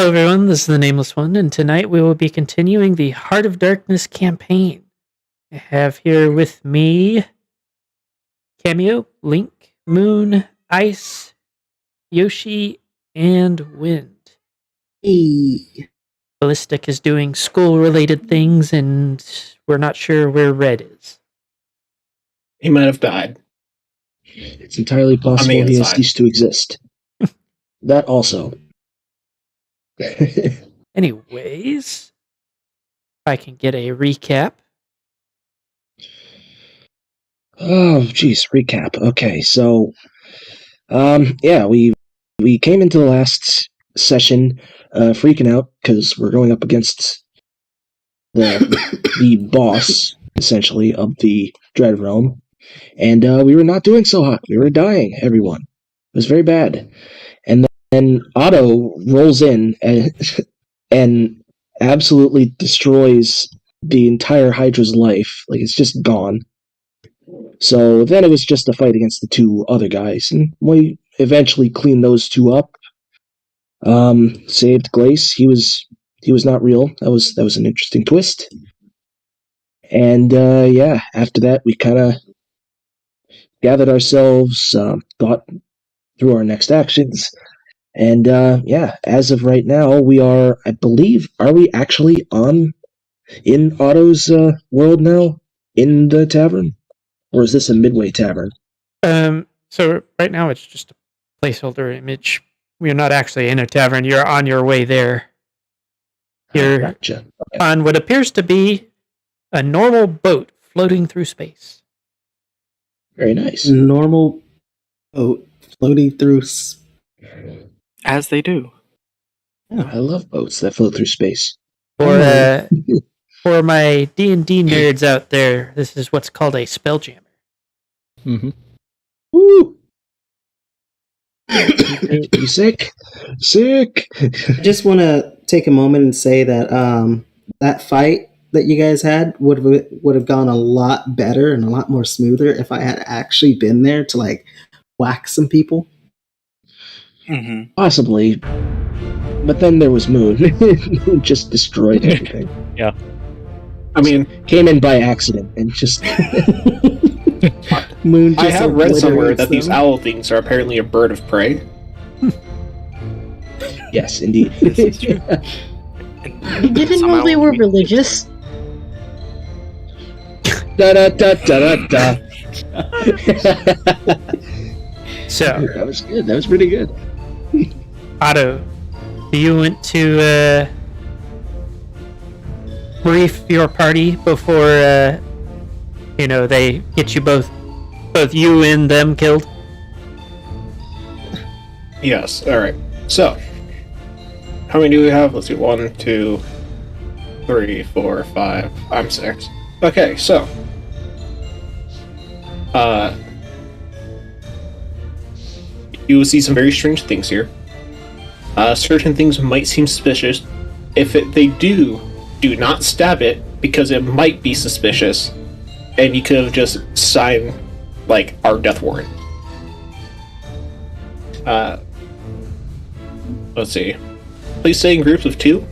Hello, everyone. This is the Nameless One, and tonight we will be continuing the Heart of Darkness campaign. I have here with me Cameo, Link, Moon, Ice, Yoshi, and Wind. Hey. Ballistic is doing school-related things, and we're not sure where Red is. He might have died. It's entirely possible he has ceased to exist. That also. Anyways, if I can get a recap. Oh, geez, recap. Okay, so, we came into the last session freaking out because we're going up against the boss, essentially, of the Dread Realm, and we were not doing so hot. We were dying, everyone. It was very bad. And then Otto rolls in and absolutely destroys the entire Hydra's life. Like, it's just gone. So then it was just a fight against the two other guys, and we eventually cleaned those two up. Saved Glace. He was not real. That was an interesting twist. And after that we kind of gathered ourselves, thought through our next actions, and as of right now, we are, I believe, are we actually in Otto's world now, in the tavern? Or is this a midway tavern? So right now it's just a placeholder image. We're not actually in a tavern. You're on your way there. You're Gotcha. Okay. on what appears to be a normal boat floating through space. Very nice. Normal boat floating through as they do. Yeah, I love boats that float through space. For my D&D nerds out there, this is what's called a spelljammer. Mm-hmm. Woo! You sick? Sick! I just want to take a moment and say that that fight that you guys had would have gone a lot better and a lot more smoother if I had actually been there to like whack some people. Mm-hmm. Possibly. But then there was Moon. Moon just destroyed everything. Yeah. I mean, came in by accident and just... Moon just I have read somewhere that them. these owl things are apparently a bird of prey. Yes, indeed. This is true. You didn't know they were religious? Da da da da da da. So that was good. That was pretty good. Otto, do you want to brief your party before they get you both you and them killed? Yes, alright. So, how many do we have? Let's see, 1, 2, 3, 4, 5. I'm 6. Okay, so. You will see some very strange things here. Certain things might seem suspicious. If they do not stab it, because it might be suspicious, and you could have just signed, like, our death warrant. Let's see. Please stay in groups of 2.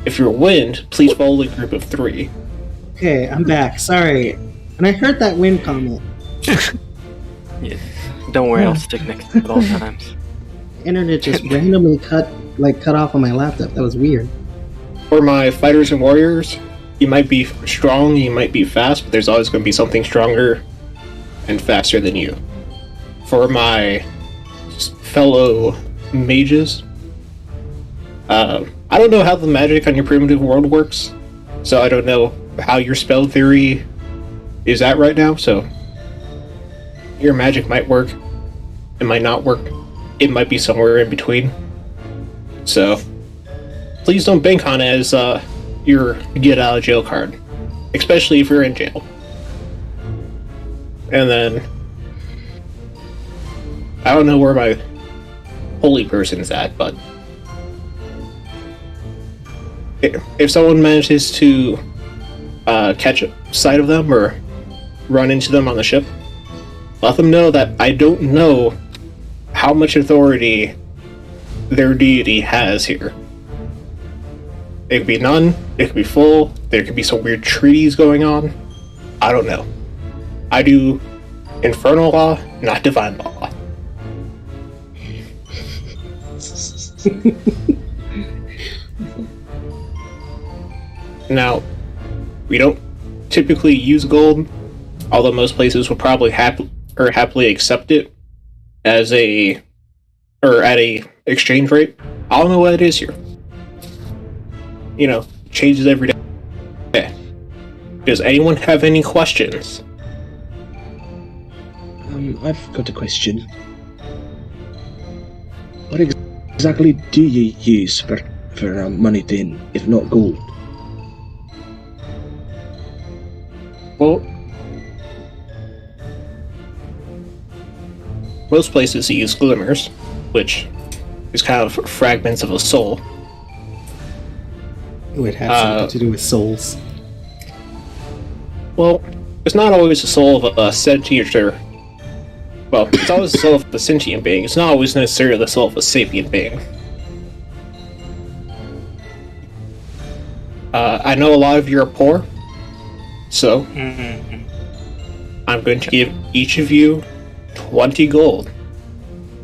If you're Wind, please follow the group of 3. Okay, I'm back. Sorry. And I heard that Wind comment. Yeah. Don't worry, I'll stick next to it at all times. Internet just randomly cut off on my laptop. That was weird. For my fighters and warriors, you might be strong, you might be fast, but there's always going to be something stronger and faster than you. For my fellow mages, I don't know how the magic on your primitive world works, so I don't know how your spell theory is at right now, so your magic might work, it might not work, it might be somewhere in between. So, please don't bank on it as your get out of jail card, especially if you're in jail. And then, I don't know where my holy person is at, but if someone manages to catch sight of them or run into them on the ship, let them know that I don't know how much authority their deity has here. It could be none, it could be full, there could be some weird treaties going on. I don't know. I do infernal law, not divine law. Now, we don't typically use gold, although most places would probably happily accept it as at a exchange rate. I don't know what it is here. Changes every day. Does anyone have any questions? I've got a question. What exactly do you use for money then, if not gold? Well, most places use glimmers, which is kind of fragments of a soul. It would have something to do with souls. Well, it's not always the soul of a sentient well, it's always the soul of a sentient being. It's not always necessarily the soul of a sapient being. I know a lot of you are poor, so I'm going to give each of you 20 gold.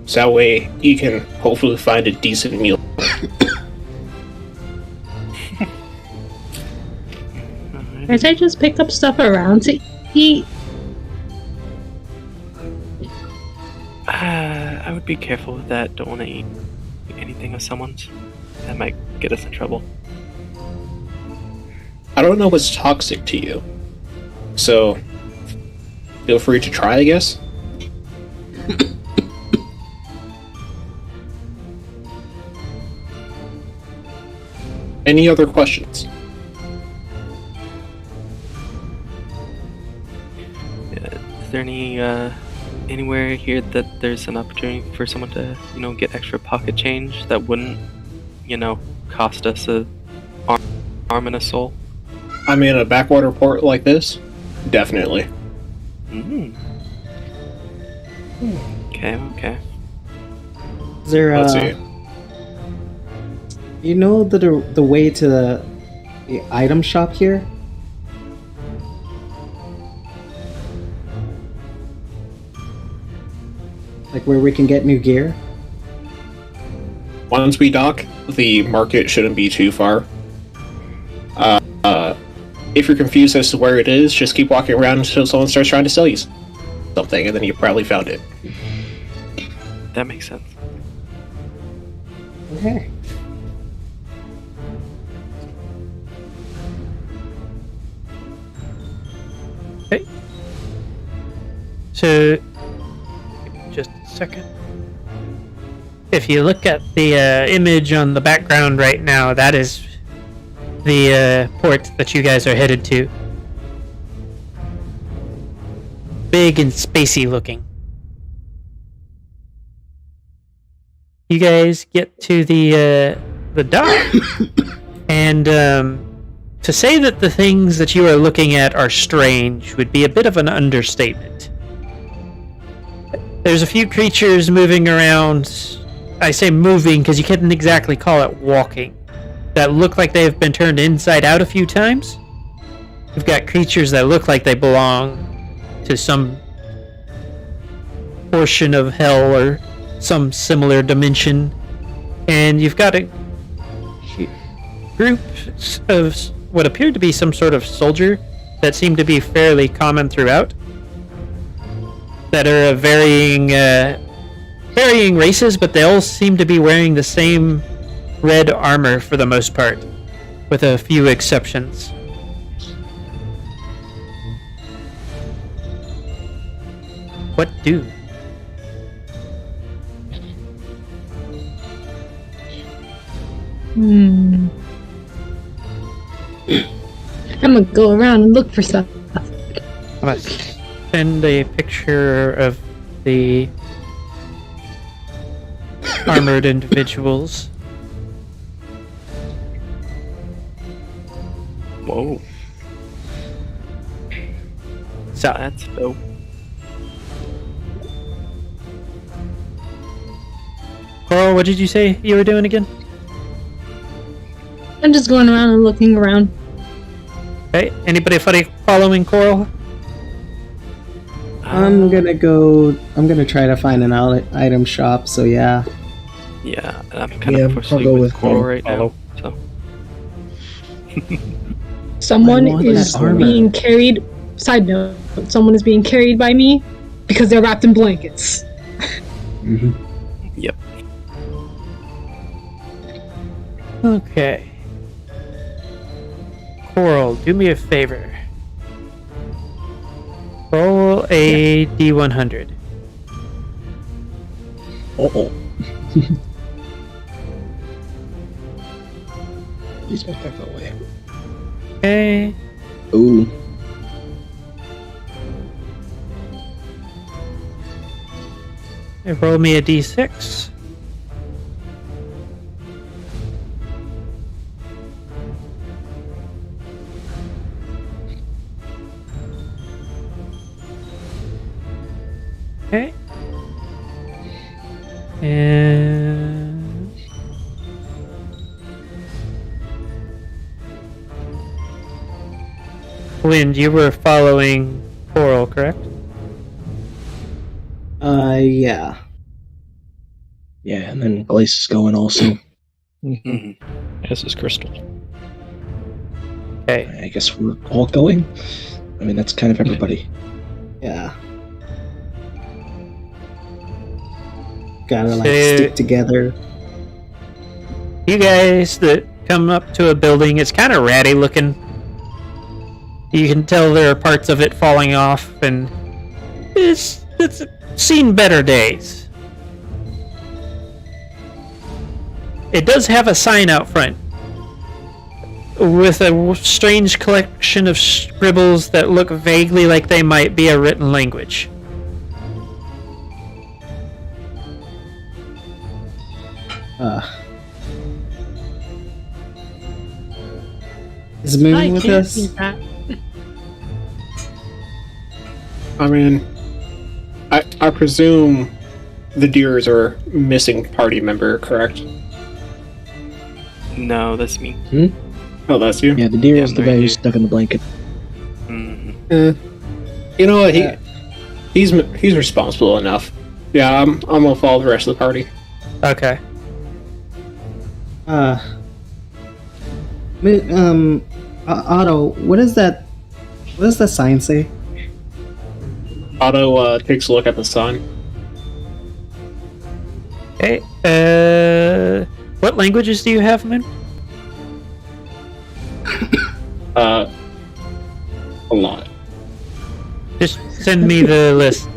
So that way you can hopefully find a decent meal. Can't I just pick up stuff around to eat? I would be careful with that. Don't want to eat anything of someone's. That might get us in trouble. I don't know what's toxic to you, so feel free to try, I guess. Any other questions? Is there anywhere here that there's an opportunity for someone to, get extra pocket change that wouldn't, cost us a arm and a soul? I mean, a backwater port like this? Definitely. Okay. Is there Let's see. You know the way to the item shop here? Like where we can get new gear? Once we dock, the market shouldn't be too far. If you're confused as to where it is, just keep walking around until someone starts trying to sell you something, and then you probably found it. That makes sense. Okay. Okay. So, just a second. If you look at the image on the background right now, that is the port that you guys are headed to. Big and spacey looking. You guys get to the dock, and to say that the things that you are looking at are strange would be a bit of an understatement. There's a few creatures moving around. I say moving because you couldn't exactly call it walking. That look like they have been turned inside out a few times. You've got creatures that look like they belong to some portion of hell or some similar dimension. And you've got a group of what appear to be some sort of soldier that seem to be fairly common throughout, that are of varying races, but they all seem to be wearing the same red armor for the most part, with a few exceptions. What do? I'm gonna go around and look for stuff. I'm gonna send a picture of the armored individuals. Whoa. So That's dope. Coral, what did you say you were doing again? I'm just going around and looking around. Okay, anybody following Coral? I'm gonna try to find an item shop, so yeah. Yeah, I'm kind Yeah, of I'll pursuing go with with Coral follow. right now. So Someone I want is that armor. being carried. Side note: someone is being carried by me because they're wrapped in blankets. Mm-hmm. yep. Okay. Coral, do me a favor. Roll a D100. Uh-oh. Please make that go away. Okay. Ooh. Roll me a D6. Okay. And Wind, you were following Coral, correct? Yeah. Yeah, and then Glace is going also. hmm This is Crystal. Okay. I guess we're all going. I mean, that's kind of everybody. Yeah. Gotta like So- stick together. You guys that come up to a building, it's kind of ratty looking. You can tell there are parts of it falling off, and it's seen better days. It does have a sign out front with a strange collection of scribbles that look vaguely like they might be a written language. Is Moon I with can't us? see that. I mean, I presume the Deers are missing party member, correct? No, that's me. Oh, that's you? Yeah, the deer Yeah, is the I'm guy right who's here. stuck in the blanket. hmm You know what? Yeah. He's responsible enough. Yeah, I'm gonna follow the rest of the party. Okay. Otto, what is that? What does the sign say? Otto takes a look at the sign. Okay. What languages do you have, Moon? A lot. Just send me the list.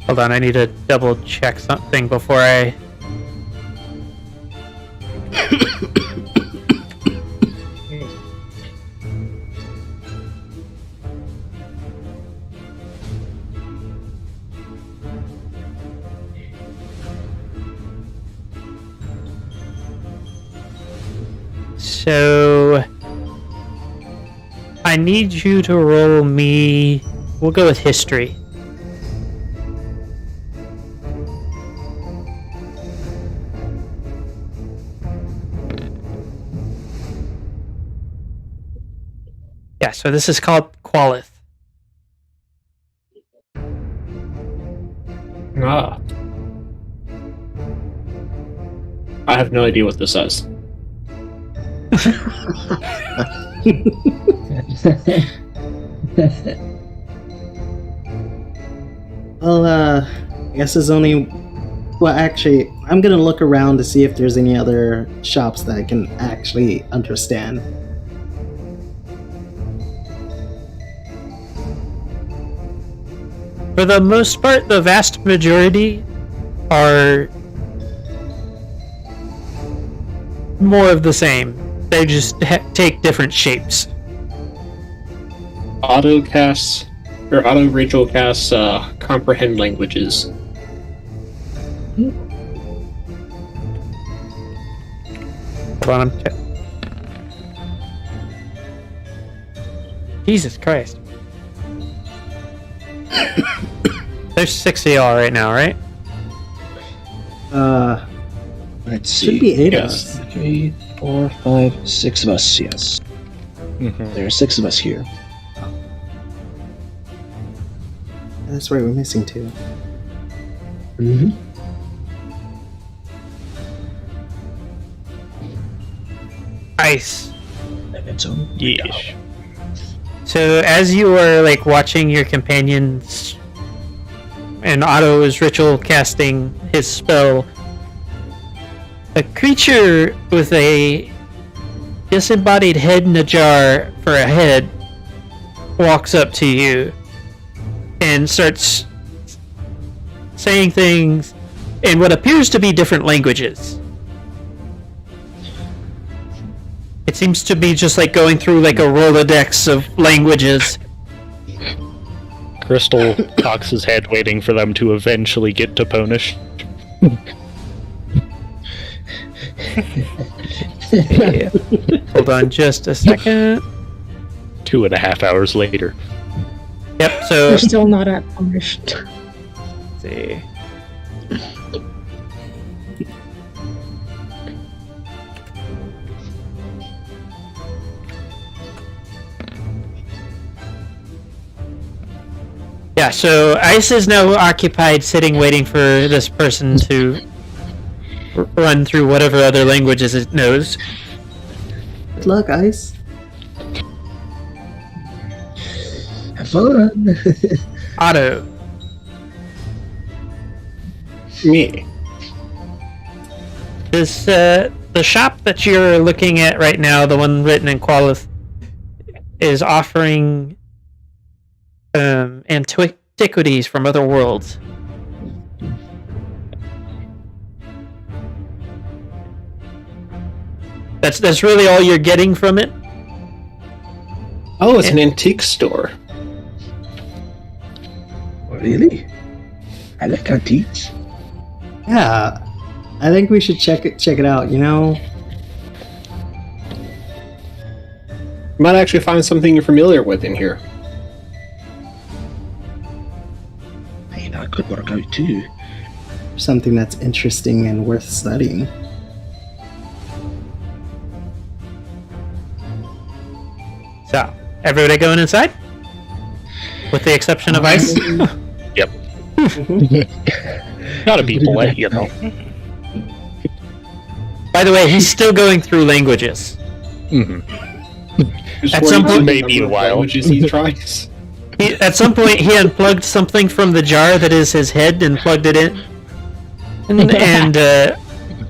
Hold on, I need to double check something before I. So I need you to roll me. We'll go with history. Yeah, so this is called Qualith. Ah. I have no idea what this says. Well, I guess there's only. Well, actually, I'm gonna look around to see if there's any other shops that I can actually understand. For the most part, the vast majority are more of the same. They just take different shapes. Auto casts or auto ritual casts comprehend languages. Hold on, Jesus Christ. There's 6 of y'all right now, right? Let's see. Should be 8 of Yes. us. 3, 4, 5, 6 of us, yes. There are 6 of us here. That's right, we're missing 2. Mm-hmm. Ice. Its own Yeesh. So as you are like watching your companions and Otto is ritual casting his spell, a creature with a disembodied head in a jar for a head walks up to you and starts saying things in what appears to be different languages. It seems to be just like going through like a Rolodex of languages. Crystal cocks his head, waiting for them to eventually get to Ponish. Yeah. Hold on just a second. 2.5 hours later. Yep, so We're still not at punished. let's see. Yeah, so Ice is now occupied sitting waiting for this person to run through whatever other languages it knows. Good luck, Ice. Have fun. Otto. Me. This, the shop that you're looking at right now, the one written in Qualith, is offering antiquities from other worlds. That's really all you're getting from it. Oh, it's an antique store. Really? I like antiques. Yeah, I think we should check it out. You know, You might actually find something you're familiar with in here. Hey, that could work out too. something that's interesting and worth studying. So, everybody going inside? With the exception of Ice? Yep. Gotta be polite, you know. By the way, he's still going through languages. Mm-hmm. Just At worried some about point- the Maybe number of a while. languages he tries. At some point, he unplugged something from the jar that is his head and plugged it in. And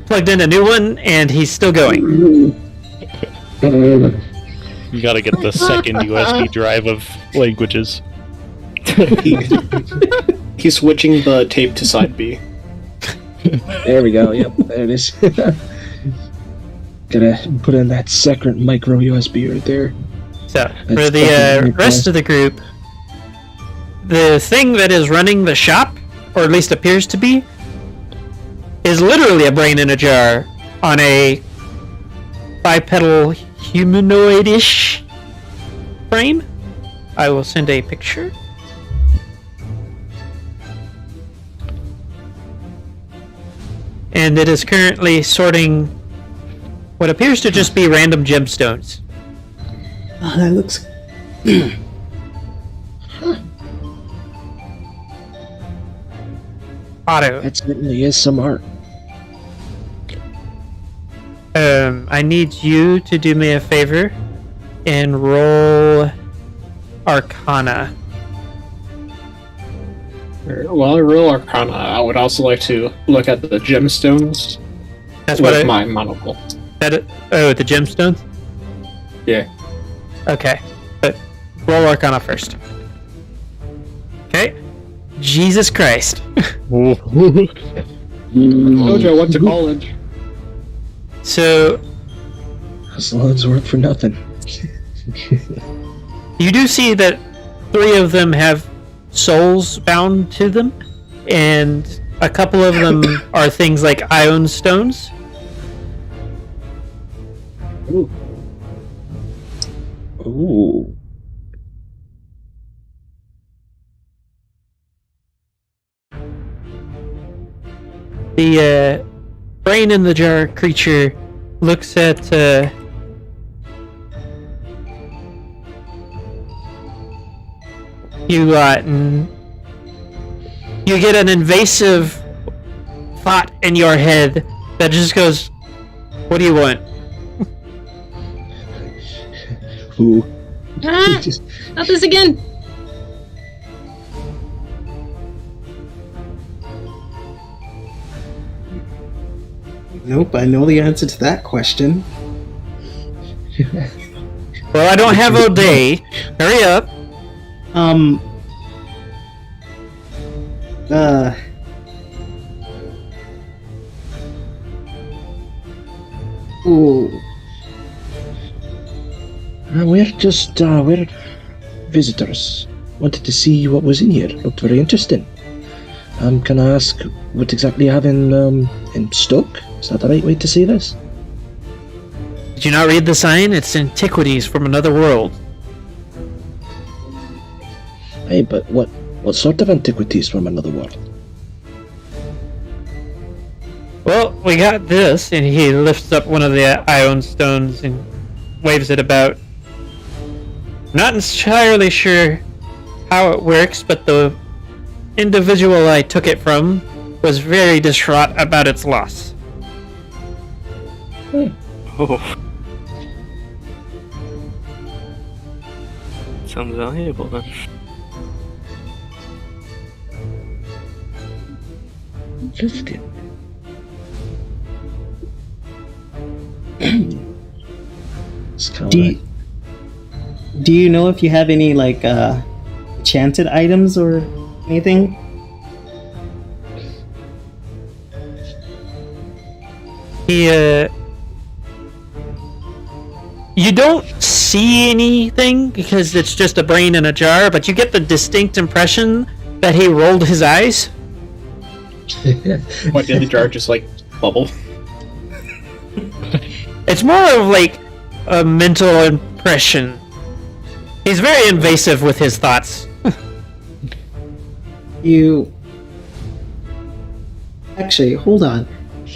plugged in a new one, and he's still going. You gotta get the second USB drive of languages. He's switching the tape to side B. There we go. Yep, there it is. Gotta put in that second micro USB right there. So, for That's the definitely rest of the group, the thing that is running the shop, or at least appears to be, is literally a brain in a jar on a bipedal humanoid-ish frame. I will send a picture. And it is currently sorting what appears to just be random gemstones. Oh, that looks. Otto, That certainly is some art. I need you to do me a favor and roll Arcana. While I roll Arcana, I would also like to look at the gemstones That's with what my monocle. the gemstones? Yeah. Okay. But roll Arcana first. Okay. Jesus Christ. Jojo went to college. So, As long as work for nothing. you do see that 3 of them have souls bound to them, and a couple of them are things like ion stones. Ooh. Ooh. The brain in the jar creature looks at you lot, and you get an invasive thought in your head that just goes, "What do you want?" Ooh. Ah, not this again. Nope, I know the answer to that question. Well, I don't have all day. Hurry up. Uh. Ooh. We're visitors. Wanted to see what was in here. Looked very interesting. Can I ask what exactly you have in stock? Is that the right way to say this? Did you not read the sign? It's antiquities from another world. Hey, but what sort of antiquities from another world? Well, we got this, and he lifts up one of the ion stones and waves it about. Not entirely sure how it works, but the individual I took it from was very distraught about its loss. Oh. Sounds valuable then. Interesting. It's kind Do you know if you have any like enchanted items or anything? You don't see anything because it's just a brain in a jar, but you get the distinct impression that he rolled his eyes. What, did the jar just like bubble? It's more of like a mental impression. He's very invasive with his thoughts. You actually hold on.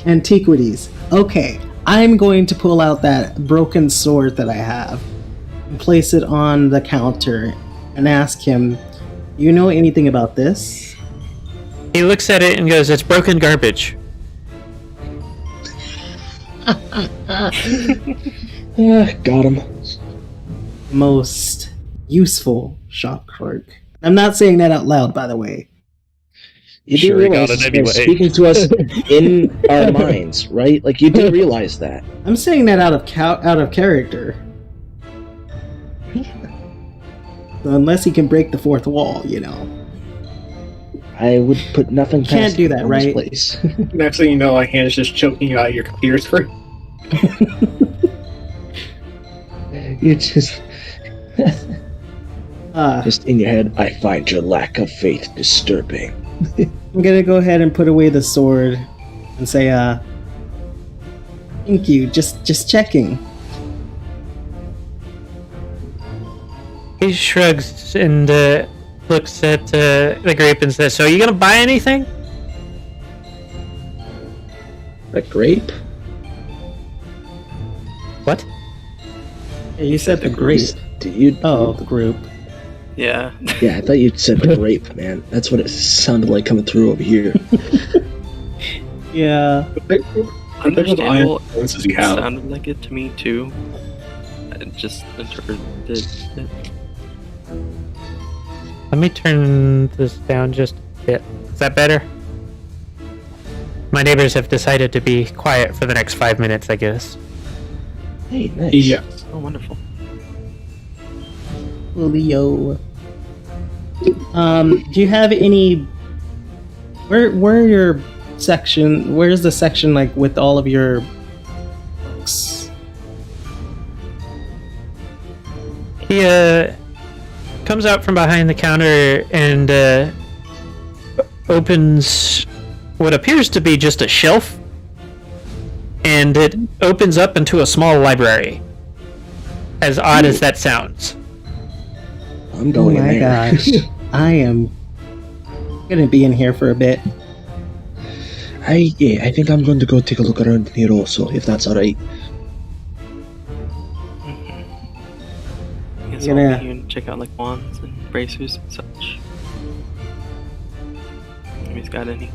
Antiquities. Okay, I'm going to pull out that broken sword that I have and place it on the counter and ask him, "You know anything about this?" He looks at it and goes, "It's broken garbage." got him. Most useful shop clerk. I'm not saying that out loud, by the way. You Sure, do he got realize it they're anyway. speaking to us in our minds, right? Like you do realize that. I'm saying that out of character. So unless he can break the fourth wall, you know. I would put nothing past Can't do him that, on this right? place. Next thing you know, my hand is just choking you out your computer screen. You just Uh, just in your head, I find your lack of faith disturbing. I'm gonna go ahead and put away the sword and say, thank you, just checking. He shrugs and looks at the grape and says, "So are you gonna buy anything?" A grape? What? Yeah, you said the grape. Do you? Oh, the group. Yeah. Yeah, I thought you said the grape, man. That's what it sounded like coming through over here. Yeah. Understandable. Influences you It have. sounded like it to me too. I just interpreted it. Let me turn this down just a bit. Is that better? My neighbors have decided to be quiet for the next 5 minutes, I guess. Hey, nice. Yeah. Oh, wonderful. Leo. Do you have any Where are your section? Where's the section like with all of your books? He comes out from behind the counter and opens what appears to be just a shelf, and it opens up into a small library. As odd as that sounds. I'm going in there. Oh my gosh. I am gonna be in here for a bit. I think I'm going to go take a look around here also, if that's alright. I guess I'll Yeah. be here and check out like wands and bracers and such. If he's got any.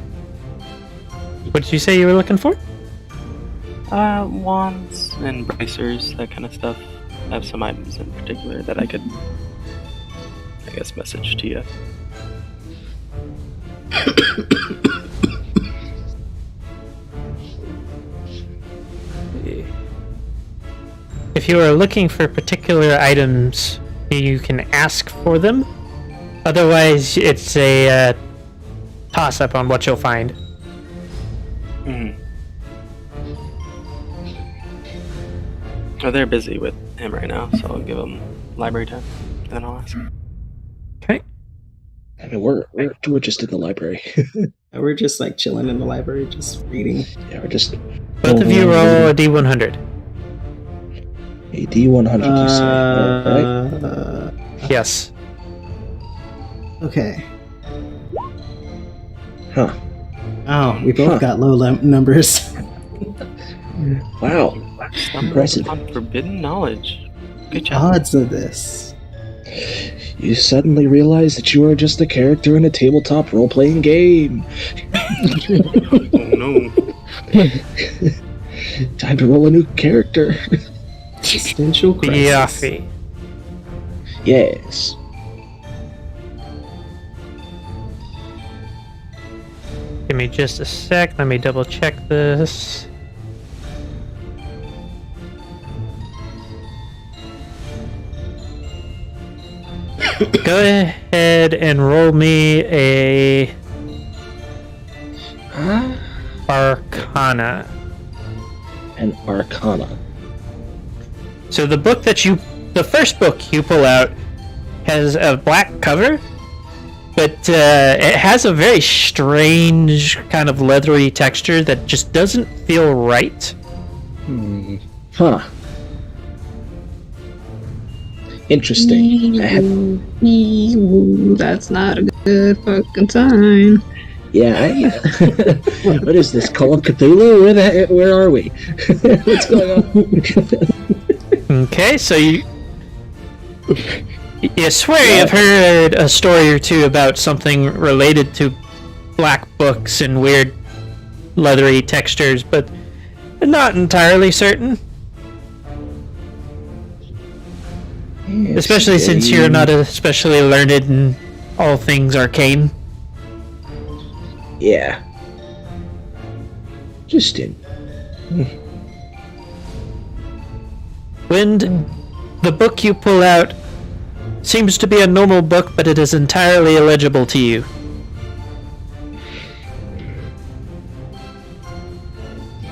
What did you say you were looking for? Wands and bracers, that kind of stuff. I have some items in particular that I could, I guess, message to you. If you are looking for particular items, you can ask for them. Otherwise, it's a toss-up on what you'll find. Oh, they're busy with him right now, so I'll give them library time, and then I'll ask. Okay. I mean, we're just in the library. We're just like chilling in the library, just reading. Yeah, we're just... Both of you roll a D100. A D100, you say? Alright. Yes. Okay. Huh. Oh, we both got low numbers. Wow. Impressive. On forbidden knowledge. Good job. Odds of this. You suddenly realize that you are just a character in a tabletop role-playing game. Oh no. Time to roll a new character. Existential crisis. Yaffy. Yes. Give me just a sec. Let me double check this. Go ahead and roll me a Arcana. An Arcana. So the first book you pull out has a black cover, but it has a very strange kind of leathery texture that just doesn't feel right. Huh. Interesting. That's not a good fucking sign. Yeah. What is this? Call of Cthulhu? Where are we? What's going on? Okay, so you swear you've heard a story or two about something related to black books and weird leathery textures, but not entirely certain. Yes, Especially since you're not especially learned in all things arcane. Yeah. Just in. Wind, the book you pull out seems to be a normal book, but it is entirely illegible to you.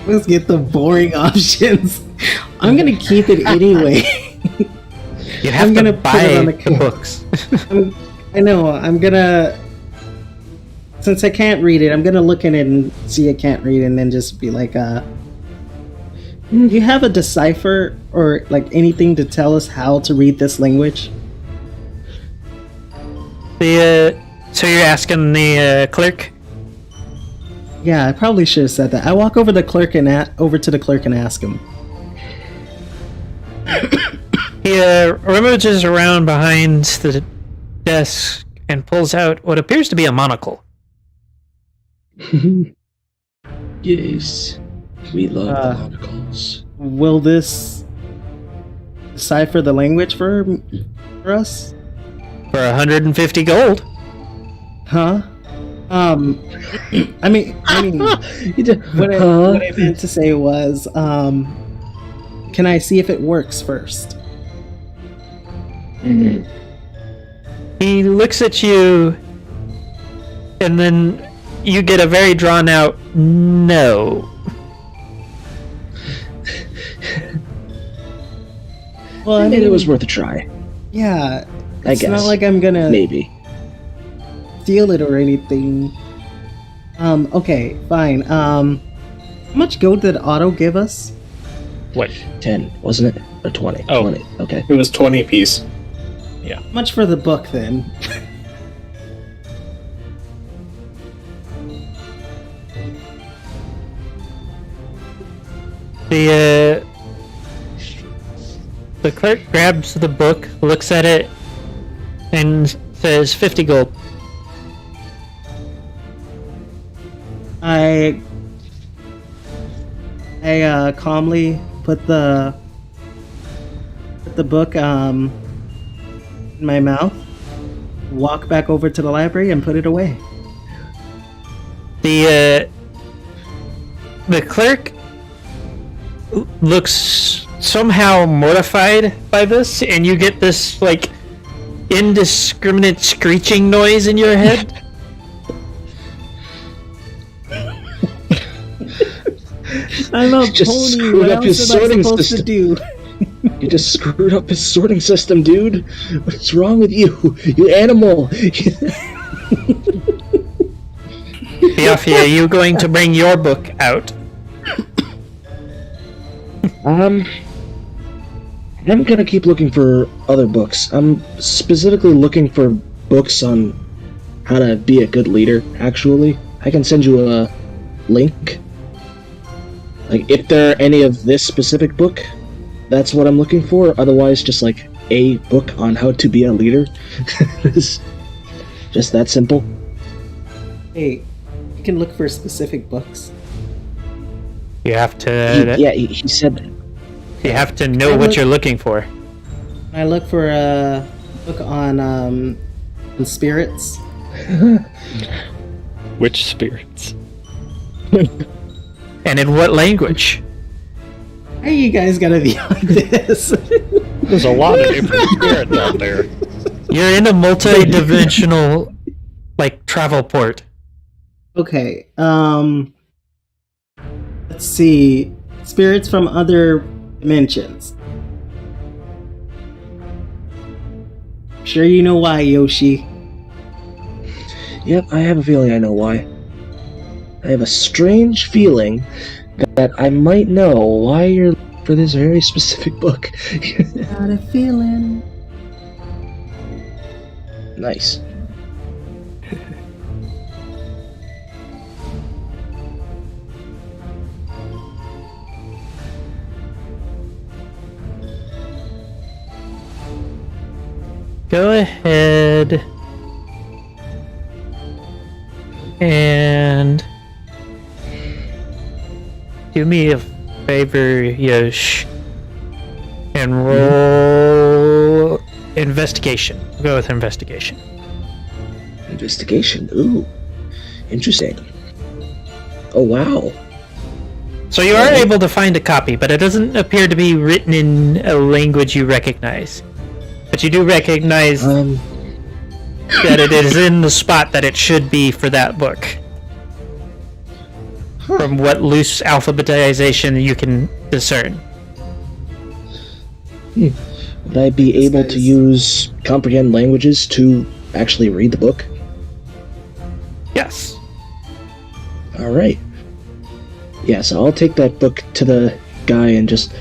Let's get the boring options. I'm gonna keep it anyway. You have I'm to gonna put buy it on the the books. I know. I'm gonna. Since I can't read it, I'm gonna look in it and see I can't read, and then just be like, "Do you have a decipher or like anything to tell us how to read this language?" So you're asking the clerk? Yeah, I probably should have said that. I walk over to the clerk and over to the clerk and ask him. He rummages around behind the desk and pulls out what appears to be a monocle. Yes. We love the monocles. Will this decipher the language for us? For 150 gold. Huh? I mean, what I meant to say was, can I see if it works first? He looks at you, and then you get a very drawn out no. Well, I mean, it was worth a try. Yeah, I it's guess. not like I'm gonna Maybe. steal it or anything. Okay, fine. How much gold did Otto give us? What? 10, wasn't it? Or 20? Oh. 20. Okay. It was 20 apiece. How much for the book then? The clerk grabs the book, looks at it, and says 50 gold. I calmly put the book in my mouth, walk back over to the library, and put it away. The clerk looks somehow mortified by this, and you get this like indiscriminate screeching noise in your head. I'm a Just pony. screwed What up his else am I sorting supposed to system. do? You just screwed up his sorting system, dude. What's wrong with you? You animal. Biafia, are you going to bring your book out? I'm gonna keep looking for other books. I'm specifically looking for books on how to be a good leader, actually. I can send you a link. Like, if there are any of this specific book, that's what I'm looking for. Otherwise, just like a book on how to be a leader. It's just that simple. Hey, you can look for specific books. You have to. He said that. You have to know what you're looking for. I look for a book on spirits. Which spirits? And in what language? How are you guys gonna be on this? There's a lot of different spirits out there. You're in a multi-dimensional, like, travel port. Okay, let's see. Spirits from other dimensions. Sure you know why, Yoshi. Yep, I have a feeling I know why. I have a strange feeling that I might know why you're looking for this very specific book. Got a feeling. Nice. Go ahead and do me a favor, Yosh, and roll investigation. Go with investigation. Investigation. Ooh. Interesting. Oh, wow. So you are able to find a copy, but it doesn't appear to be written in a language you recognize. But you do recognize that it is in the spot that it should be for that book. From what loose alphabetization you can discern. Would I be able to use comprehend languages to actually read the book? Yes. Alright. Yeah, so I'll take that book to the guy and just...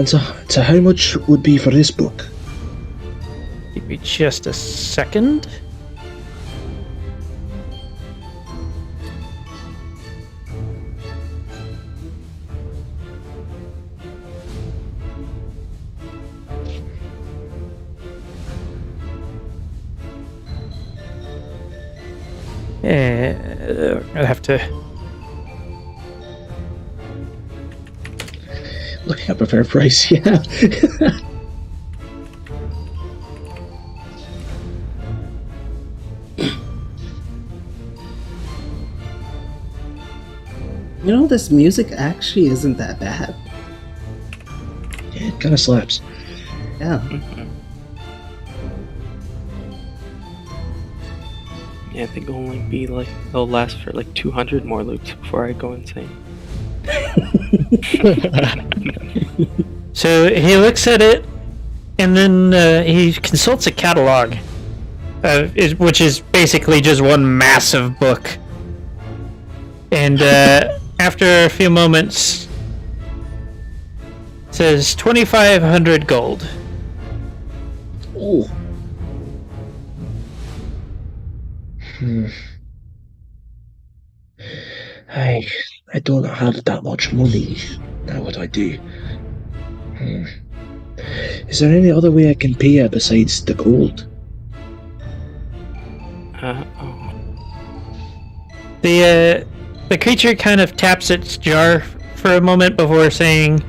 so how much would be for this book? Give me just a second. I'll have to... Looking up a fair price, yeah. You know, this music actually isn't that bad. Yeah, it kind of slaps. Yeah. Yeah, I think it'll only be like it'll last for like 200 more loops before I go insane. So he looks at it, and then he consults a catalog, which is basically just one massive book. And after a few moments, it says 2,500 gold. Oh. I don't have that much money. Now what do I do? Is there any other way I can pay it besides the gold? Oh. The creature kind of taps its jar for a moment before saying,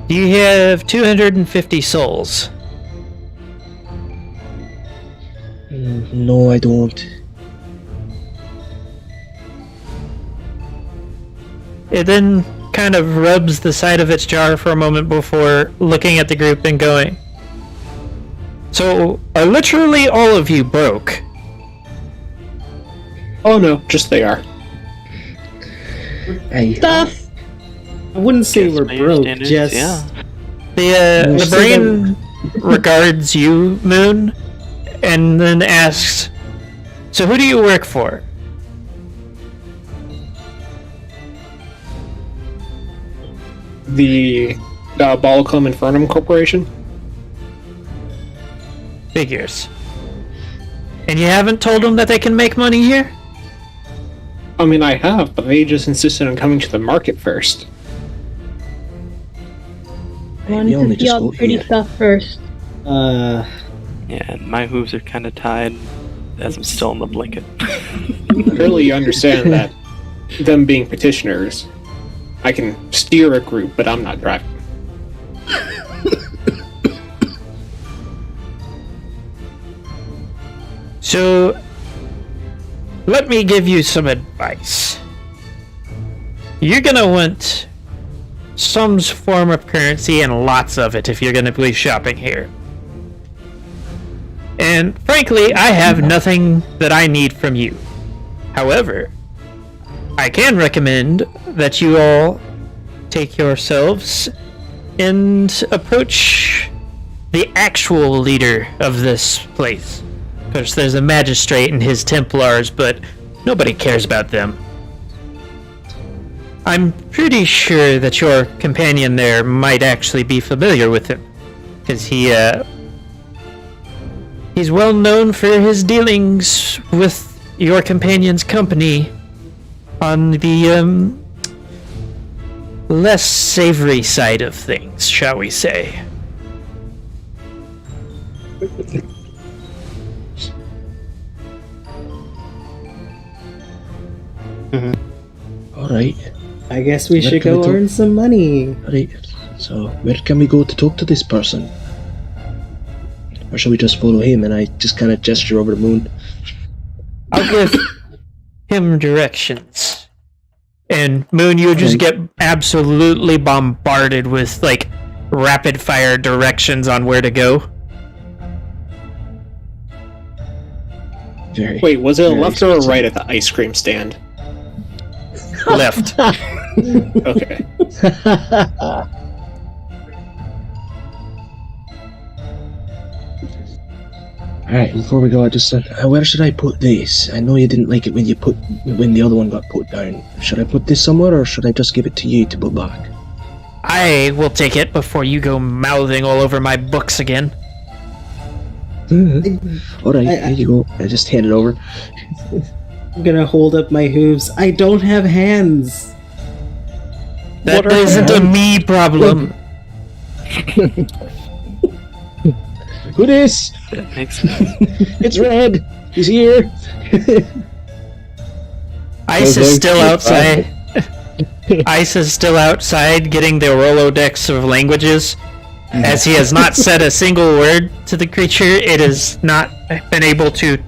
"Do you have 250 souls?" No, I don't. It then kind of rubs the side of its jar for a moment before looking at the group and going, "So, are literally all of you broke?" Oh no, just they are. Stuff. I wouldn't say Guess we're by your broke. standards, Just yeah. The brain regards you, Moon, and then asks, "So who do you work for?" The Diabolicum Infernum Corporation? Figures. And you haven't told them that they can make money here? I mean, I have, but they just insisted on coming to the market first. I wanted to see all the pretty stuff first. Yeah, and my hooves are kind of tied as I'm still in the blanket. Clearly, you understand that them being petitioners, I can steer a group, but I'm not driving. So, let me give you some advice. You're gonna want some form of currency and lots of it if you're gonna be shopping here. And frankly, I have nothing that I need from you. However, I can recommend that you all take yourselves and approach the actual leader of this place. Of course, there's a magistrate and his Templars, but nobody cares about them. I'm pretty sure that your companion there might actually be familiar with him, because he's well known for his dealings with your companion's company on the less savory side of things, shall we say. Alright, I guess we Where should can we go go? earn some money. alright. So, where can we go to talk to this person? Or shall we just follow him? And I just kind of gesture over the moon. I'll give him directions. And Moon, you just get absolutely bombarded with, like, rapid fire directions on where to go. Very. Wait, was it a very left or a expensive. right at the ice cream stand? Left. Okay. Alright, before we go, I just said, where should I put this? I know you didn't like it when the other one got put down. Should I put this somewhere, or should I just give it to you to put back? I will take it before you go mouthing all over my books again. Alright, here you go. I just hand it over. I'm gonna hold up my hooves. I don't have hands. That isn't a me problem. Who this? That makes sense. It's Red. He's here. Ice is still outside. Ice is still outside getting the Rolodex of languages. As he has not said a single word to the creature, it has not been able to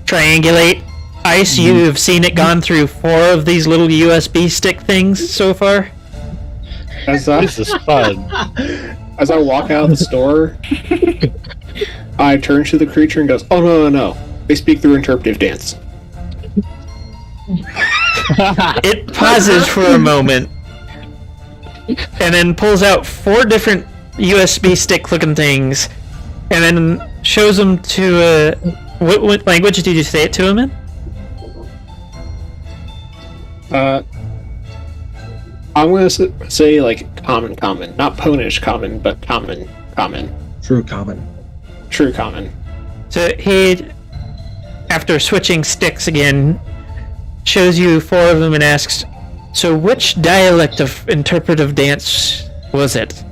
triangulate. Ice, you have seen it gone through 4 of these little USB stick things so far. As This is fun. I walk out of the store, I turn to the creature and goes, "Oh no, no, no! They speak through interpretive dance. It pauses for a moment and then pulls out 4 different USB stick looking things and then shows them to what language did you say it to him in? I'm gonna say like common, not Ponish common, but common. True common. True common. So he, after switching sticks again, shows you 4 of them and asks, so which dialect of interpretive dance was it?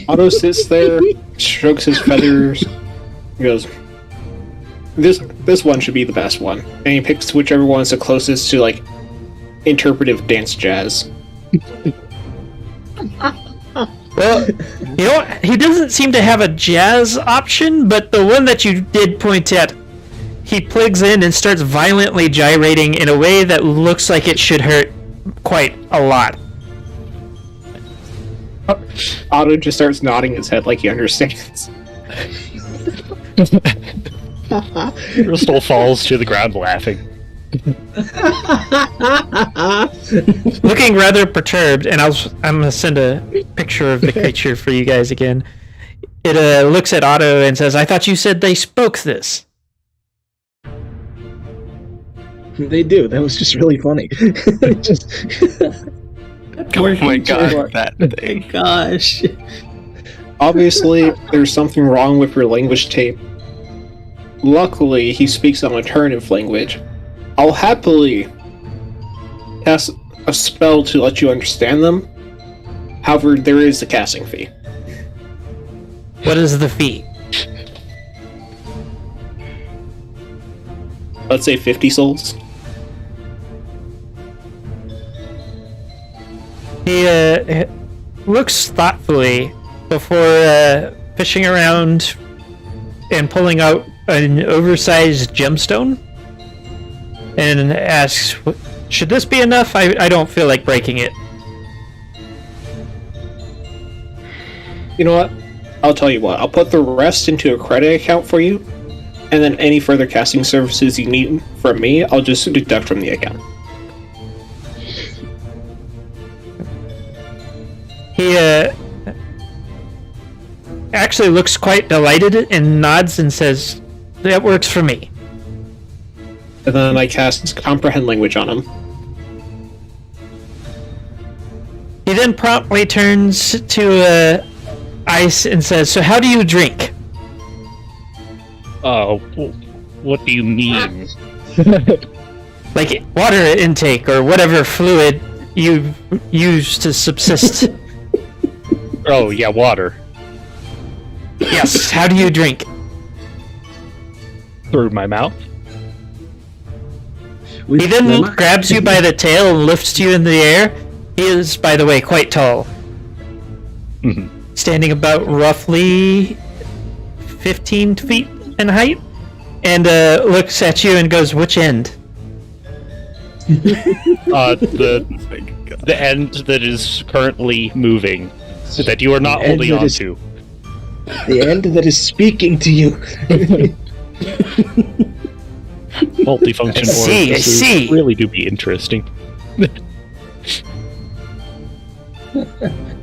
Otto sits there, strokes his feathers, he goes, this one should be the best one. And he picks whichever one is the closest to, like, interpretive dance jazz. Well, you know what? He doesn't seem to have a jazz option, but the one that you did point at, he plugs in and starts violently gyrating in a way that looks like it should hurt quite a lot. Otto just starts nodding his head like he understands. Crystal falls to the ground laughing. Looking rather perturbed, and I'm gonna send a picture of the creature for you guys again. It looks at Otto and says, I thought you said they spoke this. They do. That was just really funny. Just Oh my god, that thing. Gosh. Obviously, there's something wrong with your language tape. Luckily, he speaks an alternative language. I'll happily cast a spell to let you understand them. However, there is a casting fee. What is the fee? Let's say 50 souls. He looks thoughtfully before fishing around and pulling out an oversized gemstone and asks, should this be enough? I don't feel like breaking it. You know what? I'll tell you what. I'll put the rest into a credit account for you, and then any further casting services you need from me, I'll just deduct from the account. He actually looks quite delighted and nods and says, that works for me. And then I cast Comprehend Language on him. He then promptly turns to Ice and says, so how do you drink? What do you mean? Like water intake or whatever fluid you use to subsist. Oh, yeah, water. Yes, how do you drink? Through my mouth? He then grabs you by the tail and lifts you in the air. He is, by the way, quite tall. Mhm. Standing about roughly 15 feet in height. And looks at you and goes, which end? The end that is currently moving. That you are not The end holding that on is- to. the end that is speaking to you. Multifunction I orifices see. really do be interesting.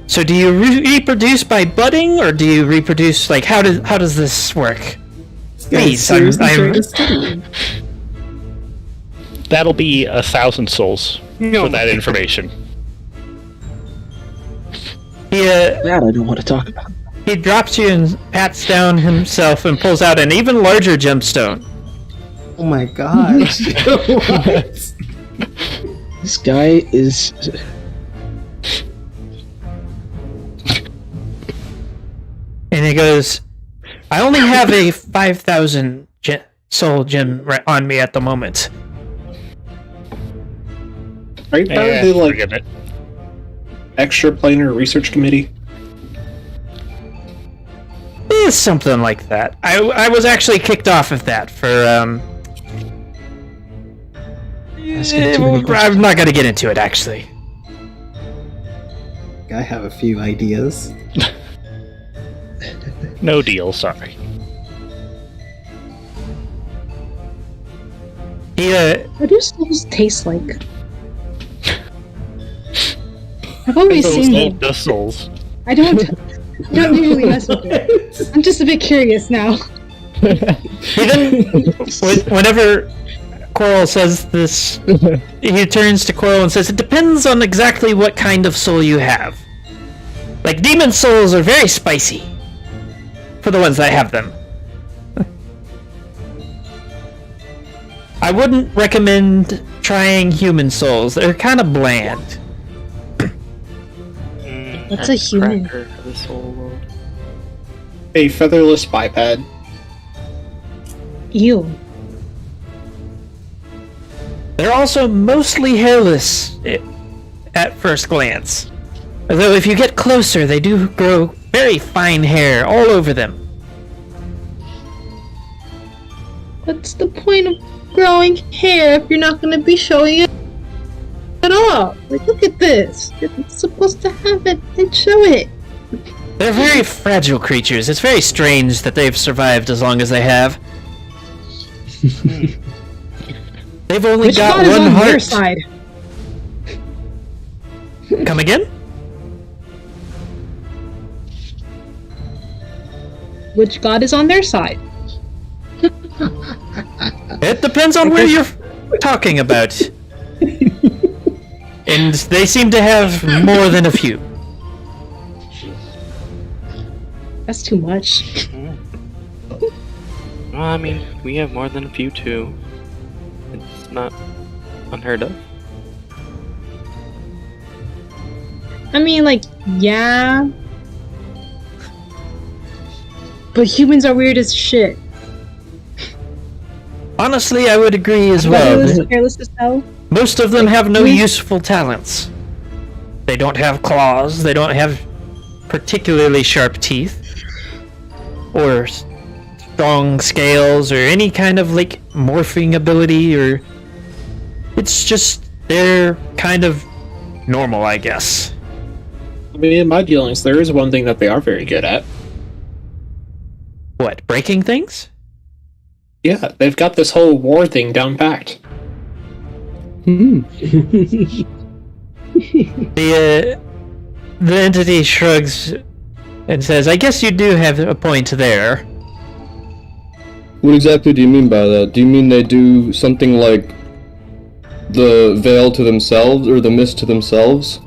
So do you reproduce by budding, or do you reproduce, like, how does this work? Please, That'll be 1,000 souls for that information. That I don't want to talk about. He drops you and pats down himself and pulls out an even larger gemstone. Oh my gosh. What? This guy is. And he goes, I only have a 5,000 soul gem on me at the moment. Are you part of the, like, Forget it. extra planar research committee? It's something like that. I was actually kicked off of that for, Asking too many questions. I'm not going to get into it, actually. I have a few ideas. No deal, sorry. What do souls taste like? I've always seen them. The souls. I don't usually mess with it. I'm just a bit curious now. Whenever Coral says this, he turns to Coral and says, "It depends on exactly what kind of soul you have. Like, demon souls are very spicy. For the ones that have them. I wouldn't recommend trying human souls. They're kind of bland." What's a human? Cracker for the soul world. A featherless biped. Ew. They're also mostly hairless at first glance. Although if you get closer, they do grow very fine hair all over them. What's the point of growing hair if you're not going to be showing it at all? Like, look at this. You're supposed to have it and show it. They're very fragile creatures. It's very strange that they've survived as long as they have. They've only Which got god is one on heart. their side? Come again? Which god is on their side? It depends on where you're talking about. And they seem to have more than a few. That's too much. Well, I mean, we have more than a few too. It's not unheard of. I mean, like, yeah. But humans are weird as shit. Honestly, I would agree as Featherless, well. hairless as hell. Most of them have no we- useful talents. They don't have claws, they don't have particularly sharp teeth, or strong scales, or any kind of, like, morphing ability, or... It's just, they're kind of normal, I guess. I mean, in my dealings, there is one thing that they are very good at. What, breaking things? Yeah, they've got this whole war thing down packed. The entity shrugs and says, "I guess you do have a point there." What exactly do you mean by that? Do you mean they do something like the veil to themselves or the mist to themselves?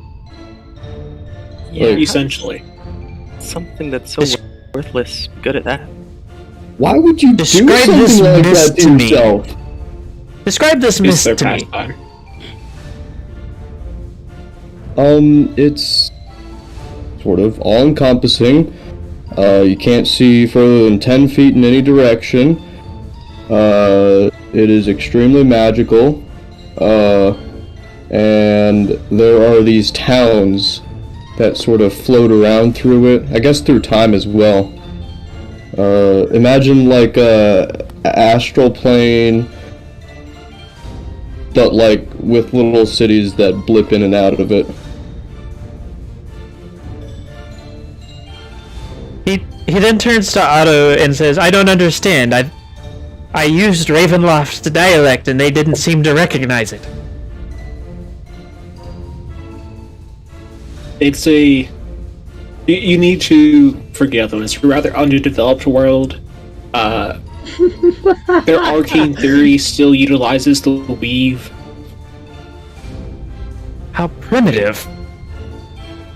Yeah, Like- Essentially. something that's so Des- worthless. Good at that. Why would you Describe do this something like mist that to to me. yourself? Describe this It's mist their to me. pastime. It's sort of all-encompassing. You can't see further than 10 feet in any direction. It is extremely magical. And there are these towns that sort of float around through it. I guess through time as well. Imagine like a astral plane, but like with little cities that blip in and out of it. He then turns to Otto and says, "I don't understand. I used Ravenloft's dialect and they didn't seem to recognize it." It's a... You need to forgive them. It's a rather underdeveloped world. Their arcane theory still utilizes the weave. How primitive.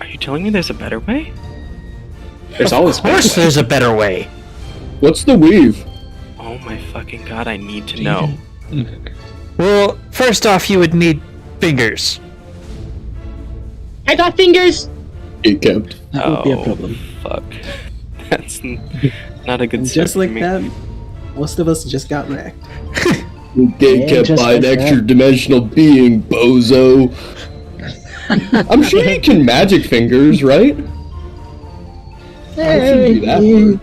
Are you telling me there's a better way? There's always Of course there's a better way. What's the weave? Oh my fucking god, I need to know. Well, first off, you would need fingers. I got fingers. It kept. That won't be a problem. Fuck. That's not a good And start just for like me. that, most of us just got wrecked. Get kept just by an like extra that. dimensional being, bozo. I'm sure you can magic fingers, right? It shouldn't be that hard.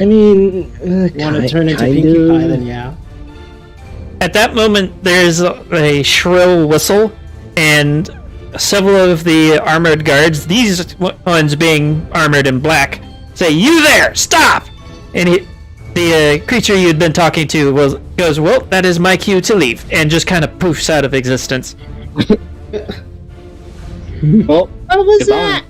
I mean, Want to turn into kind Pinkie of. Pie, then yeah. At that moment, there's a shrill whistle, and several of the armored guards, these ones being armored in black, say, "You there! Stop!" And the creature you'd been talking to goes, "Well, that is my cue to leave," and just kind of poofs out of existence. Well, What was goodbye. that?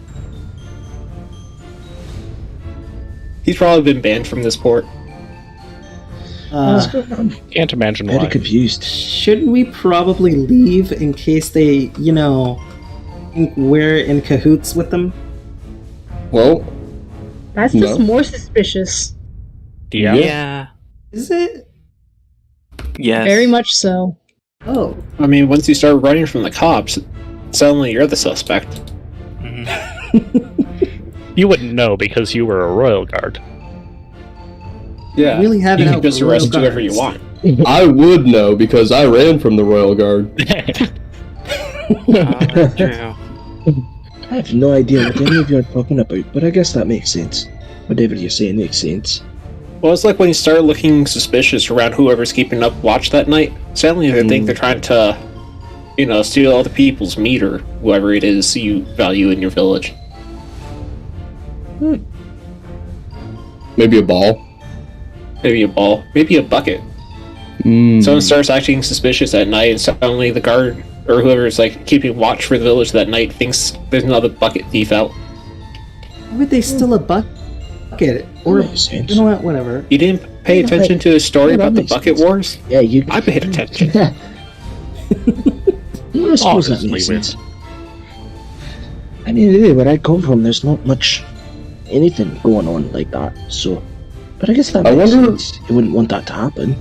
He's probably been banned from this port. Can't imagine Very why. confused. Shouldn't we probably leave in case they, think we're in cahoots with them? Well, That's just No. more suspicious. Yeah. Yeah. Is it? Yes. Very much so. Oh. I mean, once you start running from the cops, suddenly you're the suspect. Mhm. You wouldn't know because you were a royal guard. Yeah, Really have you it can out just for arrest royal whoever you guards. want. I would know because I ran from the Royal Guard. That's true. I have no idea what any of you are talking about, but I guess that makes sense. Whatever you're saying makes sense. Well, it's like when you start looking suspicious around whoever's keeping up watch that night. Suddenly they think they're trying to, steal other people's meat or whoever it is you value in your village. Maybe a ball. Maybe a ball, maybe a bucket. Someone starts acting suspicious at night, and suddenly the guard or whoever's like keeping watch for the village that night thinks there's another bucket thief out. Why would they steal a bucket? Or, Makes sense. you know what, whatever. You didn't pay attention to the story Yeah, that about the makes bucket sense. wars? Yeah, you. I paid attention. I suppose that Honestly, makes sense. I mean, really, where I come from, there's not much anything going on like that. So, but I guess that I makes wonder- sense. You wouldn't want that to happen.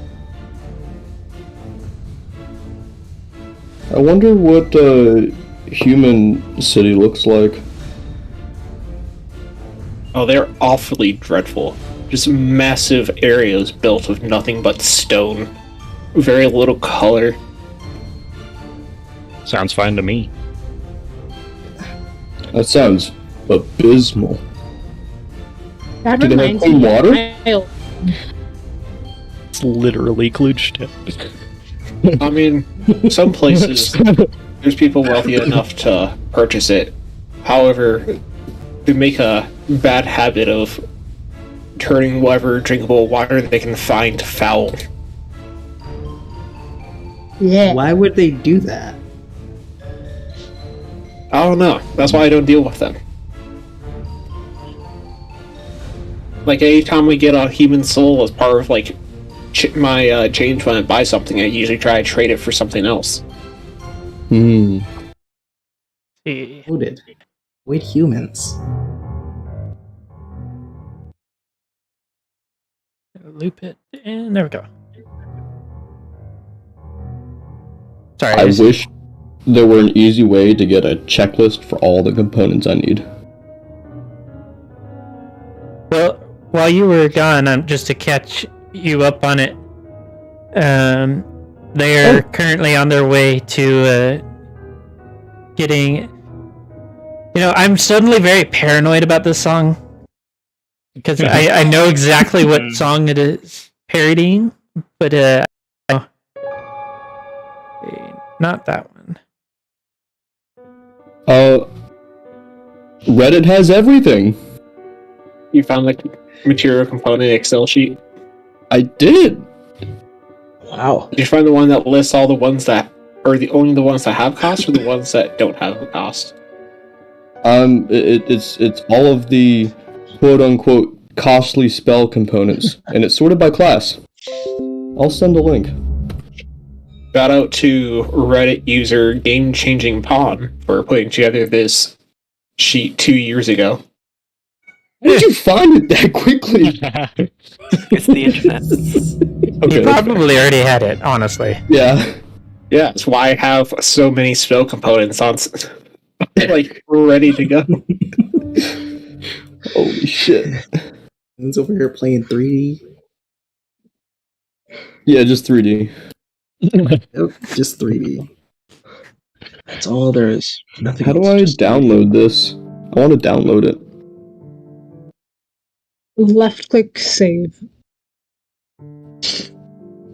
I wonder what a human city looks like. Oh, they're awfully dreadful. Just massive areas built of nothing but stone. Very little color. Sounds fine to me. That sounds abysmal. That Do they have reminds clean me water? of Kyle. It's literally kludge. I mean, some places there's people wealthy enough to purchase it. However, they make a bad habit of turning whatever drinkable water they can find foul. Yeah. Why would they do that? I don't know. That's why I don't deal with them. Like, anytime we get a human soul as part of, like, my change when I buy something, I usually try to trade it for something else. Hmm. See. Loaded. With humans. Loop it, and there we go. Sorry, I wish there were an easy way to get a checklist for all the components I need. Well, while you were gone, just to catch you up on it, they are currently on their way to getting. I'm suddenly very paranoid about this song because I know exactly what song it is parodying, but not that one. Reddit has everything. You found the material component Excel sheet. I did. Wow. Did you find the one that lists all the ones that are only the ones that have cost, or the ones that don't have a cost? It's all of the quote unquote costly spell components, and it's sorted by class. I'll send a link. Shout out to Reddit user Game Changing Pawn for putting together this sheet 2 years ago. How did you find it that quickly? It's the internet. You probably already had it, honestly. Yeah. Yeah, that's why I have so many spell components on, like, ready to go. Holy shit. He's over here playing 3D. Yeah, just 3D. Yep, just 3D. That's all there is. Nothing. How do else, I just- download this? I want to download it. Left click save.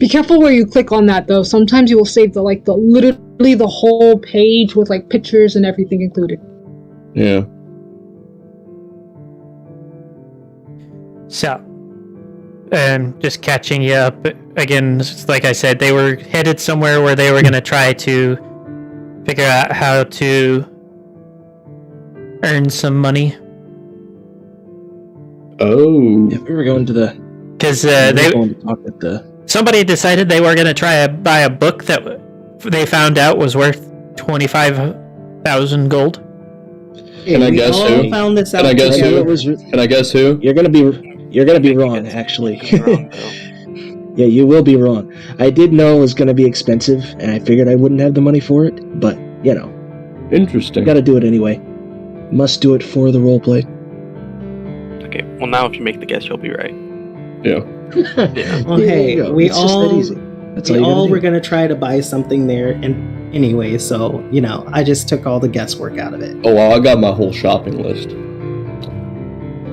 Be careful where you click on that, though. Sometimes you will save literally the whole page with like pictures and everything included. Yeah. So, just catching you up again. Like I said, they were headed somewhere where they were going to try to figure out how to earn some money. Oh. Yeah, we were going to the. Because we were going to talk with the. somebody decided they were going to try to buy a book that they found out was worth 25,000 gold. Hey, Can I we guess all who? found this out Can I guess together. who? Can I guess who? You're gonna be wrong, actually. Wrong, though. Yeah, you will be wrong. I did know it was gonna be expensive, and I figured I wouldn't have the money for it. But you know, Interesting. gotta do it anyway. Must do it for the roleplay. Okay, well now if you make the guess, you'll be right. Yeah. Yeah. Well, There hey, you go. we It's just that all easy. That's we all you all gotta were do. gonna try to buy something there, and anyway, so I just took all the guesswork out of it. Oh, well, I got my whole shopping list.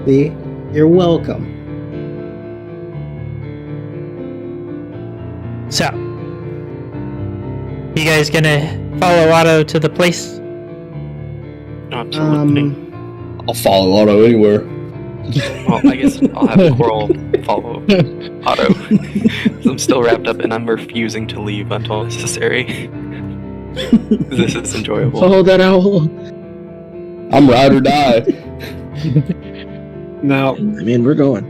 See, you're welcome. So, you guys gonna follow Otto to the place? Absolutely. I'll follow Otto anywhere. Well, I guess I'll have Coral follow Otto. 'Cause I'm still wrapped up and I'm refusing to leave until necessary. This is enjoyable. Follow that owl. I'm ride or die. Now, I mean, we're going.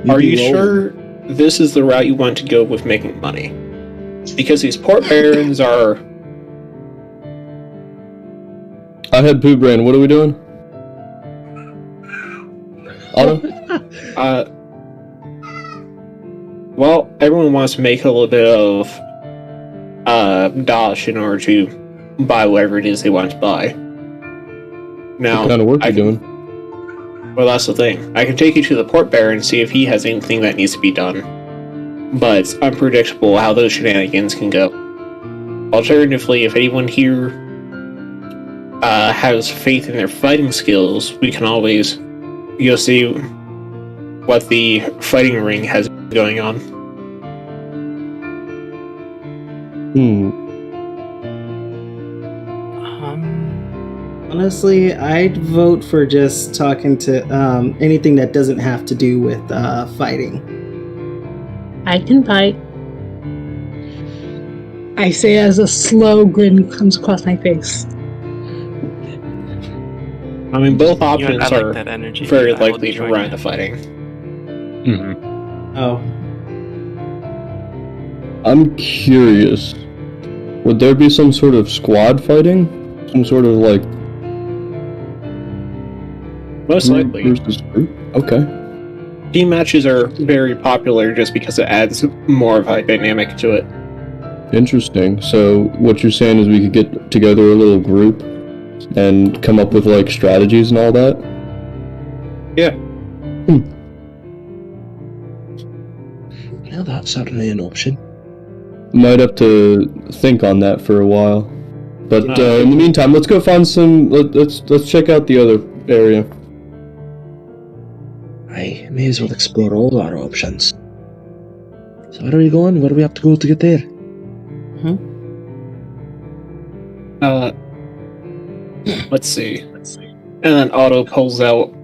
We'd are be you rolling. sure this is the route you want to go with making money? Because these port barons are. I had Pooh Brain. What are we doing? Otto? Well, everyone wants to make a little bit of dosh in order to buy whatever it is they want to buy. Now, What kind of work I you can- doing? Well, that's the thing. I can take you to the port baron and see if he has anything that needs to be done. But it's unpredictable how those shenanigans can go. Alternatively, if anyone here has faith in their fighting skills, we can always go see what the fighting ring has going on. Honestly, I'd vote for just talking to anything that doesn't have to do with fighting. I can fight. I say as a slow grin comes across my face. I mean, both I options like are that energy. very I will likely to join run you. the fighting. Mm-hmm. Oh, I'm curious. Would there be some sort of squad fighting? Some sort of like Most group likely. versus group? Okay. Team matches are very popular just because it adds more of a dynamic to it. Interesting. So what you're saying is we could get together a little group and come up with like strategies and all that? Yeah. Well, that's certainly an option. Might have to think on that for a while. But in the meantime, let's go find some. Let's check out the other area. I may as well explore all our options. So where are we going? Where do we have to go to get there? Let's see. And then Otto pulls out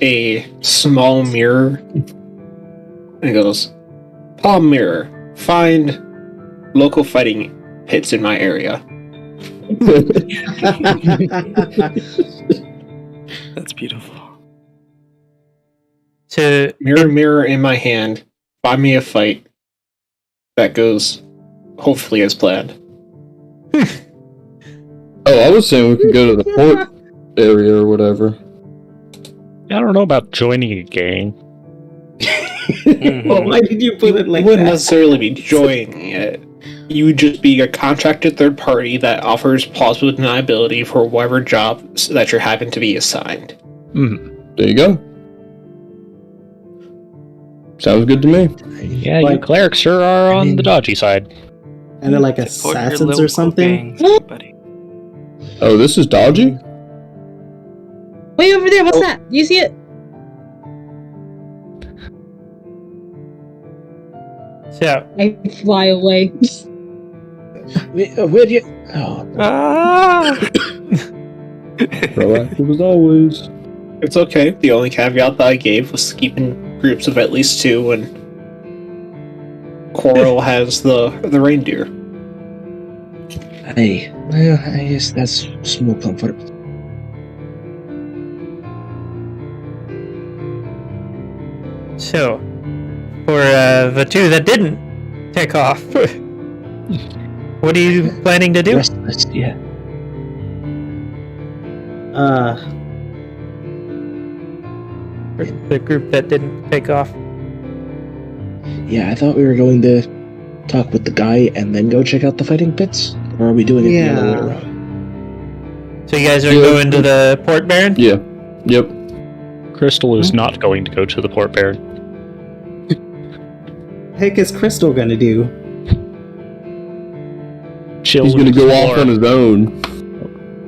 a small mirror and goes, "Palm mirror, find local fighting pits in my area." That's beautiful. To Mirror, mirror in my hand, find me a fight that goes hopefully as planned. Oh, I was saying we could go to the port area or whatever. I don't know about joining a gang. well, why did you put it like You wouldn't that? necessarily be joining it. You would just be a contracted third party that offers plausible deniability for whatever job that you're having to be assigned. There you go. Sounds good to me. Yeah, you Like- clerics sure are I on mean- the dodgy side. And they're like Support your assassins local or something. gangs, buddy. Oh, this is dodgy? Way over there, what's that? Do you see it? So, I fly away. Where'd you? Oh, Ah! Proactive as always. It's okay. The only caveat that I gave was keeping groups of at least 2, and Coral has the reindeer. I guess that's small comfort. so for the 2 that didn't take off, what are you planning to do? Restless, yeah. For the group that didn't take off. Yeah, I thought we were going to talk with the guy and then go check out the fighting pits. Or are we doing it the other way Yeah. around? So you guys are Yeah. going to the Port Baron? Yeah. Yep. Crystal is not going to go to the Port Baron. Heck is Crystal gonna do? Chill. He's gonna go off explore, on his own.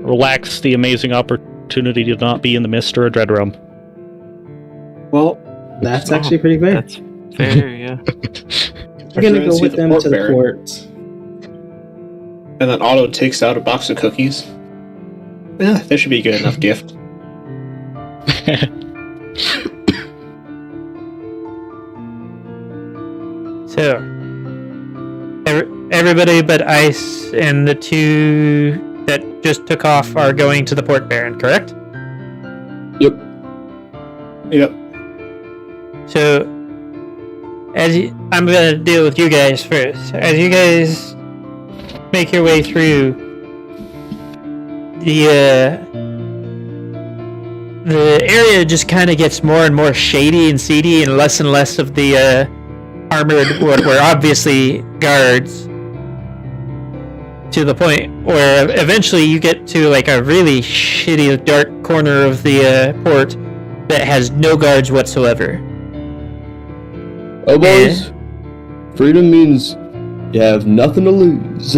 relax the amazing opportunity to not be in the mist or a dread realm. Well, That's actually pretty fair. That's fair, yeah. We're gonna go see with them to the Baron, port. and then Otto takes out a box of cookies. Yeah, that should be a good enough gift. So, everybody but Ice and the 2 that just took off are going to the Port Baron, correct? Yep. Yep. So, I'm gonna deal with you guys first. As you guys make your way through the area, just kind of gets more and more shady and seedy, and less of the armored, what were obviously guards, to the point where eventually you get to like a really shitty dark corner of the port that has no guards whatsoever. Oh, boys. Freedom means you have nothing to lose.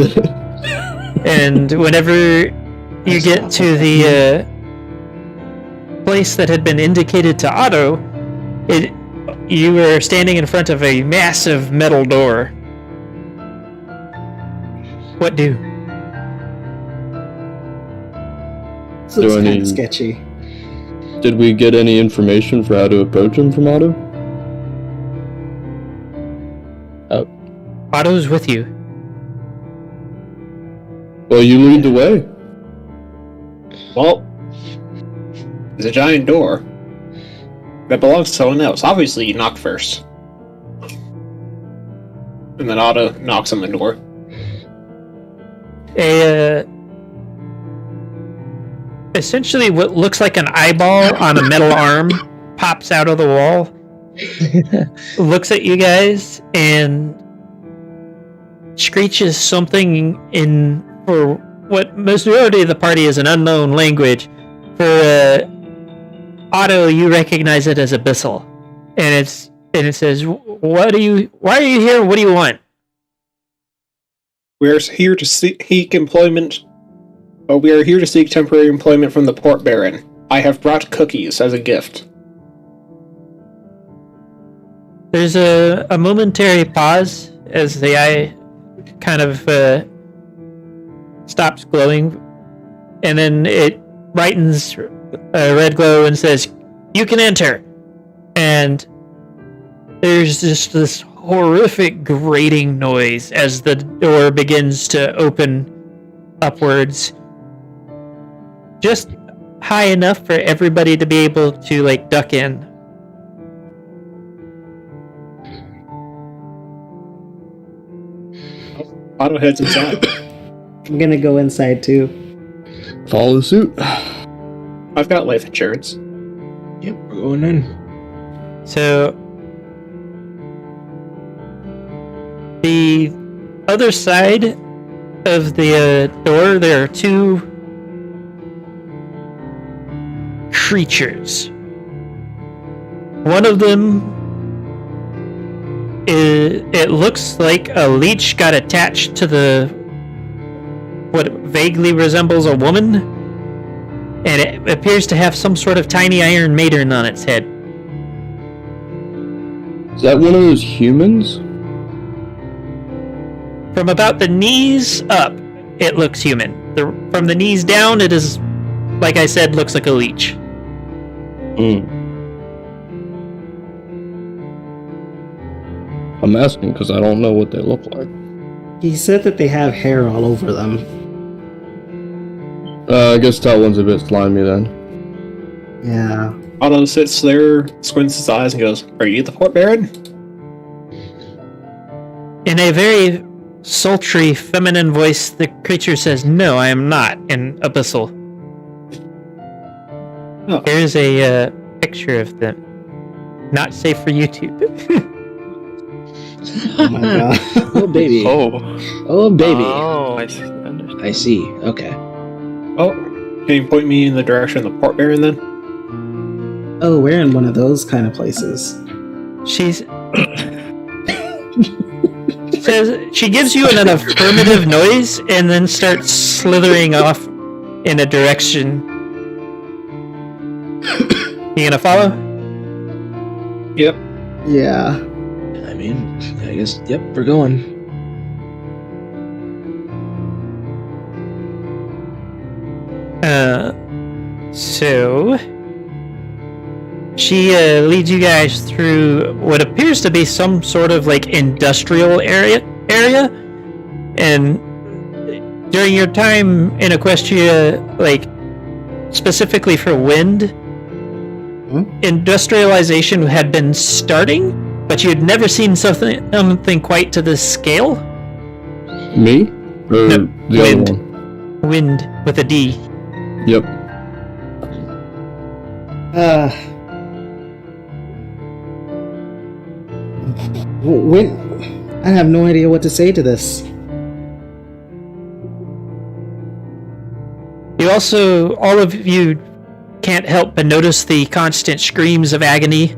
And whenever you get to the place that had been indicated to Otto, you were standing in front of a massive metal door. What do? This looks Do I kind need- of sketchy. Did we get any information for how to approach him from Otto? Otto's with you. Well, you lead the way. Well, there's a giant door that belongs to someone else. Obviously, you knock first. And then Otto knocks on the door. Essentially what looks like an eyeball on a metal arm pops out of the wall, looks at you guys, and screeches something in, for what majority of the party is an unknown language. For Otto, you recognize it as Abyssal, and it says, why are you here? What do you want? We are here to seek employment. We are here to seek temporary employment from the Port Baron. I have brought cookies as a gift. There's a momentary pause as the eye kind of stops glowing, and then it brightens a red glow and says, "You can enter." And there's just this horrific grating noise as the door begins to open upwards, just high enough for everybody to be able to like duck in. Otto heads inside. I'm gonna go inside too. Follow suit. I've got life insurance. Yep, we're going in. So the other side of the door, there are two creatures. One of them it looks like a leech got attached to the what vaguely resembles a woman, and it appears to have some sort of tiny iron maiden on its head. Is that one of those humans? From about the knees up, it looks human. From the knees down, it is, like I said, looks like a leech. I'm asking because I don't know what they look like. He said that they have hair all over them. I guess that one's a bit slimy then. Yeah. Otto sits there, squints his eyes, and goes, "Are you the Port Baron?" In a very sultry, feminine voice, the creature says, "No, I am not," in Abyssal. Oh. Here's a picture of them. Not safe for YouTube. Oh my god. Oh, baby. Oh, baby. Oh, I see. Understand. I see. Okay. Oh, can you point me in the direction of the Port Baron then? Oh, we're in one of those kind of places. She's says she gives you an affirmative noise and then starts slithering off in a direction. You gonna follow? Yep. Yeah. I mean, I guess, yep, we're going. So she leads you guys through what appears to be some sort of like industrial area, and during your time in Equestria, like specifically for wind, industrialization had been starting, but you had never seen something quite to this scale. Me? Or No, the wind. other one? Wind with a D. Yep. When I have no idea what to say to this. You also, all of you can't help but notice the constant screams of agony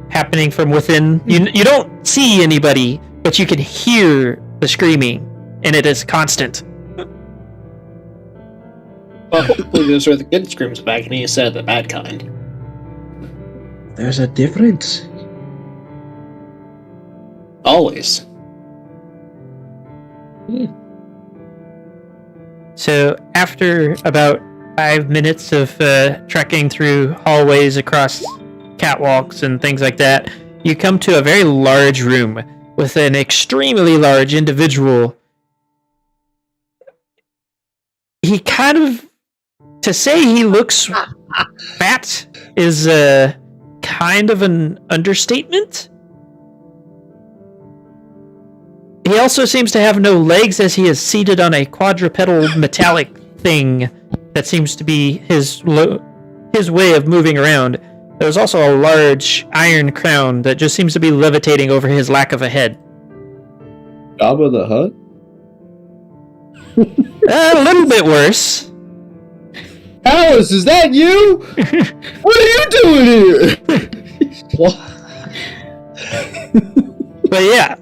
happening from within. You don't see anybody, but you can hear the screaming, and it is constant. Well, hopefully those are the good screams of agony instead of the bad kind. There's a difference. Always. So after about 5 minutes of trekking through hallways across catwalks and things like that, you come to a very large room with an extremely large individual. He kind of, to say he looks fat is kind of an understatement. He also seems to have no legs, as he is seated on a quadrupedal metallic thing that seems to be his way of moving around. There's also a large iron crown that just seems to be levitating over his lack of a head. Jabba the Hutt? A little bit worse. Alice, is that you? What are you doing here? What? But yeah,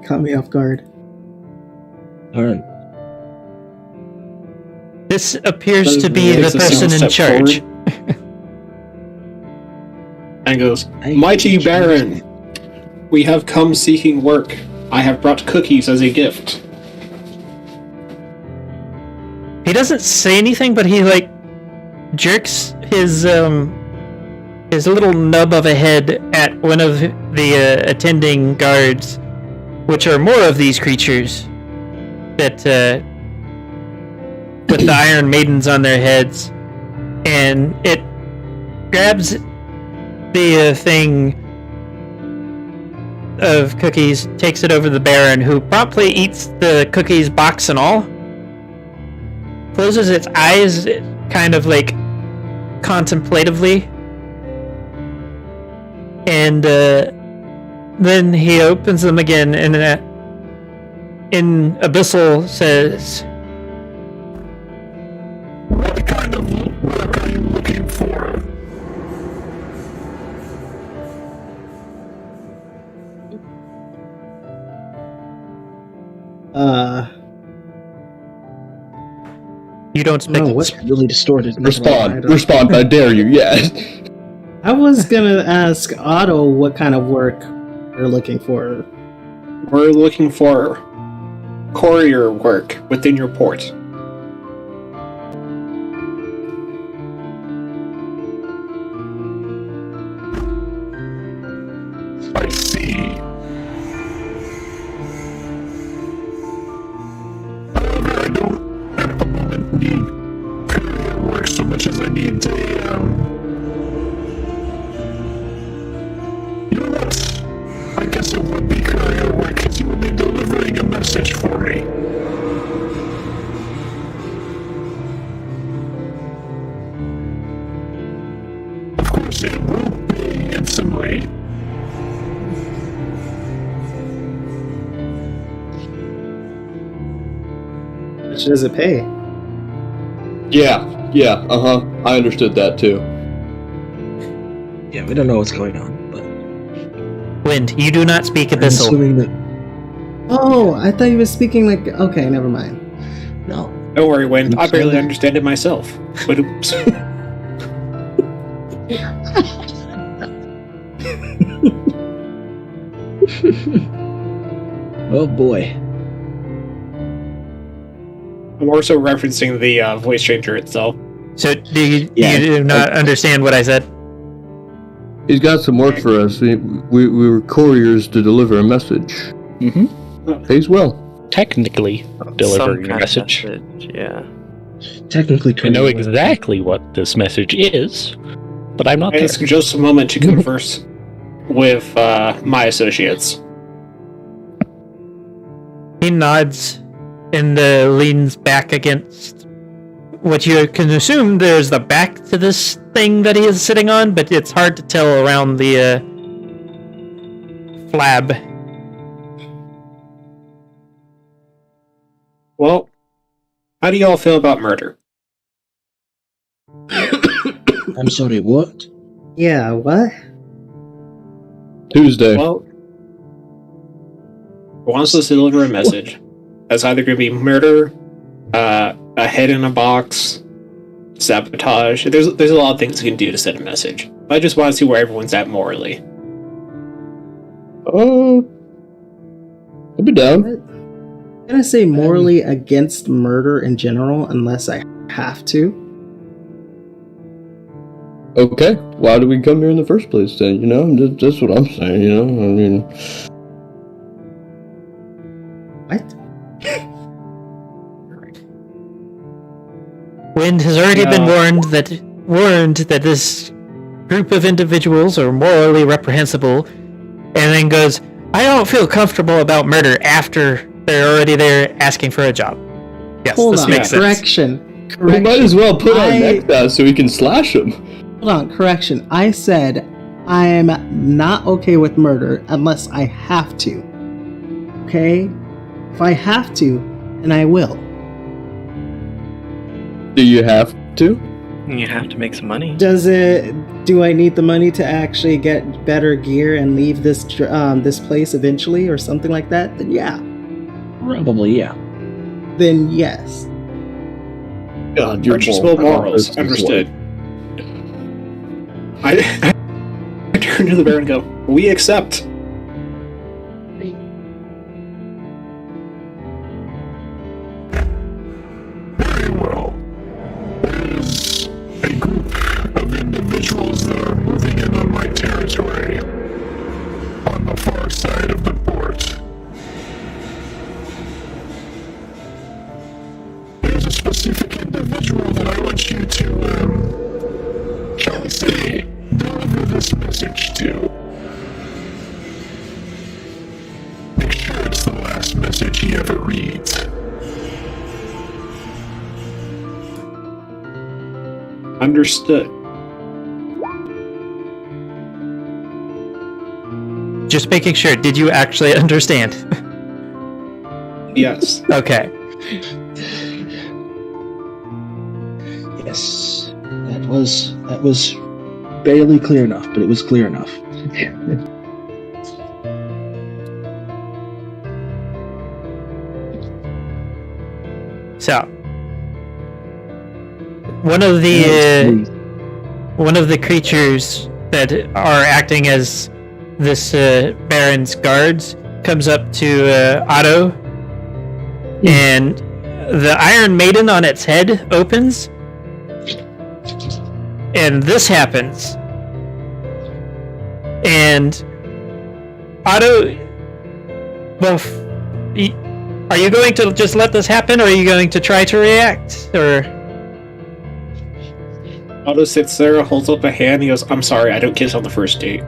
Caught me off guard. Alright. this appears to be Takes the a single person in step charge. forward and goes, "Mighty Baron, we have come seeking work. I have brought cookies as a gift." He doesn't say anything, but he like jerks his little nub of a head at one of the attending guards, which are more of these creatures that with the Iron Maidens on their heads, and it grabs the thing of cookies, takes it over the Baron, who promptly eats the cookies, box and all. Closes its eyes kind of like contemplatively, and then he opens them again, and in Abyssal says, "What kind of work are you looking for?" You don't speak. No, what? Really distorted. Respond. Respond, I dare you, yes. I was gonna ask Otto what kind of work You're looking for. We're looking for courier work within your port. I see. However, I don't at the moment need courier work so much as I need you know what? I guess it would be courier work because you would be delivering a message for me. Of course, it will be handsomely. How much does it pay? Yeah, I understood that too. Yeah, we don't know what's going on, but Wind, you do not speak I'm Abyssal. assuming that Oh, I thought you were speaking like. Okay, never mind. no. Don't worry, Wind. I Oops. barely understand it myself. But oops. Oh boy. I'm also referencing the voice changer itself. So do you Yeah, do not understand what I said? He's got some work for us. We were couriers to deliver a message. Mm-hmm. Pays well. Technically, Some delivering a kind of message. Yeah. Technically, I know courier work. exactly what this message is, but I'm not I there. ask just a moment to converse with my associates. He nods and leans back against what you can assume there's the back to this thing that he is sitting on, but it's hard to tell around the flab. Well, how do y'all feel about murder? I'm sorry, what? Yeah, what? Tuesday. Well, wants us to deliver a message. That's either going to be murder, a head in a box, sabotage. There's a lot of things you can do to send a message. I just want to see where everyone's at morally. I'll be down. I'm gonna say morally against murder in general, unless I have to. Okay, why did we come here in the first place then? You know, that's what I'm saying, you know? I mean... What? Wind has already been warned that this group of individuals are morally reprehensible, and then goes, I don't feel comfortable about murder after they're already there asking for a job. Yes, Hold this on. makes sense. Correction. We might as well put our I- necks out so we can slash them. Hold on. Correction. I said I am not okay with murder unless I have to. Okay? If I have to, then I will. Do you have to? You have to make some money. Do I need the money to actually get better gear and leave this this place eventually or something like that? Then yeah. Probably, yeah. Then yes. God, you're Purchasable moral. morals. This is Understood. I turn to the bear and go, we accept. Very well. There's a group of individuals that are moving in on my territory on the far side of the port. There's a specific individual that I want you to, shall we say, deliver this message to. Make sure it's the last message he ever reads. Understood. Just making sure, did you actually understand? Yes. Okay. Yes. That was barely clear enough, but it was clear enough. So, one of the creatures that are acting as this Baron's guards comes up to Otto, and the Iron Maiden on its head opens, and this happens. And Otto, well, are you going to just let this happen, or are you going to try to react? Or Otto sits there, holds up a hand, he goes, "I'm sorry, I don't kiss on the first date."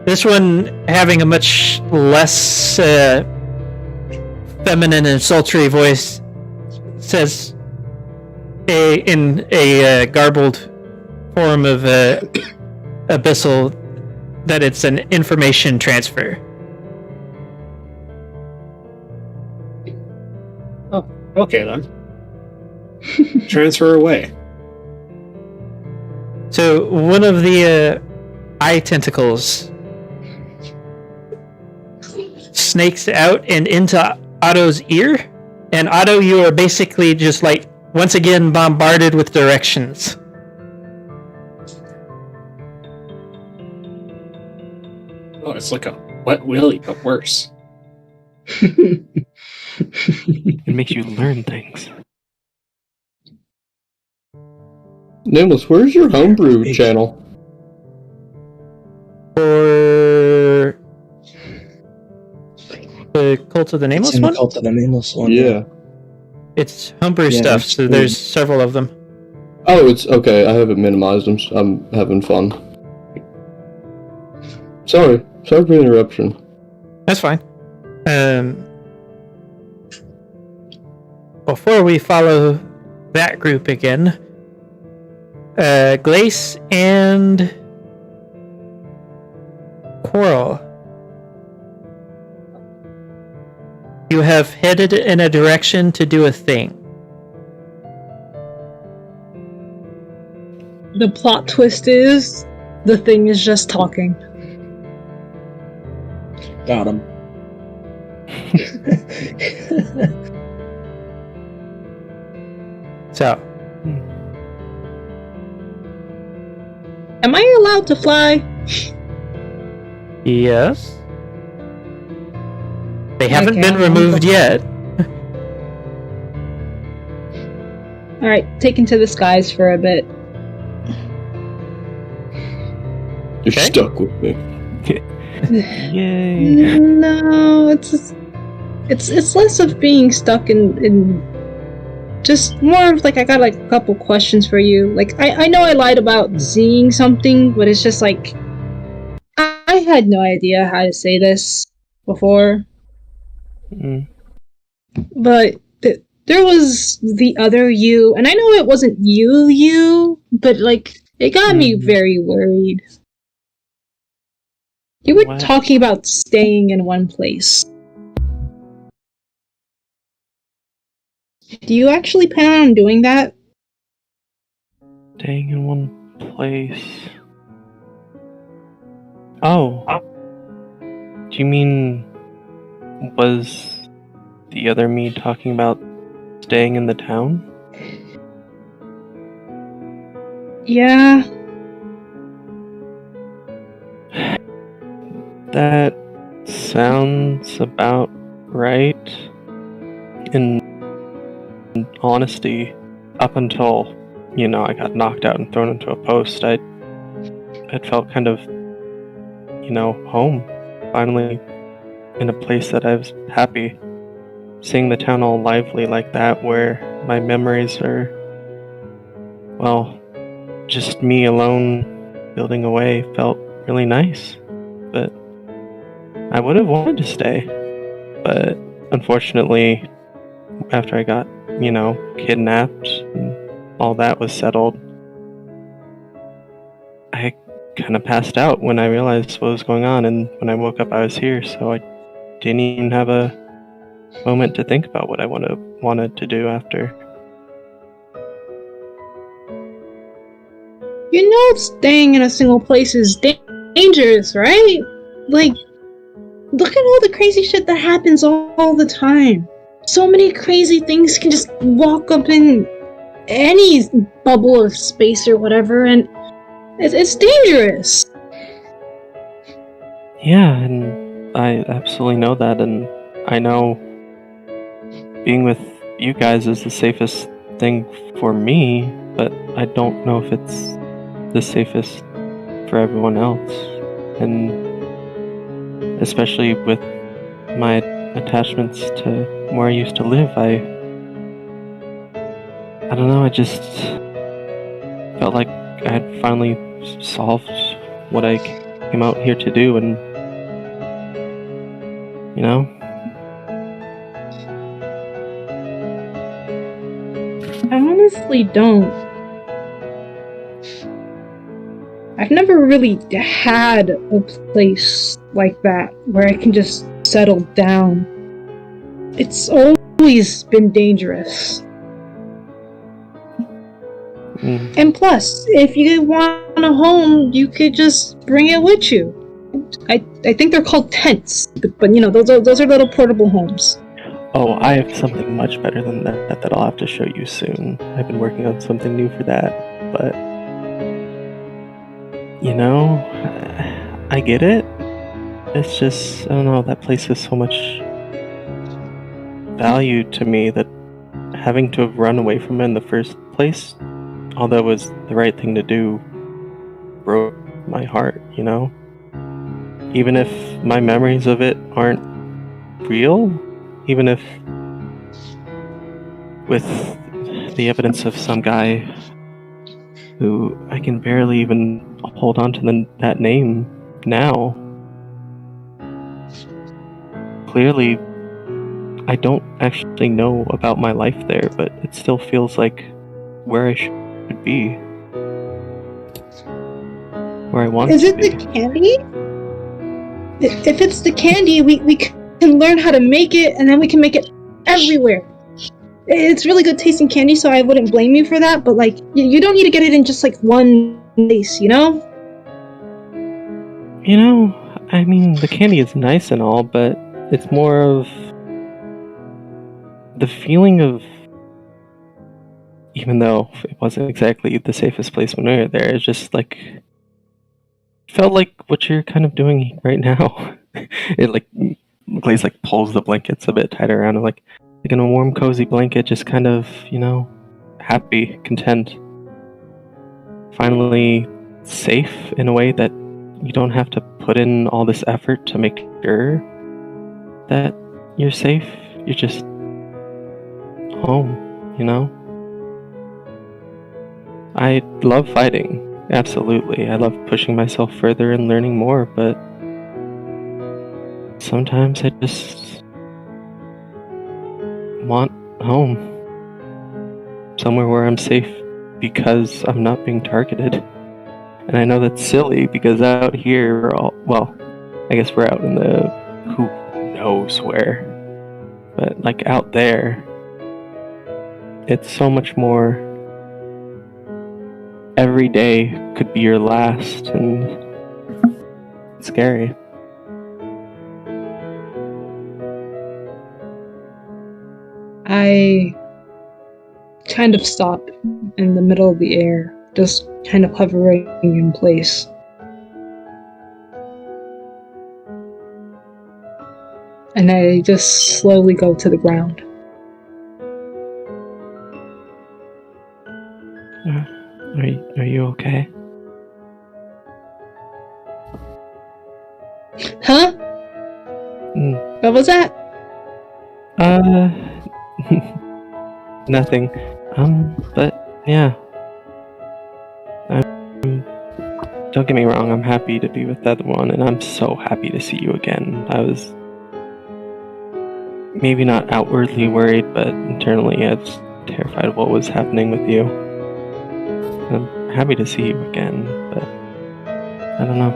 this one having a much less feminine and sultry voice says in a garbled form of abyssal that it's an information transfer. Oh, okay then. Transfer away. So one of the eye tentacles snakes out and into Otto's ear, and Otto, you are basically just like once again bombarded with directions. Oh, it's like a wet willy, but worse. It makes you learn things. Nameless, where's your homebrew channel? For the Cult of the Nameless It's in the one? Cult of the Nameless one. Yeah. It's homebrew Yeah, stuff, it's so there's several of them. Oh, it's okay. I haven't minimized them. I'm having fun. Sorry for the interruption. That's fine. Before we follow that group again, Glace and Coral, you have headed in a direction to do a thing. The plot twist is the thing is just talking. Got him. So, Am I allowed to fly? yes. They haven't Okay, been I'm removed yet. Alright, taken to the skies for a bit. You're Okay. stuck with me. Yay! No, it's less of being stuck in just more of like I got like a couple questions for you. Like I know I lied about seeing something, but it's just like I had no idea how to say this before. Mm. But there was the other you, and I know it wasn't you, but like it got me very worried. You were What? talking about staying in one place. Do you actually plan on doing that? Staying in one place. Oh. Do you mean was the other me talking about staying in the town? Yeah. That sounds about right. In honesty, up until, I got knocked out and thrown into a post, I'd felt kind of, home. Finally in a place that I was happy. Seeing the town all lively like that, where my memories are, well, just me alone building away, felt really nice. But I would have wanted to stay. But unfortunately, after I got, kidnapped and all that was settled, I kind of passed out when I realized what was going on, and when I woke up I was here, so I didn't even have a moment to think about what I wanted to do after. You know staying in a single place is dangerous, right? Like, look at all the crazy shit that happens all the time. So many crazy things can just walk up in any bubble of space or whatever, and It's dangerous. Yeah, and I absolutely know that, and I know being with you guys is the safest thing for me, but I don't know if it's the safest for everyone else. And especially with my attachments to where I used to live, I don't know, I just felt like I had finally solved what I came out here to do, and you know, I honestly don't. I've never really had a place like that where I can just settle down. It's always been dangerous. And plus, if you want a home, you could just bring it with you. I think they're called tents, but you know, those are little portable homes. Oh, I have something much better than that I'll have to show you soon. I've been working on something new for that, but you know, I get it. It's just, I don't know, that place has so much value to me that having to have run away from it in the first place, although it was the right thing to do, broke my heart, you know? Even if my memories of it aren't real, even if with the evidence of some guy who I can barely even hold on to that name now, clearly I don't actually know about my life there, but it still feels like where I should be. Where I want Is to it be. the candy? If it's the candy, we can learn how to make it, and then we can make it everywhere. It's really good tasting candy, so I wouldn't blame you for that, but like, you don't need to get it in just like one place, you know? You know, I mean, the candy is nice and all, but it's more of the feeling of, even though it wasn't exactly the safest place when we were there, it's just like, felt like what you're kind of doing right now. It like, Glaze like pulls the blankets a bit tighter around him, like in a warm, cozy blanket, just kind of, you know, happy, content. Finally safe in a way that you don't have to put in all this effort to make sure that you're safe. You're just home, you know? I love fighting, absolutely. I love pushing myself further and learning more, but sometimes I just want home. Somewhere where I'm safe because I'm not being targeted. And I know that's silly because out here we're all, well, I guess we're out in the who knows where. But like out there, it's so much more. Every day could be your last, and it's scary. I kind of stop in the middle of the air, just kind of hovering in place. And I just slowly go to the ground. Are you okay? Huh? What was that? Nothing. But yeah. Don't get me wrong, I'm happy to be with that one, and I'm so happy to see you again. I was maybe not outwardly worried, but internally I was terrified of what was happening with you. I'm happy to see you again, but I don't know.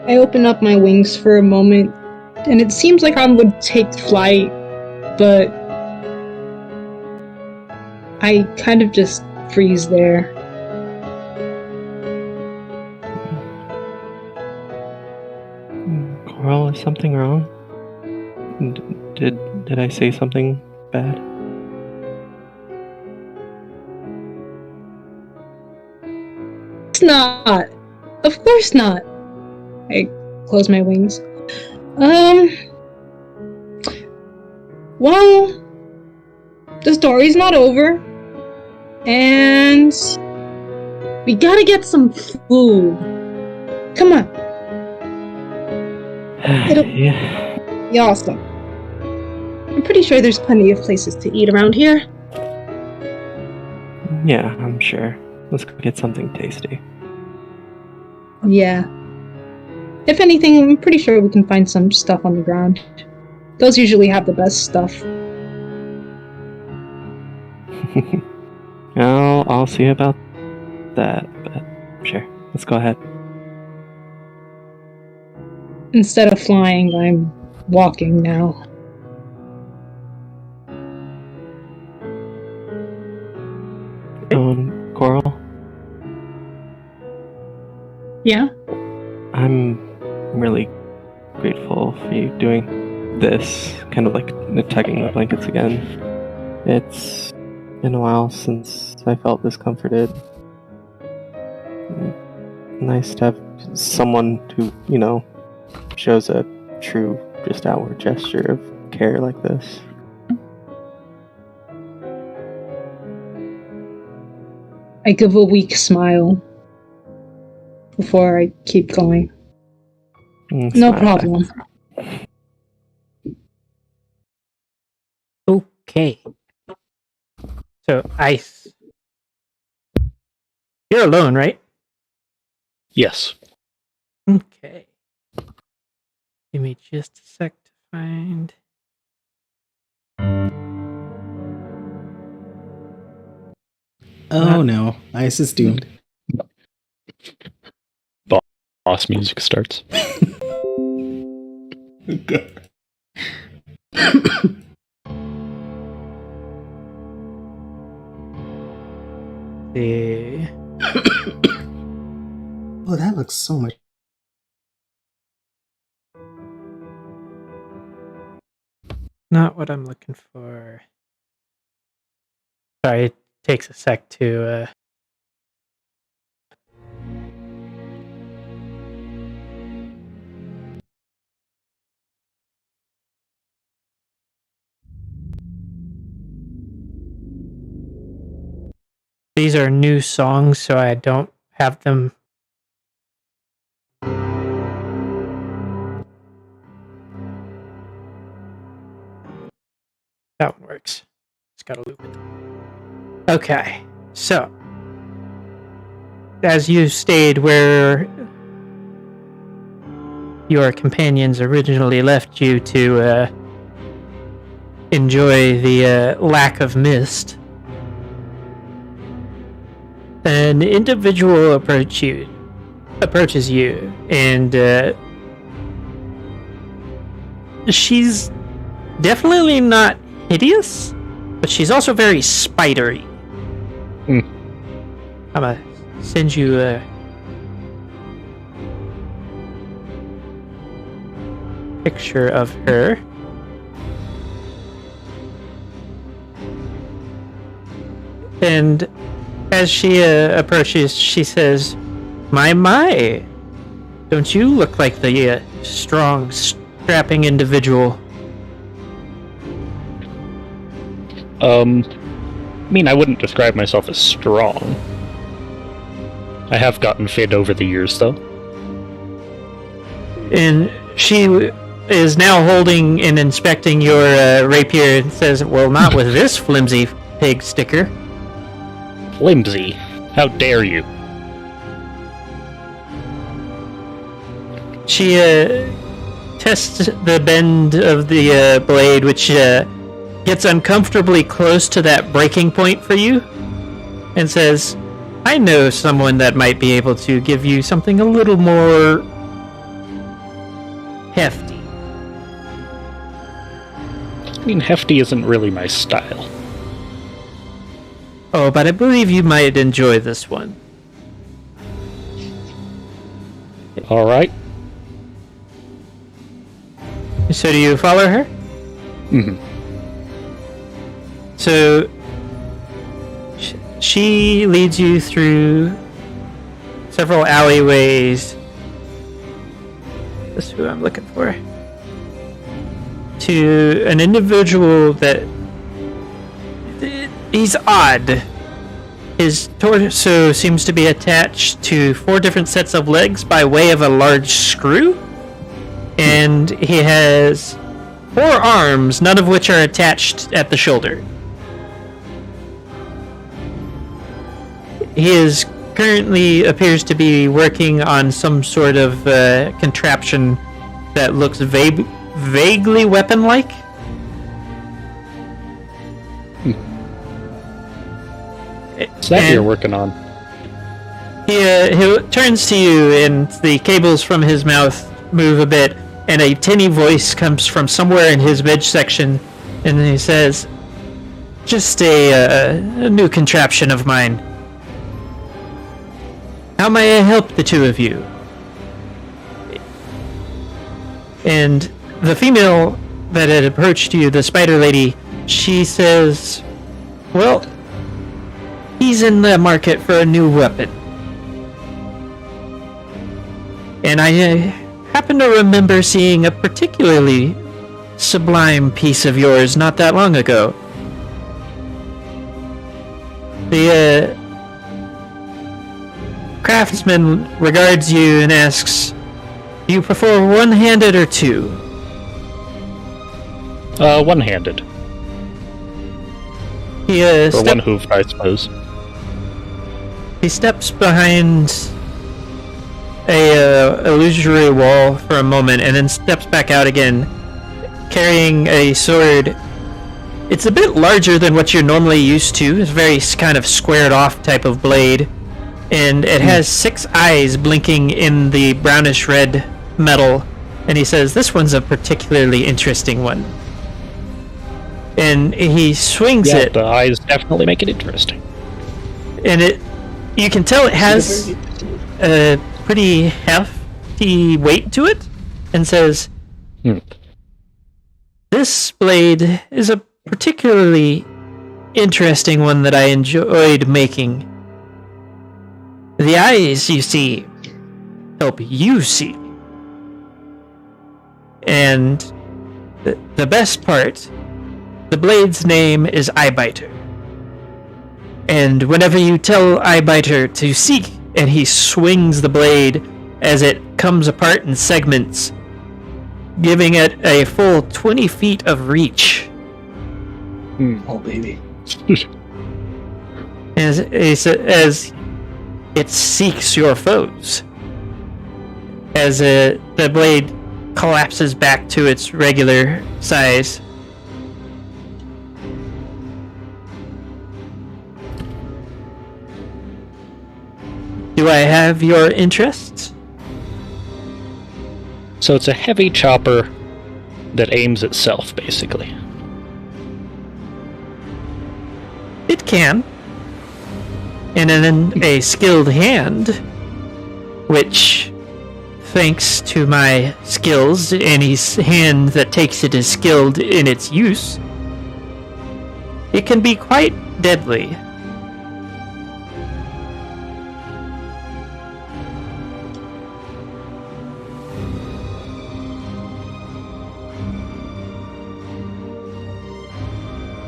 I open up my wings for a moment, and it seems like I would take flight, but I kind of just freeze there. Coral, is something wrong? Did I say something bad? not. Of course not. I close my wings. Well, the story's not over. And we gotta get some food. Come on. It'll Yeah. be awesome. I'm pretty sure there's plenty of places to eat around here. Yeah, I'm sure. Let's go get something tasty. Yeah. If anything, I'm pretty sure we can find some stuff on the ground. Those usually have the best stuff. I'll see about that, but sure. Let's go ahead. Instead of flying, I'm walking now. Coral, Yeah? I'm really grateful for you doing this, kind of like tugging the blankets again. It's been a while since I felt this comforted. Nice to have someone who, shows a true, just outward gesture of care like this. I give a weak smile before I keep going. No Smile problem. back. Okay. So, Ice. You're alone, right? Yes. Okay. Give me just a sec to find. Oh no, Ice is doomed. Boss music starts. See. Oh, that looks so much. Not what I'm looking for. Sorry, it takes a sec to These are new songs, so I don't have them. That one works. Just gotta loop it. Okay, so as you stayed where your companions originally left you to enjoy the lack of mist, an individual approaches you, and she's definitely not hideous, but she's also very spidery. Hmm. I'm gonna send you a picture of her. And as she approaches, she says, My, don't you look like the strong, strapping individual? I wouldn't describe myself as strong. I have gotten fit over the years, though. And she is now holding and inspecting your rapier and says, Well, not with this flimsy pig sticker. Flimsy. How dare you? She tests the bend of the blade, which gets uncomfortably close to that breaking point for you, and says, I know someone that might be able to give you something a little more hefty. Hefty isn't really my style. Oh, but I believe you might enjoy this one. Alright. So do you follow her? Mm-hmm. So she leads you through several alleyways. That's who I'm looking for. To an individual that he's odd. His torso seems to be attached to 4 different sets of legs by way of a large screw. And he has 4 arms, none of which are attached at the shoulder. He is currently appears to be working on some sort of contraption that looks vaguely weapon-like. What's that you're working on? He turns to you, and the cables from his mouth move a bit, and a tinny voice comes from somewhere in his midsection, and he says, "Just a new contraption of mine. How may I help the two of you?" And the female that had approached you, the spider lady, she says, "Well, he's in the market for a new weapon. And I happen to remember seeing a particularly sublime piece of yours not that long ago. The craftsman regards you and asks, do you prefer one-handed or two?" One-handed. He Or one-hooved, I suppose. He steps behind a illusory wall for a moment and then steps back out again, carrying a sword. It's a bit larger than what you're normally used to. It's a very kind of squared off type of blade, and it has 6 eyes blinking in the brownish red metal. And he says, "This one's a particularly interesting one." And he swings it. The eyes definitely make it interesting. And you can tell it has a pretty hefty weight to it, and says, "This blade is a particularly interesting one that I enjoyed making. The eyes, you see, help you see. And the best part, the blade's name is Eyebiter. And whenever you tell Eyebiter to seek, and he swings the blade as it comes apart in segments, giving it a full 20 feet of reach." Oh, baby. As it seeks your foes. As the blade collapses back to its regular size. Do I have your interests? So it's a heavy chopper that aims itself, basically. It can. And then a skilled hand, which, thanks to my skills, any hand that takes it is skilled in its use, it can be quite deadly.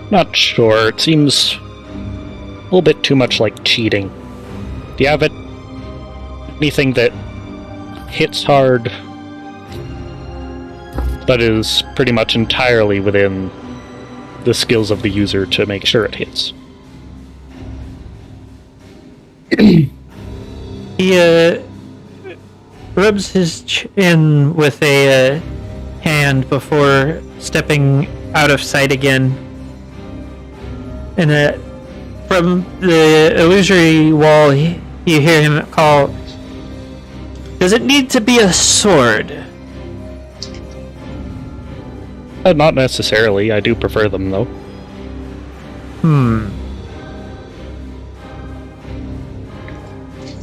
Not sure. It seems a little bit too much like cheating. Do you have anything that hits hard, but is pretty much entirely within the skills of the user to make sure it hits? He rubs his chin with a hand before stepping out of sight again. And from the illusory wall, you hear him call, "Does it need to be a sword?" Not necessarily. I do prefer them, though.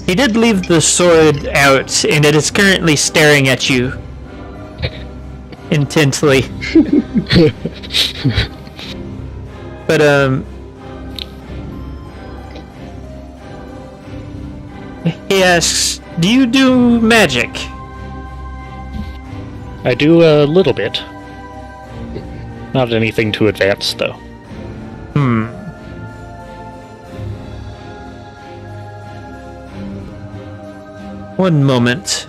He did leave the sword out, and it is currently staring at you intently. But He asks, do you do magic? I do a little bit. Not anything too advanced, though. One moment.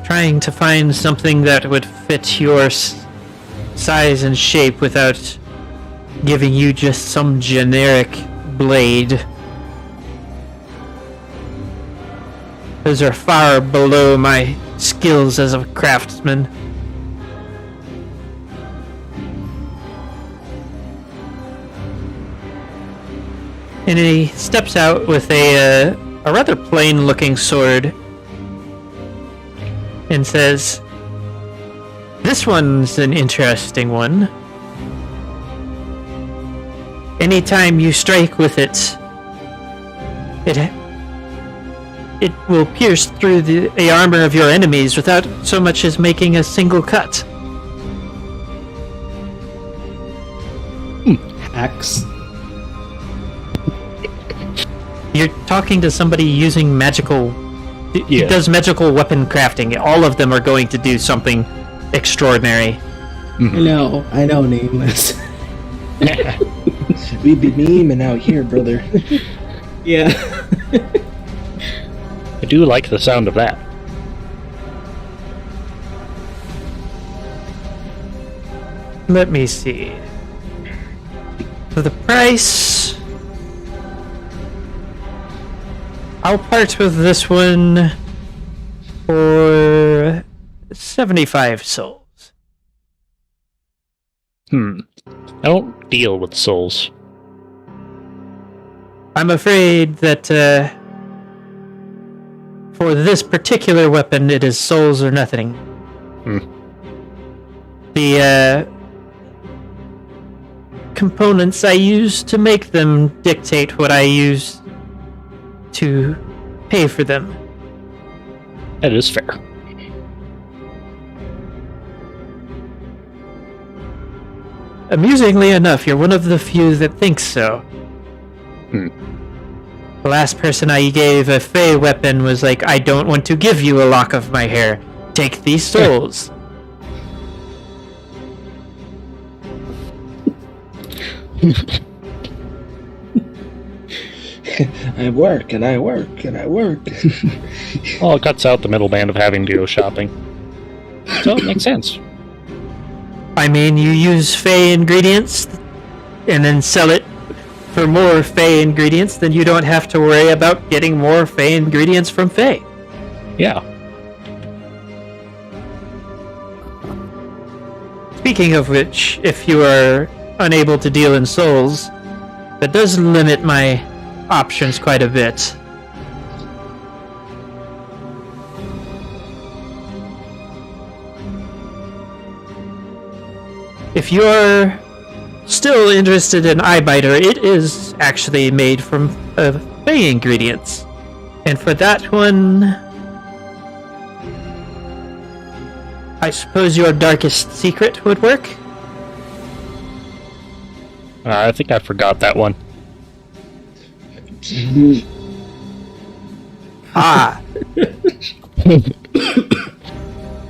Trying to find something that would fit your size and shape without giving you just some generic blade. Those are far below my skills as a craftsman. And he steps out with a rather plain-looking sword and says, "This one's an interesting one. Anytime you strike with it, it will pierce through the armor of your enemies without so much as making a single cut." Axe. You're talking to somebody using magical... He Yeah. does magical weapon crafting. All of them are going to do something extraordinary. I know, Nameless. We be memeing out here, brother. Yeah. I do like the sound of that. Let me see. For the price... I'll part with this one for 75 souls. I don't deal with souls. I'm afraid that for this particular weapon, it is souls or nothing. The components I use to make them dictate what I use to pay for them. That is fair. Amusingly enough, you're one of the few that thinks so. The last person I gave a fey weapon was like, "I don't want to give you a lock of my hair. Take these souls." I work and I work and I work. Well, it cuts out the middleman of having to go shopping. So it makes sense. I mean, you use fey ingredients and then sell it for more fey ingredients, then you don't have to worry about getting more fey ingredients from fey. Yeah. Speaking of which, if you are unable to deal in souls, that does limit my options quite a bit. If you're still interested in Eyebiter, it is actually made from fey ingredients. And for that one, I suppose your darkest secret would work? I think I forgot that one. Ah.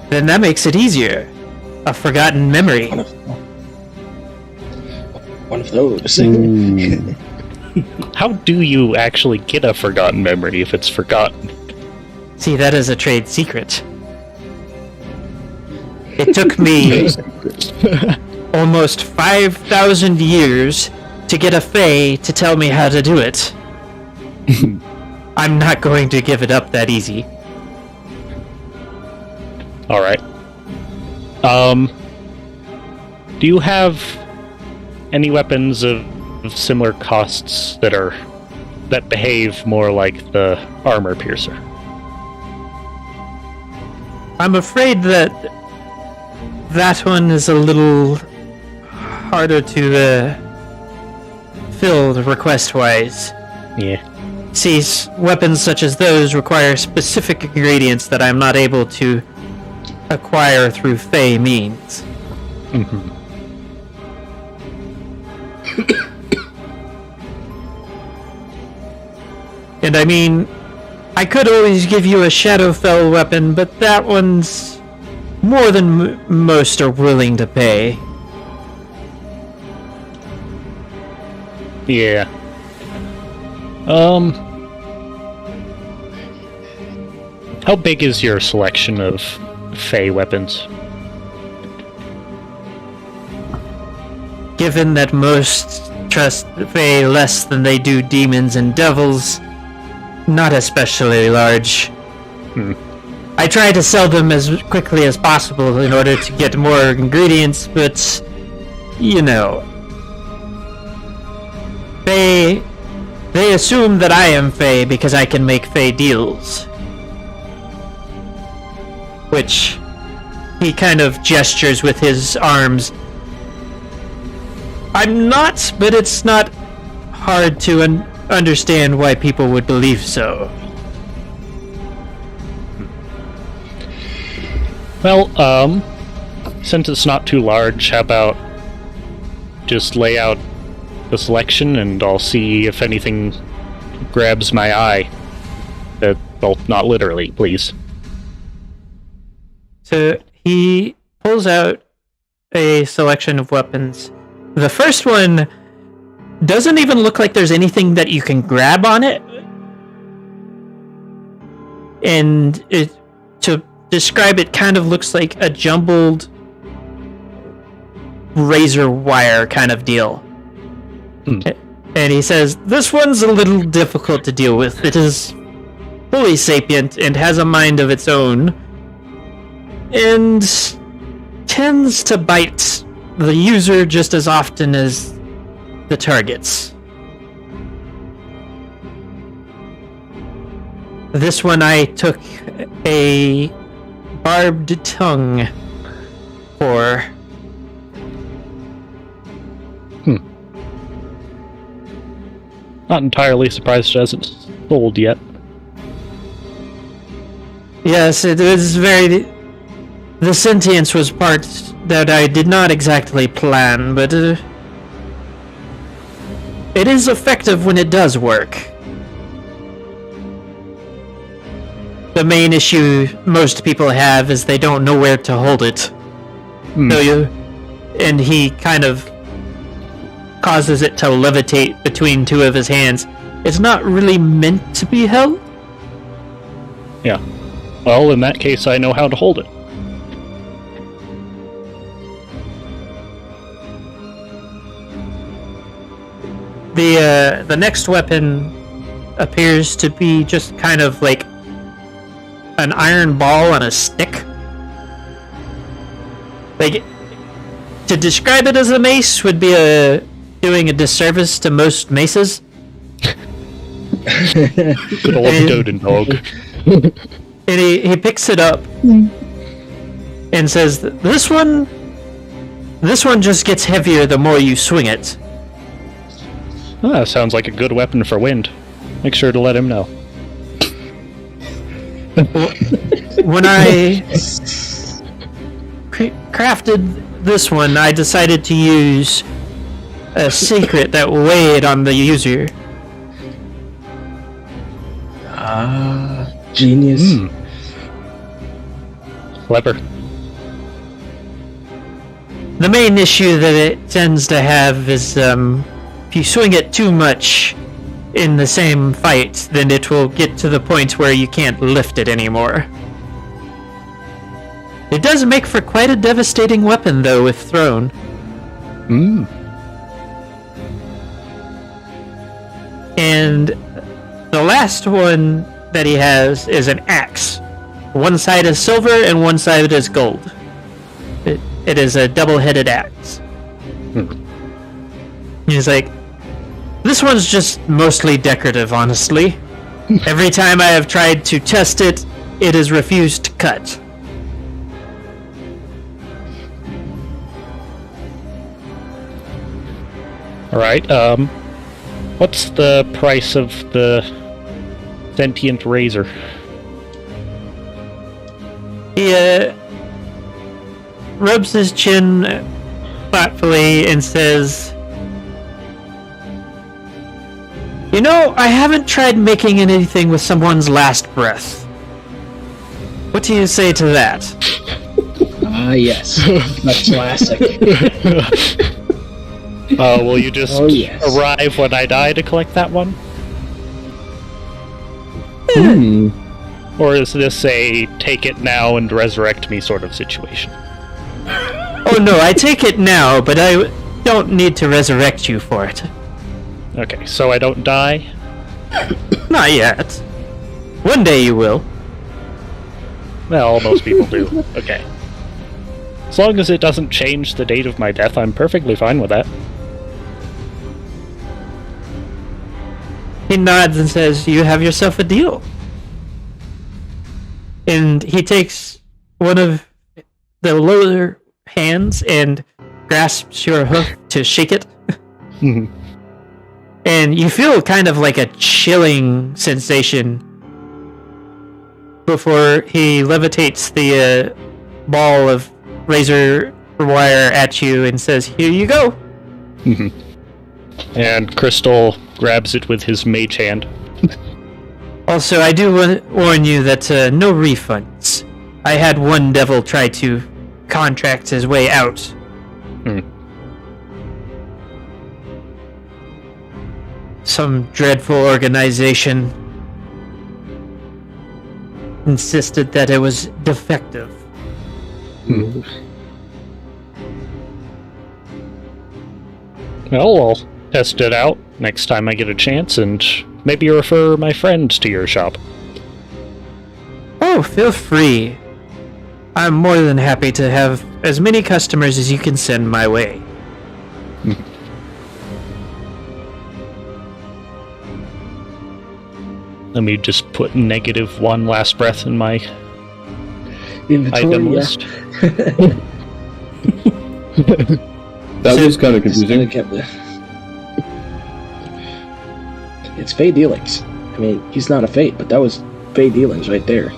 Then that makes it easier. A forgotten memory. One of those. How do you actually get a forgotten memory if it's forgotten? See, that is a trade secret. It took me almost 5,000 years to get a Fae to tell me how to do it. I'm not going to give it up that easy. Alright. Do you have any weapons of similar costs that behave more like the armor piercer? I'm afraid that one is a little harder to fill request-wise. Yeah. See, weapons such as those require specific ingredients that I'm not able to acquire through Fey means. Mm-hmm. And I mean, I could always give you a Shadowfell weapon, but that one's more than most are willing to pay. Yeah. How big is your selection of Fey weapons? Given that most trust Fey less than they do demons and devils, not especially large. I try to sell them as quickly as possible in order to get more ingredients, but, you know, Fey, they assume that I am Fey because I can make Fey deals. Which, he kind of gestures with his arms. I'm not, but it's not hard to understand why people would believe so. Well, since it's not too large, how about just lay out the selection and I'll see if anything grabs my eye. Well, not literally, please. So he pulls out a selection of weapons. The first one doesn't even look like there's anything that you can grab on it. And to describe it, kind of looks like a jumbled razor wire kind of deal. And he says, this one's a little difficult to deal with. It is fully sapient and has a mind of its own, and tends to bite the user just as often as the targets. This one I took a barbed tongue for. Not entirely surprised it hasn't sold yet. Yes, it was very... The sentience was part that I did not exactly plan, but it is effective when it does work. The main issue most people have is they don't know where to hold it. And he kind of causes it to levitate between two of his hands. It's not really meant to be held. Yeah. Well, in that case, I know how to hold it. The next weapon appears to be just kind of like an iron ball on a stick. Like, to describe it as a mace would be doing a disservice to most maces. Good old Doden dog. And he picks it up and says, this one just gets heavier the more you swing it. Sounds like a good weapon for wind. Make sure to let him know. When I crafted this one, I decided to use a secret that weighed on the user. Genius. Clever. The main issue that it tends to have is if you swing it too much in the same fight, then it will get to the point where you can't lift it anymore. It does make for quite a devastating weapon, though, if thrown. And the last one that he has is an axe. One side is silver and one side is gold. It is a double-headed axe. He's like, this one's just mostly decorative, honestly. Every time I have tried to test it, it has refused to cut. Alright, what's the price of the sentient razor? He rubs his chin thoughtfully and says, You know, I haven't tried making anything with someone's last breath. What do you say to that? Ah, yes. That's classic. Will you just yes. arrive when I die to collect that one? Or is this a take it now and resurrect me sort of situation? Oh no, I take it now, but I don't need to resurrect you for it. Okay, so I don't die? Not yet. One day you will. Well, most people do. Okay. As long as it doesn't change the date of my death, I'm perfectly fine with that. He nods and says, "You have yourself a deal." And he takes one of the lower hands and grasps your hoof to shake it. And you feel kind of like a chilling sensation before he levitates the ball of razor wire at you and says, "Here you go." And Crystal grabs it with his mage hand. Also, I do warn you that no refunds. I had one devil try to contract his way out. Some dreadful organization insisted that it was defective. Well, I'll test it out next time I get a chance, and maybe refer my friends to your shop. Oh, feel free. I'm more than happy to have as many customers as you can send my way. Let me just put -1 last breath in my Inventory, item yeah. list. That was kind of confusing. It's Fey dealings. I mean, he's not a Fate, but that was Fey dealings right there.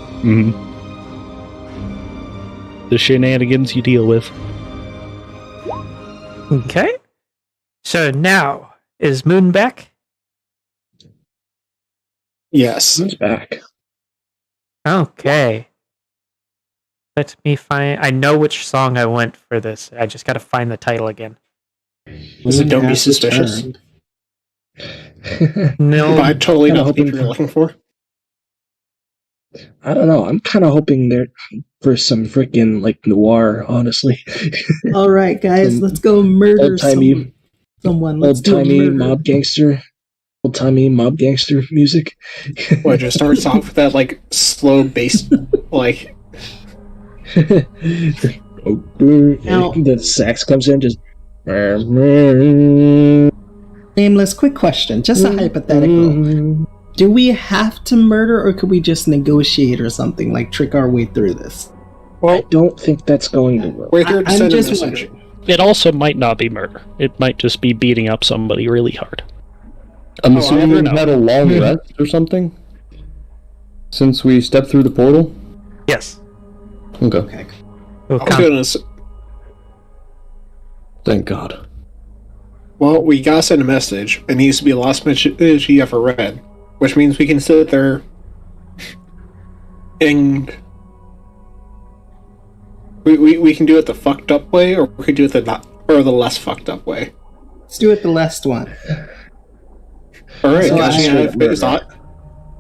The shenanigans you deal with. Okay. So now, is Moon back? Yes. He's back. Okay. Let me find... I know which song I went for this. I just gotta find the title again. Is it Don't Be Has Suspicious? returned. No. But I totally Kinda know what hoping you're for- looking for. I don't know. I'm kind of hoping there for some freaking like noir, honestly. All right, guys, Some let's go murder old-timey- someone. Let's Old do a timey murder. mob gangster music. Well, it just starts off with that like slow bass, like Now- The sax comes in, just. Nameless, quick question, just a hypothetical. Do we have to murder, or could we just negotiate or something, like trick our way through this? I don't think that's going to work. we're here to I'm send a just message. wondering. It also might not be murder. It might just be beating up somebody really hard. I'm I assuming never we know. had a long rest or something? Since we stepped through the portal? Yes. Okay. Okay. We'll Oh count. goodness. Thank God. Well, we gotta send a message. It needs to be the last message you ever read, which means we can sit there and we can do it the fucked up way, or we could do it the less fucked up way. Let's do it the last one. All right, So gouging I- out of his eye.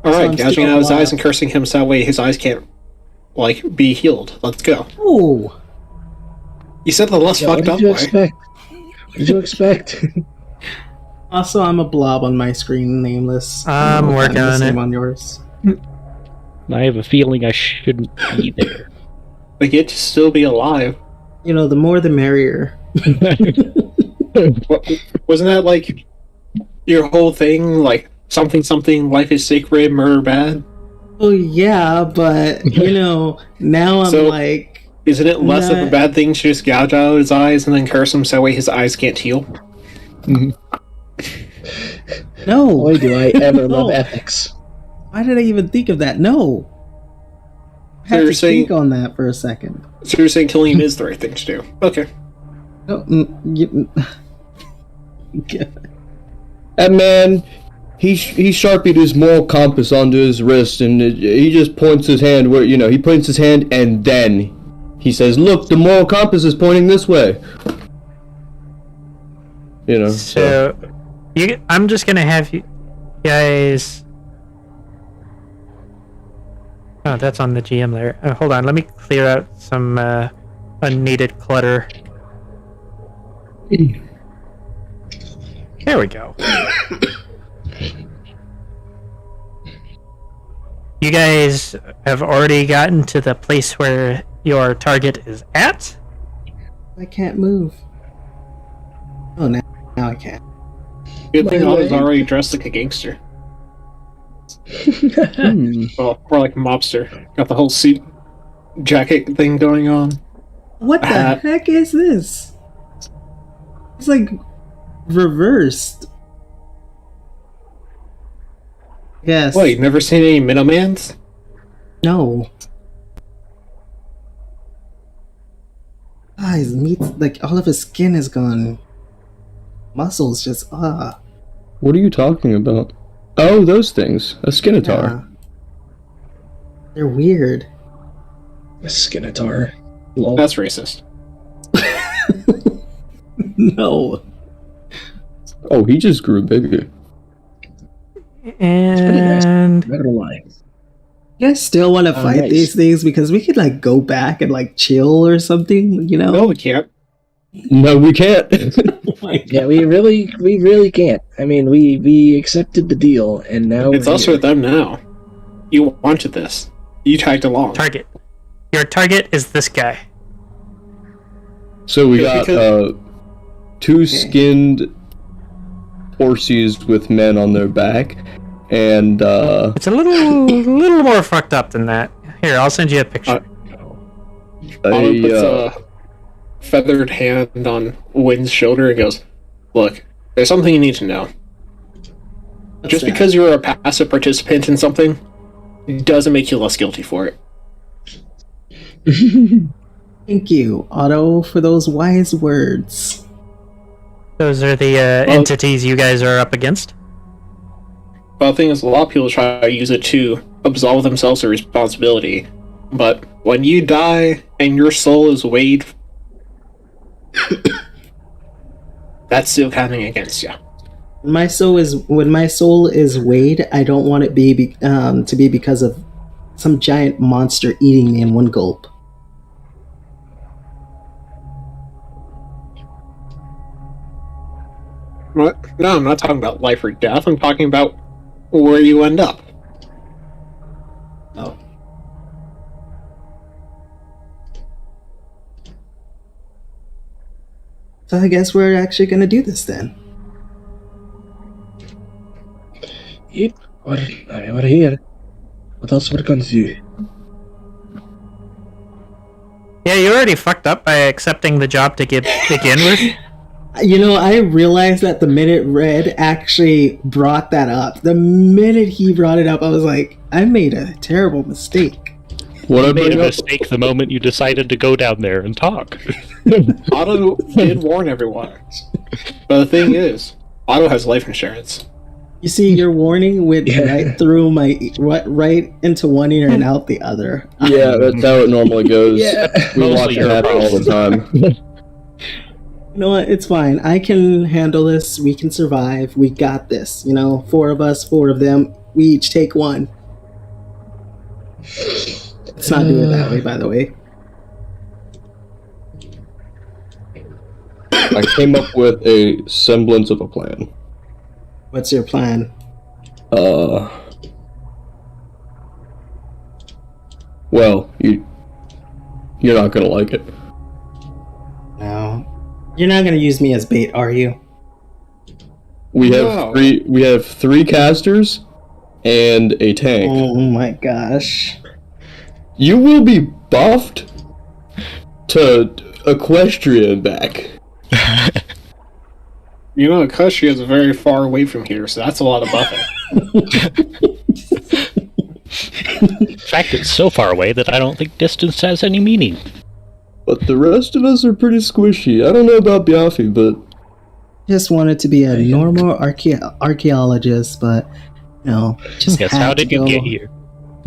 All So right, I'm gouging still out his alive. eyes and cursing him so that way his eyes can't like be healed. Let's go. Oh, You said the less Yeah, what fucked did up you way. expect? What did you expect? also, I'm a blob on my screen, Nameless. I'm I don't know if working the on same it. on yours. I have a feeling I shouldn't be there. We get to still be alive. You know, the more the merrier. Wasn't that like your whole thing? Like something, life is sacred, murder bad? Oh yeah, but you know, now I'm So- like, Isn't it less of a Nah. bad thing to just gouge out his eyes and then curse him so that way his eyes can't heal? no. Boy, do I ever love No. ethics. Why did I even think of that? No. I So have you're to think saying- on that for a second. So you're saying killing him is the right thing to do? Okay. No, And man, he sharpied his moral compass onto his wrist, and he just points his hand where, he points his hand, and then he says, "Look, the moral compass is pointing this way." So, I'm just gonna have you guys. Oh, that's on the GM there. Hold on, let me clear out some unneeded clutter. There we go. You guys have already gotten to the place where your target is at? I can't move. Oh, now I can. Good thing Otto's already dressed like a gangster. Well, more like a mobster. Got the whole suit jacket thing going on. What the heck is this? It's like reversed. Yes. What, you've never seen any Middlemans? No. Ah, his meat, like all of his skin is gone. Muscles just What are you talking about? Oh, those things. A Skinatar. Yeah. They're weird. A Skinatar. That's racist. No. Oh, he just grew bigger. And Not gonna lie. You guys still want to fight nice. these things because we could like go back and like chill or something, you know? No, we can't. No, we can't. Yeah, we really can't. I mean, we accepted the deal, and now It's us or them now. You wanted this. You tagged along. target. Your target is this guy. So we got two skinned horses with men on their back, and It's a little more fucked up than that. Here, I'll send you a picture. Otto puts a feathered hand on Wynn's shoulder and goes, "Look, there's something you need to know. Just because you're a passive participant in something doesn't make you less guilty for it." Thank you, Otto, for those wise words. Those are the entities you guys are up against. Well, the thing is, a lot of people try to use it to absolve themselves of responsibility. But when you die and your soul is weighed, that's still counting against you. When my soul is weighed, I don't want it to be because of some giant monster eating me in one gulp. What? No, I'm not talking about life or death. I'm talking about where you end up. Oh. So I guess we're actually gonna do this then. Yep. We're here. What else we're gonna do? Yeah, you already fucked up by accepting the job to begin with. You know, I realized that the minute Red actually brought that up. The minute he brought it up, I was like, I made a terrible mistake. what I You made a bring up? mistake the moment you decided to go down there and talk. Otto did warn everyone. But the thing is, Otto has life insurance. You see, your warning went right through right into one ear and out the other. Yeah, that's how it normally goes. Yeah. We Mostly watch it your happen all the time. You know what? It's fine. I can handle this. We can survive. We got this. You know, 4 of us, 4 of them. We each take one. Let's not do it that way, by the way. I came up with a semblance of a plan. What's your plan? Well, you're not gonna like it. No. You're not gonna use me as bait, are you? We have No. three casters and a tank. Oh my gosh. You will be buffed to Equestria and back. You know, Equestria is very far away from here, so that's a lot of buffing. In fact, it's so far away that I don't think distance has any meaning. But the rest of us are pretty squishy. I don't know about Biaffi, but just wanted to be a normal archaeologist, but just Yes, had how to did you go. get here?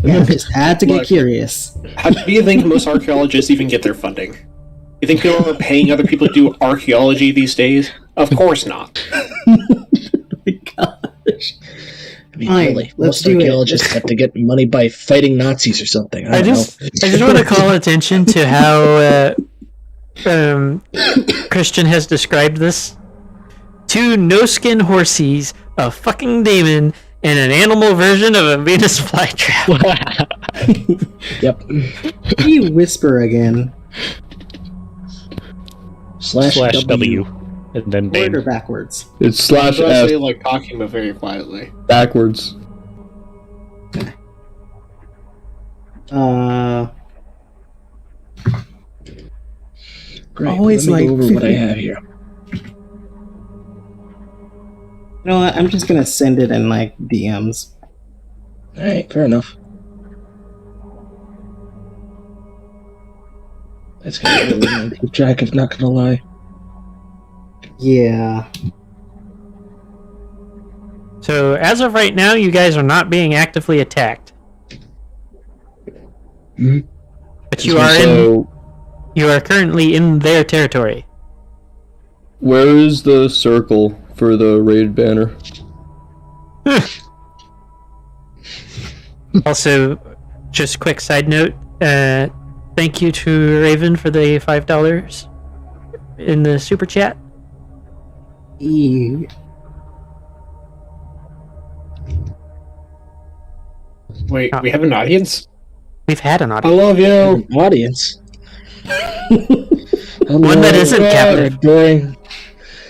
Yeah, just had to get Look. curious. How do you think most archaeologists even get their funding? You think people are paying other people to do archaeology these days? Of course not. Oh my gosh. I mean, Fine, really, let's most do it. archaeologists have to get money by fighting Nazis or something. I don't know. I just want to call attention to how Christian has described this. 2 no-skin horsies, a fucking demon, and an animal version of a Venus flytrap. Yep. You whisper again. Slash W. And then Forward or name. backwards? It's slash I S say like talking, but very quietly. backwards. Great. Always Let me go like over what I have here. You know what? I'm just gonna send it in like DMs. All right, fair enough. That's gonna be really hard to keep track of, not gonna lie. Yeah. So as of right now, you guys are not being actively attacked. Mhm. But you are you are currently in their territory. Where is the circle for the raid banner? Also, just quick side note, thank you to Raven for the $5 in the super chat. Ew. Wait, we have an audience? We've had an I audience. love you. Audience. Hello, One that isn't our captive. adoring.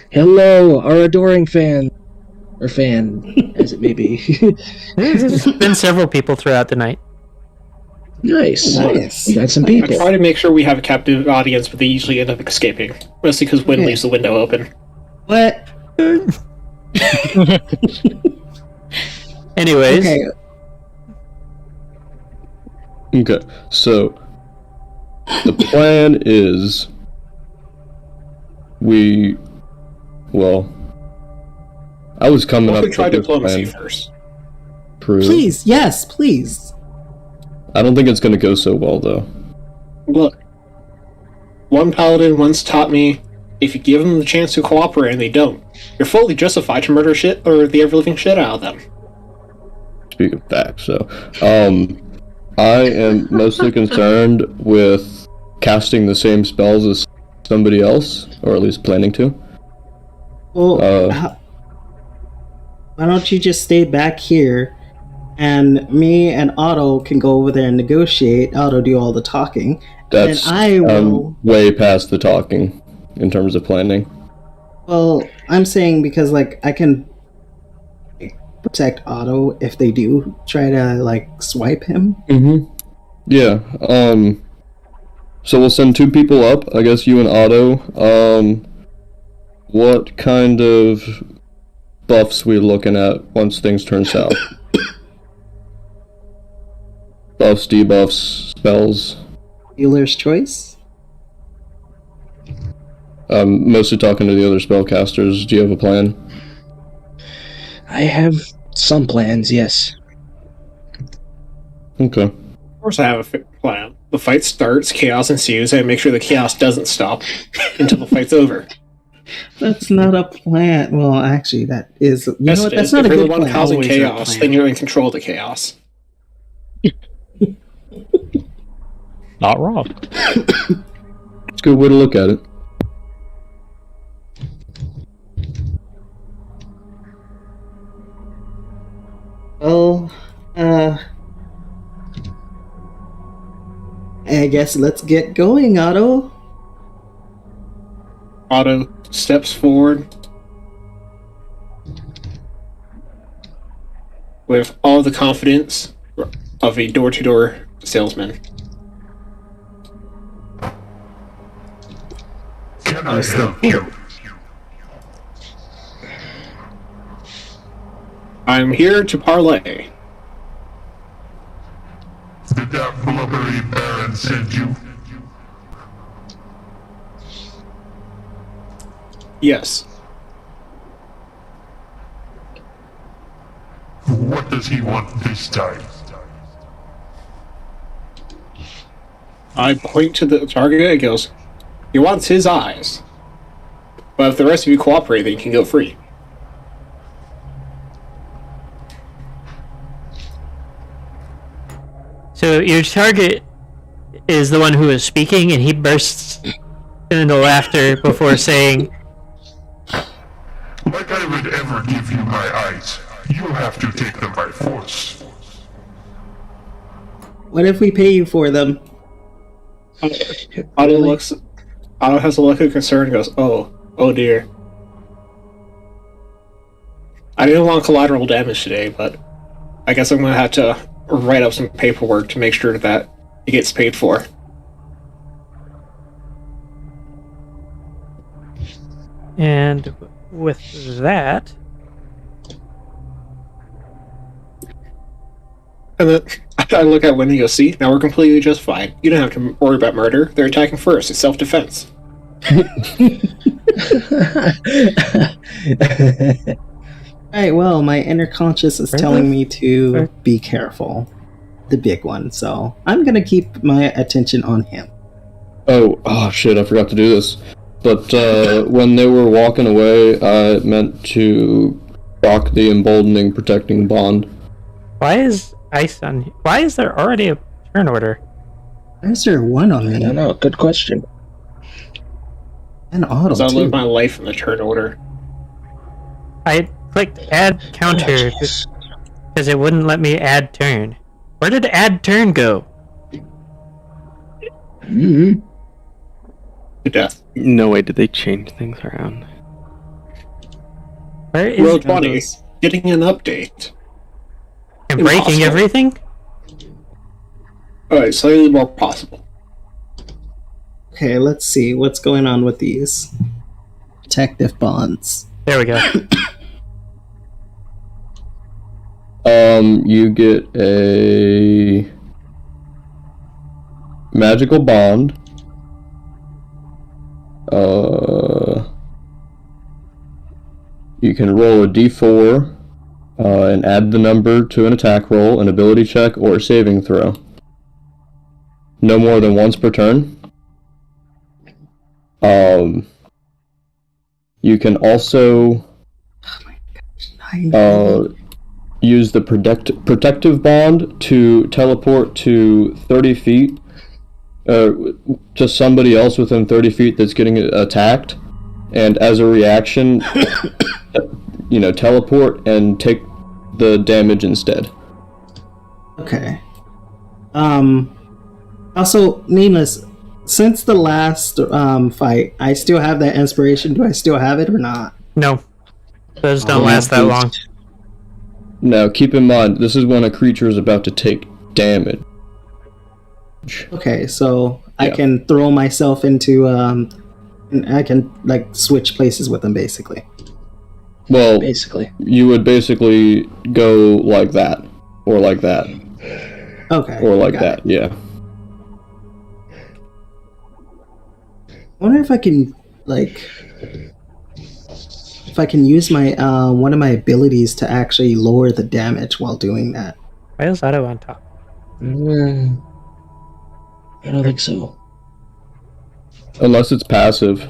Hello, our adoring fan. Or fan, as it may be. There's been several people throughout the night. Nice. Nice. We got some I people. try to make sure we have a captive audience, but they usually end up escaping. Mostly because Wynn Okay. leaves the window open. What? Anyways, Okay. Okay, so the plan is I was coming Why up don't we try with this diplomacy plan. first? True. Please, yes, please. I don't think it's going to go so well though. Look, one paladin once taught me, if you give them the chance to cooperate and they don't, you're fully justified to murder shit or the ever-living shit out of them. Speak of facts, so I am mostly concerned with casting the same spells as somebody else, or at least planning to. Well, why don't you just stay back here, and me and Otto can go over there and negotiate. Otto do all the talking, That's and I will. way past the talking in terms of planning. Well, I'm saying because like I can protect Otto if they do try to like swipe him. Mm-hmm. Yeah. So we'll send 2 people up. I guess you and Otto. What kind of buffs we looking at once things turn south? Buffs, debuffs, spells. Dealer's choice. Mostly talking to the other spellcasters. Do you have a plan? I have some plans, yes. Okay. Of course I have a plan. The fight starts, chaos ensues, and I make sure the chaos doesn't stop until the fight's over. That's not a plan. Well, actually, that is. You know what? That's not a if you're good the one plan. causing Always a chaos, plan. then you're in control of the chaos. Not wrong. It's a good way to look at it. Well, I guess let's get going, Otto. Otto steps forward with all the confidence of a door-to-door salesman. Can I help you? I'm here to parlay. Did that blubbery baron send you? Yes. does he want this time? I point to the target and goes, he wants his eyes. But if the rest of you cooperate, then you can go free. So your target is the one who is speaking, and he bursts into laughter before saying, Like I would ever give you my eyes, you'll have to take them by force. What if we pay you for them? Otto has a look of concern and goes, oh dear. I didn't want collateral damage today, but I guess I'm going to have to write up some paperwork to make sure that it gets paid for. and with that, And then I look at Wendy and go, see, now we're completely justified. You don't have to worry about murder. They're attacking first. It's self-defense. Alright, well, my inner conscious is telling me to be careful. The big one, so I'm gonna keep my attention on him. Oh shit, I forgot to do this. But when they were walking away, I meant to proc the emboldening protecting bond. why is ice on? Why is there already a turn order? Why is there one on I me? don't know. Good question. And auto, So I too. live my life in the turn order. I clicked add counter Yes. because it wouldn't let me add turn. Where did add turn go? Mm-hmm. To death. No way did they change things around. Where is Roll it? 20. Getting an update. And breaking Impossible. everything? Alright, slightly more possible. Okay, let's see what's going on with these protective bonds. There we go. You get a magical bond. You can roll a d4 and add the number to an attack roll, an ability check, or a saving throw. No more than once per turn. You can also use the protective bond to teleport to 30 feet to somebody else within 30 feet that's getting attacked, and as a reaction, teleport and take the damage instead. Okay. Also, Nemus, since the last fight, I still have that inspiration. Do I still have it or not? No. Those don't last that long. Now, keep in mind, this is when a creature is about to take damage. Okay, so I Yeah. can throw myself into and I can switch places with them basically. Well, Basically. you would basically go like that, or like that, Okay. or like got that, it. yeah. I wonder if I can use my one of my abilities to actually lower the damage while doing that. Why is Otto on top? I don't think so. Unless it's passive.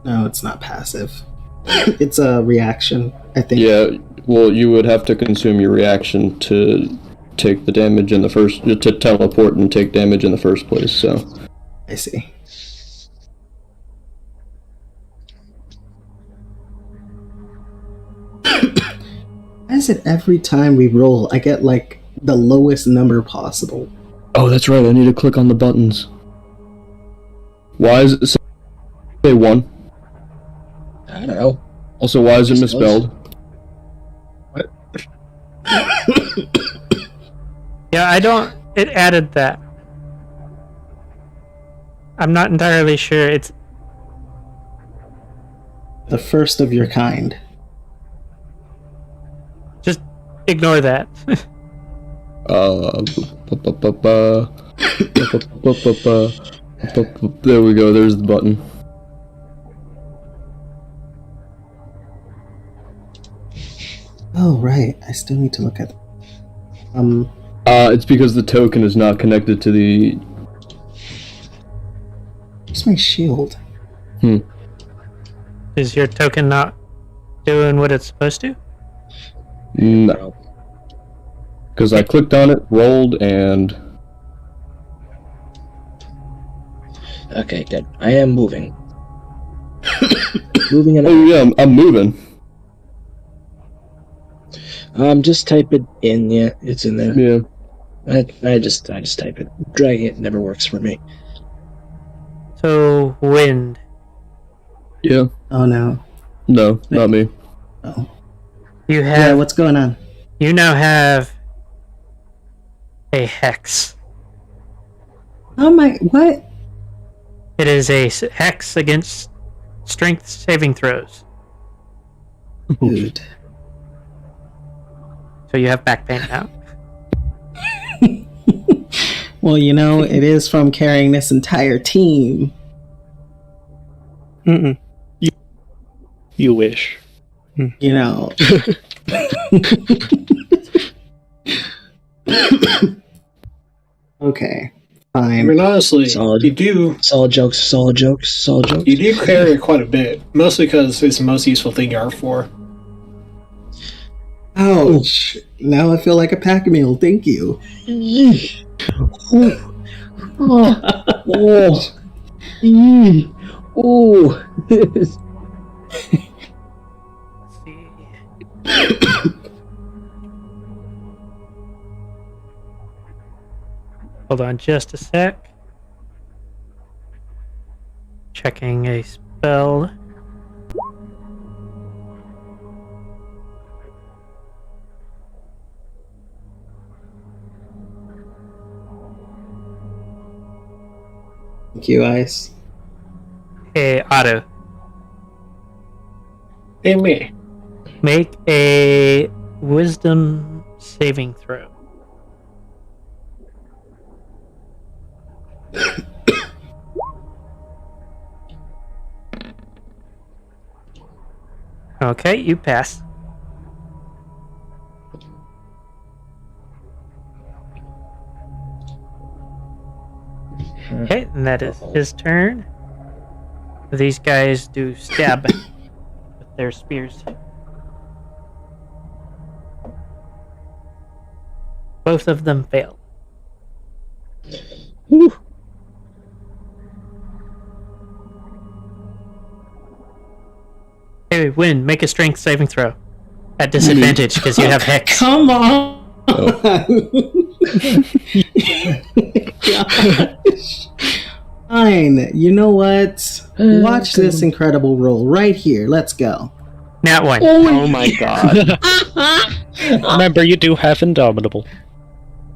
No, it's not passive. It's a reaction, I think. Yeah, well, you would have to consume your reaction to take the damage in the first, to teleport and take damage in the first place, so. I see. Why is it every time we roll, I get the lowest number possible? Oh, that's right, I need to click on the buttons. Why is it say 1? I don't know. Also, why is it misspelled? Yeah, it added that. I'm not entirely sure. It's The first of your kind. just ignore that. There we go, there's the button. Oh, right. I still need to look at. It's because the token is not connected to the. Where's my shield? Is your token not doing what it's supposed to? No. Because I clicked on it, rolled, and. Okay, good. I am moving. Moving and Oh yeah, I'm moving. just type it in. Yeah, it's in there. Yeah. I just type it. Dragging it never works for me. So, wind. Yeah. Oh no. No, not me. Oh. You Yeah, have. what's going on? You now have a hex. Oh my, what? It is a hex against strength saving throws. Dude. So you have back pain now. Well, you know, it is from carrying this entire team. Mm-mm. You wish. You know. Okay, I fine. mean, honestly, Solid. you do Solid jokes. you do carry it quite a bit, mostly because it's the most useful thing you are for. Ouch. Now I feel like a pack meal. Thank you. Let's see. Hold on just a sec. Checking a spell. Thank you, Ice. Hey, Otto. Hey, me. Make a wisdom saving throw. Okay, you pass. Okay, and that is his turn. These guys do stab with their spears. Both of them fail. Whew. Hey, Win, make a strength saving throw. At disadvantage, because you have Hex. Come on! Gosh. Fine. You know what? Watch this incredible roll right here. Let's go. Nat 1. Oh my god. Remember, you do have Indomitable.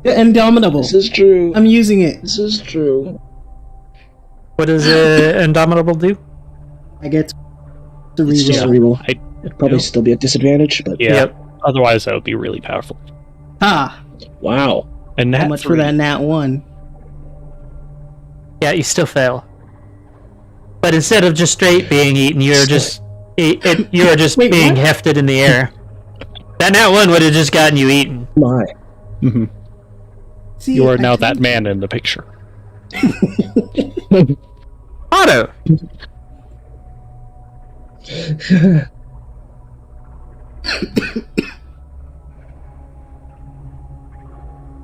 Indomitable. This is true. I'm using it. This is true. What does Indomitable do? I get to It's just a reroll. reroll. It'd probably still be at disadvantage, but Yeah. Yep. Otherwise, that would be really powerful. Ah, wow. And how Nat much 3. for that nat 1? Yeah, you still fail. But instead of just straight being eaten, you're just you're just Wait, being what? hefted in the air. That nat 1 would have just gotten you eaten. My. Mhm. See, You are I now told that you. man in the picture. Otto!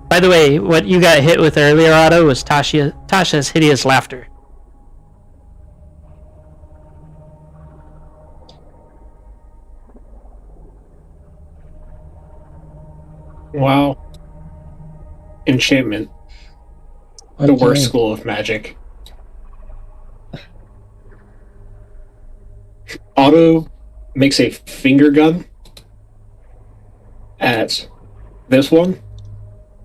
By the way, what you got hit with earlier, Otto, was Tasha's hideous laughter. Wow. Enchantment. The worst school of magic. Otto makes a finger gun at this one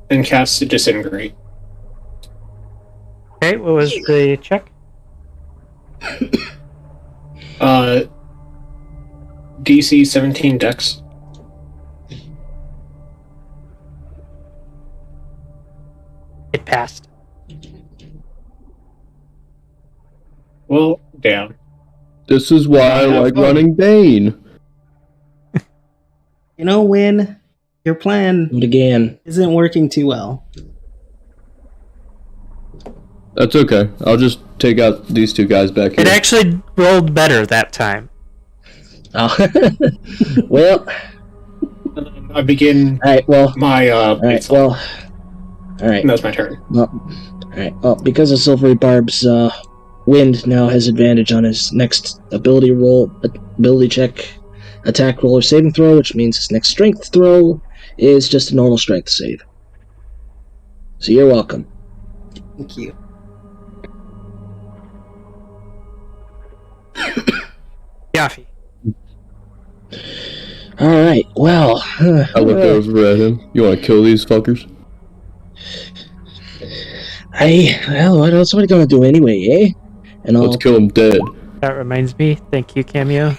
and casts to disintegrate. Okay, what was the check? DC 17 Dex. It passed. Well, damn. This is why I Have like fun. running Bane. You know, when your plan Do it again. isn't working too well. That's okay. I'll just take out these two guys back here. It actually rolled better that time. Oh. Well, I begin alright, well. my Alright, well. Alright. That was my turn. Well, alright, well, because of Silvery Barb's, Wind now has advantage on his next ability check, attack roll, or saving throw, which means his next strength throw is just a normal strength save. So you're welcome. Thank you. Yaffy. Alright, well. I look over at him. You want to kill these fuckers? Well, what else are we gonna do anyway, eh? And Let's kill them dead. That reminds me. Thank you, Cameo.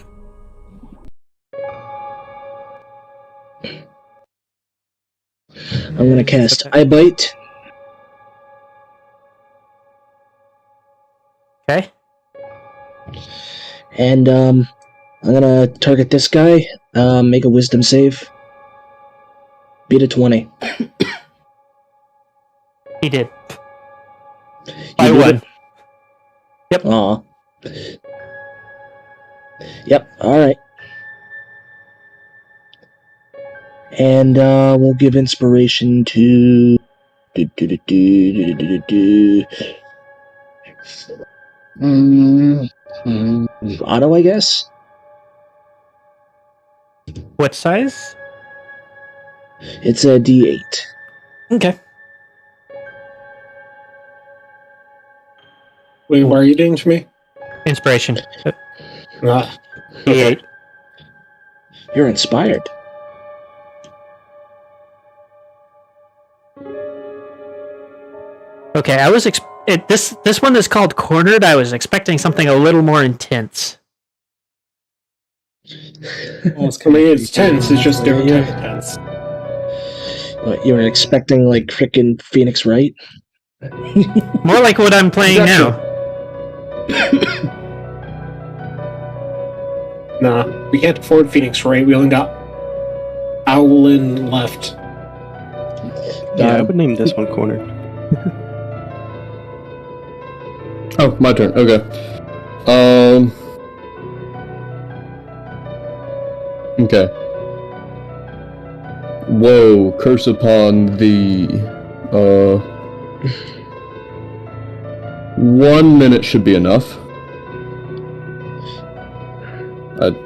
I'm gonna cast Eye Bite. Okay. And, I'm gonna target this guy, make a wisdom save. Beat a 20. He did. You I did won. it? Yep. Aw. Yep, alright. And, we'll give inspiration to... Otto, I guess? What size? It's a D8. Okay. Wait, what are you doing to me? Inspiration. Ah, D8. You're inspired. Okay, I was this one is called Cornered. I was expecting something a little more intense. Well, I mean, it's tense. It's just different type of tense. What, you were expecting, like, frickin' Phoenix Wright? More like what I'm playing now. Nah, we can't afford Phoenix Wright. We only got Owlin left. Yeah, I would name this one Cornered. Oh, my turn. Okay. Okay. Whoa, curse upon the 1 minute should be enough. I'd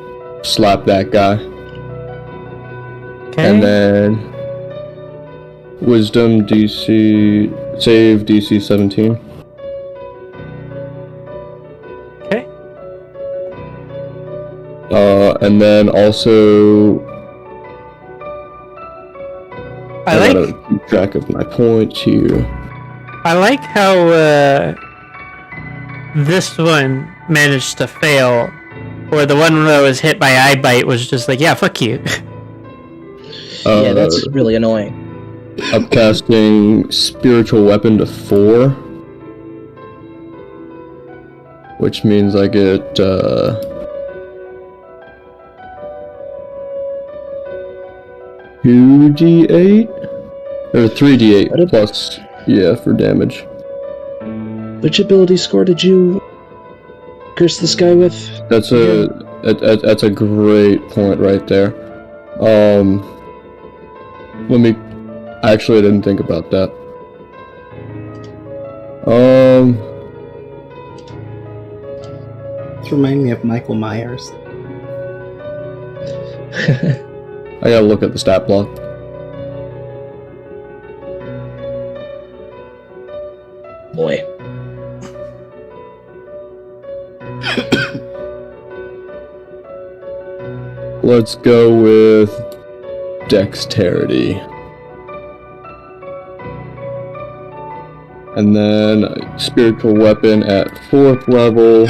slap that guy. Okay. And then Wisdom DC save DC 17. Okay. And then also I gotta keep track of my points here. I like how this one managed to fail, where the one that was hit by Eye Bite was just like, yeah, fuck you. Yeah, that's really annoying. Upcasting Spiritual Weapon to 4. Which means I get, 2d8? Or 3d8 plus, yeah, for damage. Which ability score did you curse this guy with? That's a great point right there. Actually, I didn't think about that. It's reminding me of Michael Myers. I gotta look at the stat block. Boy. Let's go with Dexterity. And then Spiritual Weapon at 4th level.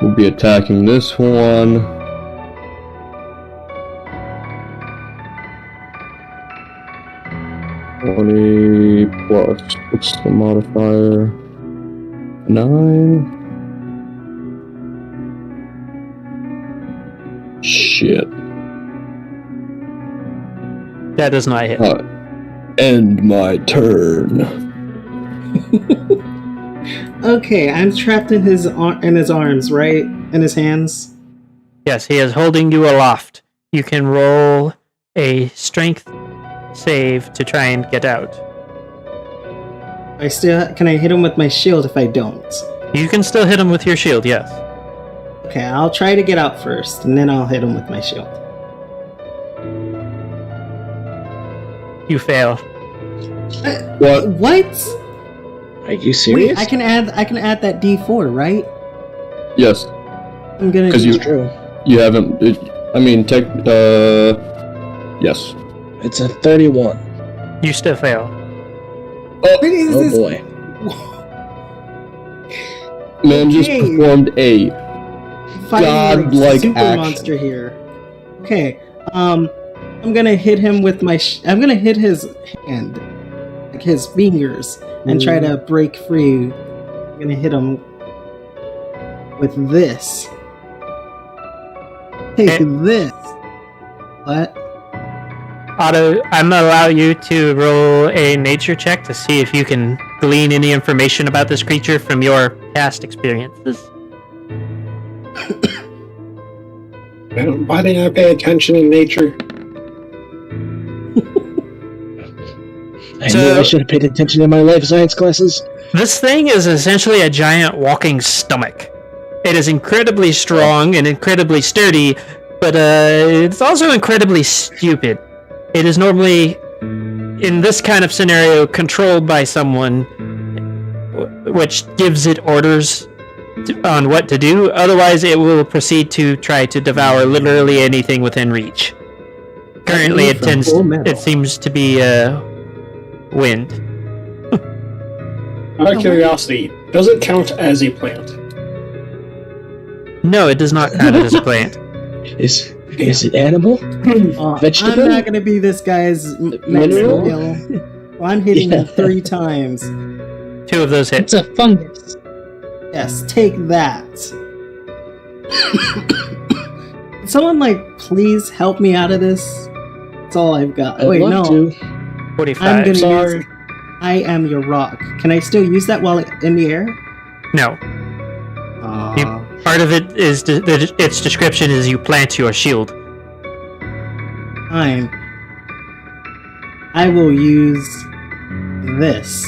We'll be attacking this one. Plus, what's the modifier? 9. Shit. That does not hit. End my turn. Okay, I'm trapped in his arms, right? In his hands. Yes, he is holding you aloft. You can roll a strength save to try and get out. Can I hit him with my shield if I don't? You can still hit him with your shield, yes. Okay, I'll try to get out first, and then I'll hit him with my shield. You fail. What? What? Are you serious? Wait, I can add that D4, right? Yes, I'm gonna. because It's true. you haven't. Yes. It's a 31. You still fail. Oh boy. Man just Okay. performed a Fighting godlike super action. monster here. Okay, I'm gonna hit him with my. I'm gonna hit his hand, like his fingers, and try to break free. I'm gonna hit him with this. Take this. What? Otto, I'm gonna allow you to roll a nature check to see if you can glean any information about this creature from your past experiences. Why didn't I pay attention in nature? I knew I should have paid attention in my life science classes. This thing is essentially a giant walking stomach. It is incredibly strong and incredibly sturdy, but it's also incredibly stupid. It is normally, in this kind of scenario, controlled by someone, which gives it orders on what to do. Otherwise, it will proceed to try to devour literally anything within reach. Currently, it seems to be wind. Out of curiosity, does it count as a plant? No, it does not count as a plant. Is it animal? Vegetable? I'm not gonna be this guy's Mineral? meal. I'm hitting him 3 times. 2 of those hits. It's a fungus. Yes, take that. Can someone, please help me out of this? That's all I've got. I'd Wait, love no. to. 45. I'm gonna Sorry. use I am your rock. Can I still use that while in the air? No. Part of it is its description is you plant your shield. Fine. I will use this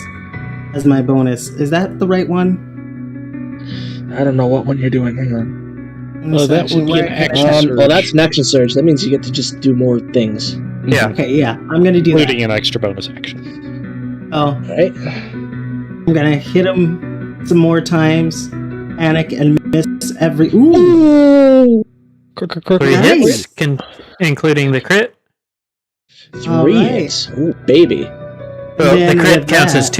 as my bonus. Is that the right one? I don't know what one you're doing. Hang on. Bonus that action, would be where- an action surge. Well, that's an action surge. That means you get to just do more things. Yeah. Okay, yeah, I'm gonna do Including that. an extra bonus action. Oh, Right? I'm gonna hit him some more times, panic, and miss every. Ooh! 3 Nice. hits, including the crit. 3 Alright. hits. Ooh, baby. Well, the Then crit with counts as that-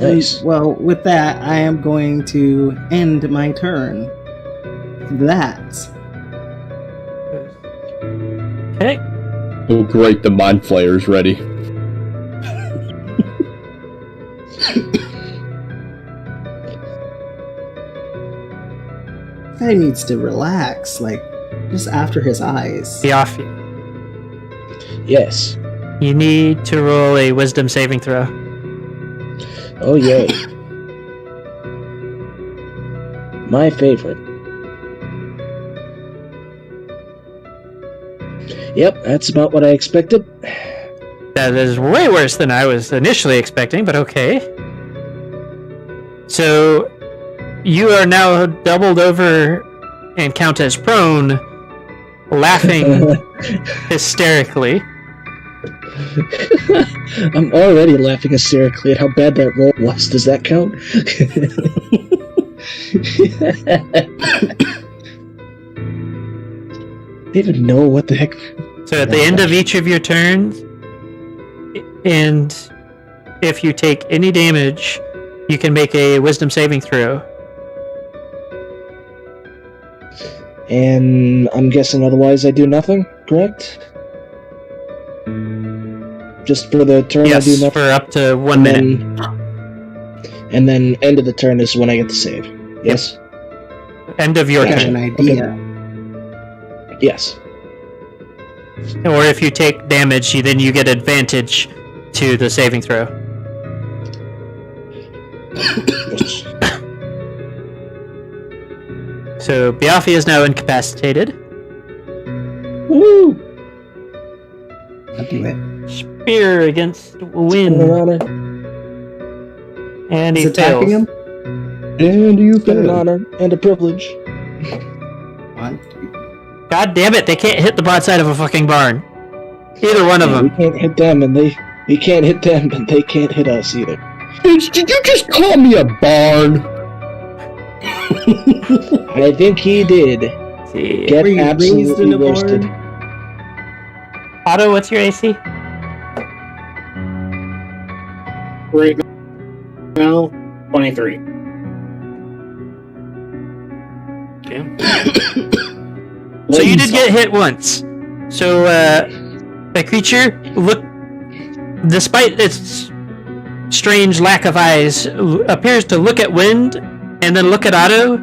2. Nice. Well, with that, I am going to end my turn. That. Okay. Oh, great, the Mind Flayer's ready. Guy needs to relax, just after his eyes. Be off you. Yes. You need to roll a wisdom saving throw. Oh, yay. My favorite. Yep, that's about what I expected. That is way worse than I was initially expecting, but okay. So, you are now doubled over and count as prone, laughing hysterically. I'm already laughing hysterically at how bad that roll was. Does that count? I don't even know what the heck. So at the end of each of your turns, and if you take any damage, you can make a wisdom saving throw. And I'm guessing otherwise I do nothing, correct? Just for the turn I do Yes, nothing? for up to 1 minute. And then end of the turn is when I get to save. Yes? End of your I got turn. an idea. Yes. Or if you take damage, then you get advantage to the saving throw. So Biafi is now incapacitated. Woo! I'll do it. Spear against An wind, honor. and he Is attacking fails. him? And you It's been an fail. honor and a privilege. 1, 2. God damn it! They can't hit the broadside of a fucking barn. Either one of Yeah, them. we can't hit them, and we can't hit them, and they can't hit us either. Bitch, did you just call me a barn? I think he did. See. Get Were you raised absolutely in a roasted. barn? Otto, what's your AC? Right now, 23. Damn. So you did get hit once. So the creature despite its strange lack of eyes, appears to look at Wind and then look at Otto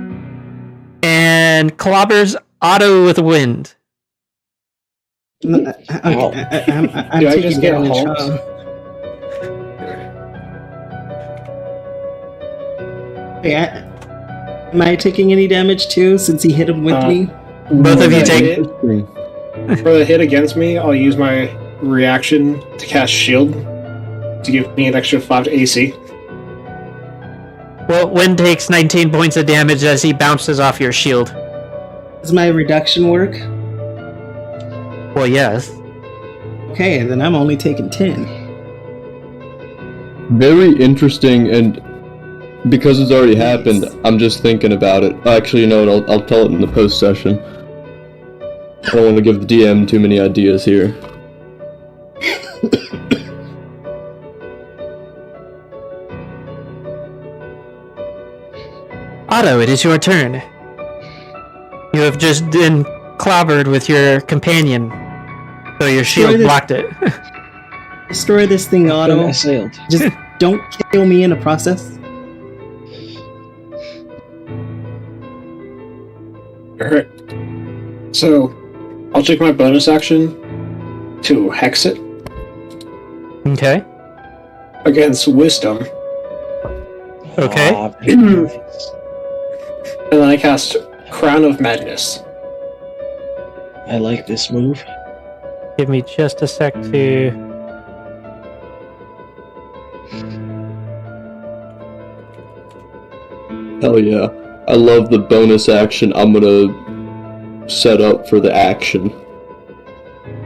and clobbers Otto with Wind. No, I'm Do I taking just get damage. hulks? Hey, am I taking any damage too since he hit him with me? Both of you For the take. hit- For the hit against me, I'll use my reaction to cast Shield to give me an extra 5 to AC. Well, Wind takes 19 points of damage as he bounces off your shield. Does my reduction work? Well, yes. Okay, then I'm only taking 10. Very interesting, and because it's already happened, I'm just thinking about it. Actually, you know what? I'll tell it in the post session. I don't want to give the DM too many ideas here. Otto, it is your turn. You have just been clobbered with your companion, though your shield this- blocked it. Destroy this thing, Been Otto. assailed. Just don't kill me in the process. Alright. So, I'll take my bonus action to hex it Okay. against Wisdom, Okay. Ah, very nice. and then I cast Crown of Madness. I like this move. Give me just a sec to. Hell yeah. I love the bonus action I'm gonna set up for the action.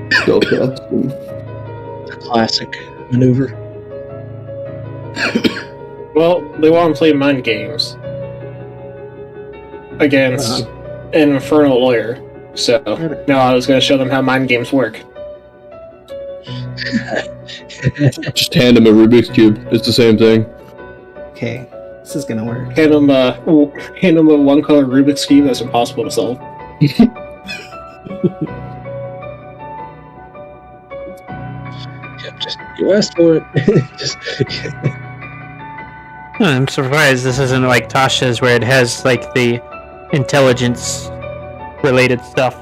Spellcasting. Classic maneuver. Well, they want to play mind games against an Infernal Lawyer, so now I was going to show them how mind games work. Just hand him a Rubik's Cube. It's the same thing. Okay, this is gonna work. Hand them a one-color Rubik's Cube that's impossible to solve. Just you asked for it. Just I'm surprised this isn't like Tasha's, where it has like the intelligence related stuff.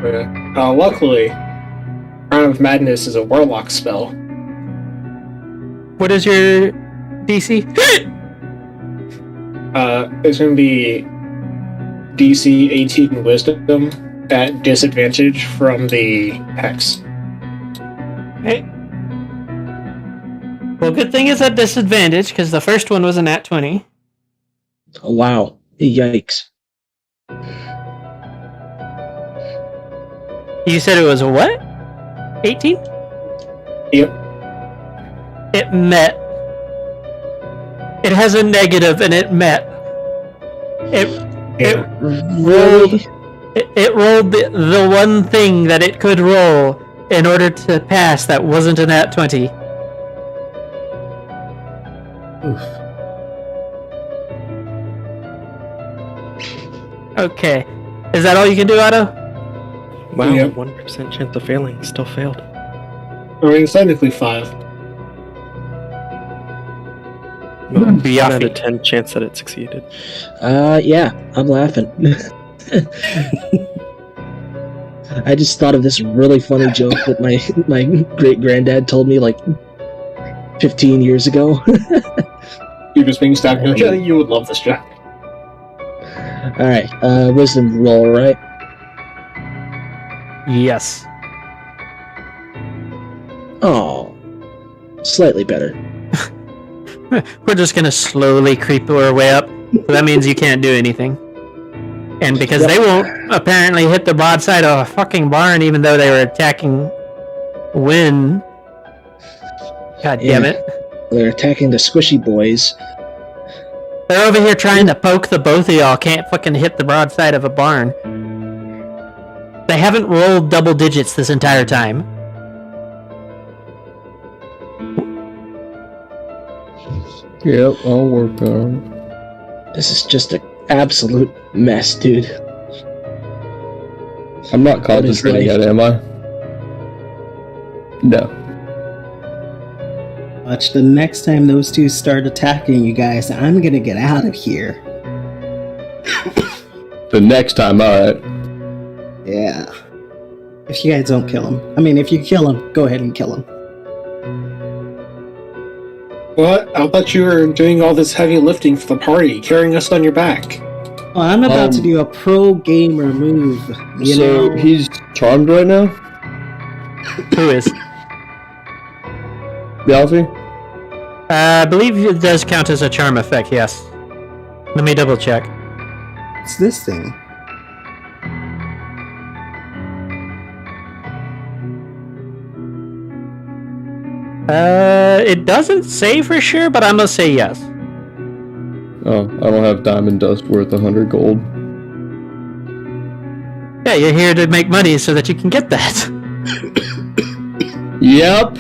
Luckily, Crown of Madness is a Warlock spell. What is your DC? It's going to be DC 18 Wisdom at disadvantage from the hex. Hey. Well, good thing it's at disadvantage, because the first one was a nat 20. oh wow! Yikes! You said it was a what? 18? Yep. It met. It has a negative and it met. It rolled. It rolled the one thing that it could roll in order to pass that wasn't a nat 20. Oof. Okay. Is that all you can do, Otto? Wow, Yep. 1% chance of failing. Still failed. I mean, it's technically 5. Well, 1 out Biaffi. of 10 chance that it succeeded. Yeah, I'm laughing. I just thought of this really funny joke that my great granddad told me like 15 years ago. You're just being stuck. You would love this joke. All right, wisdom roll, right? Yes. Oh, slightly better. We're just gonna slowly creep our way up. So that means you can't do anything. And because they won't apparently hit the broadside of a fucking barn, even though they were attacking Wynn. God damn it. They're attacking the squishy boys. They're over here trying to poke the both of y'all. Can't fucking hit the broadside of a barn. They haven't rolled double digits this entire time. Yep, I'll work on it. This is just an absolute mess, dude. I'm not concentrating yet, am I? No. Watch the next time those two start attacking you guys, I'm gonna get out of here. The next time, alright. Yeah. If you guys don't kill him. I mean, if you kill him, go ahead and kill him. What? I thought you were doing all this heavy lifting for the party, carrying us on your back. Oh, I'm about to do a pro gamer move. You know? He's charmed right now? Who is? Biaffi? I believe it does count as a charm effect, yes. Let me double check. What's this thing? It doesn't say for sure, but I'm gonna say yes. Oh, I don't have diamond dust worth 100 gold. Yeah, you're here to make money so that you can get that. Yep.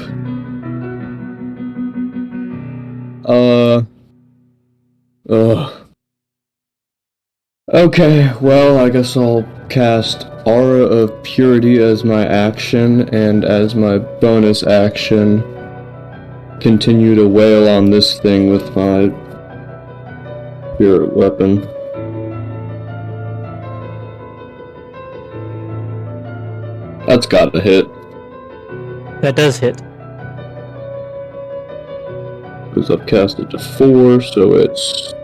Okay, well, I guess I'll cast Aura of Purity as my action, and as my bonus action, continue to wail on this thing with my spirit weapon. That's gotta hit. That does hit. Because I've cast it to 4, so it's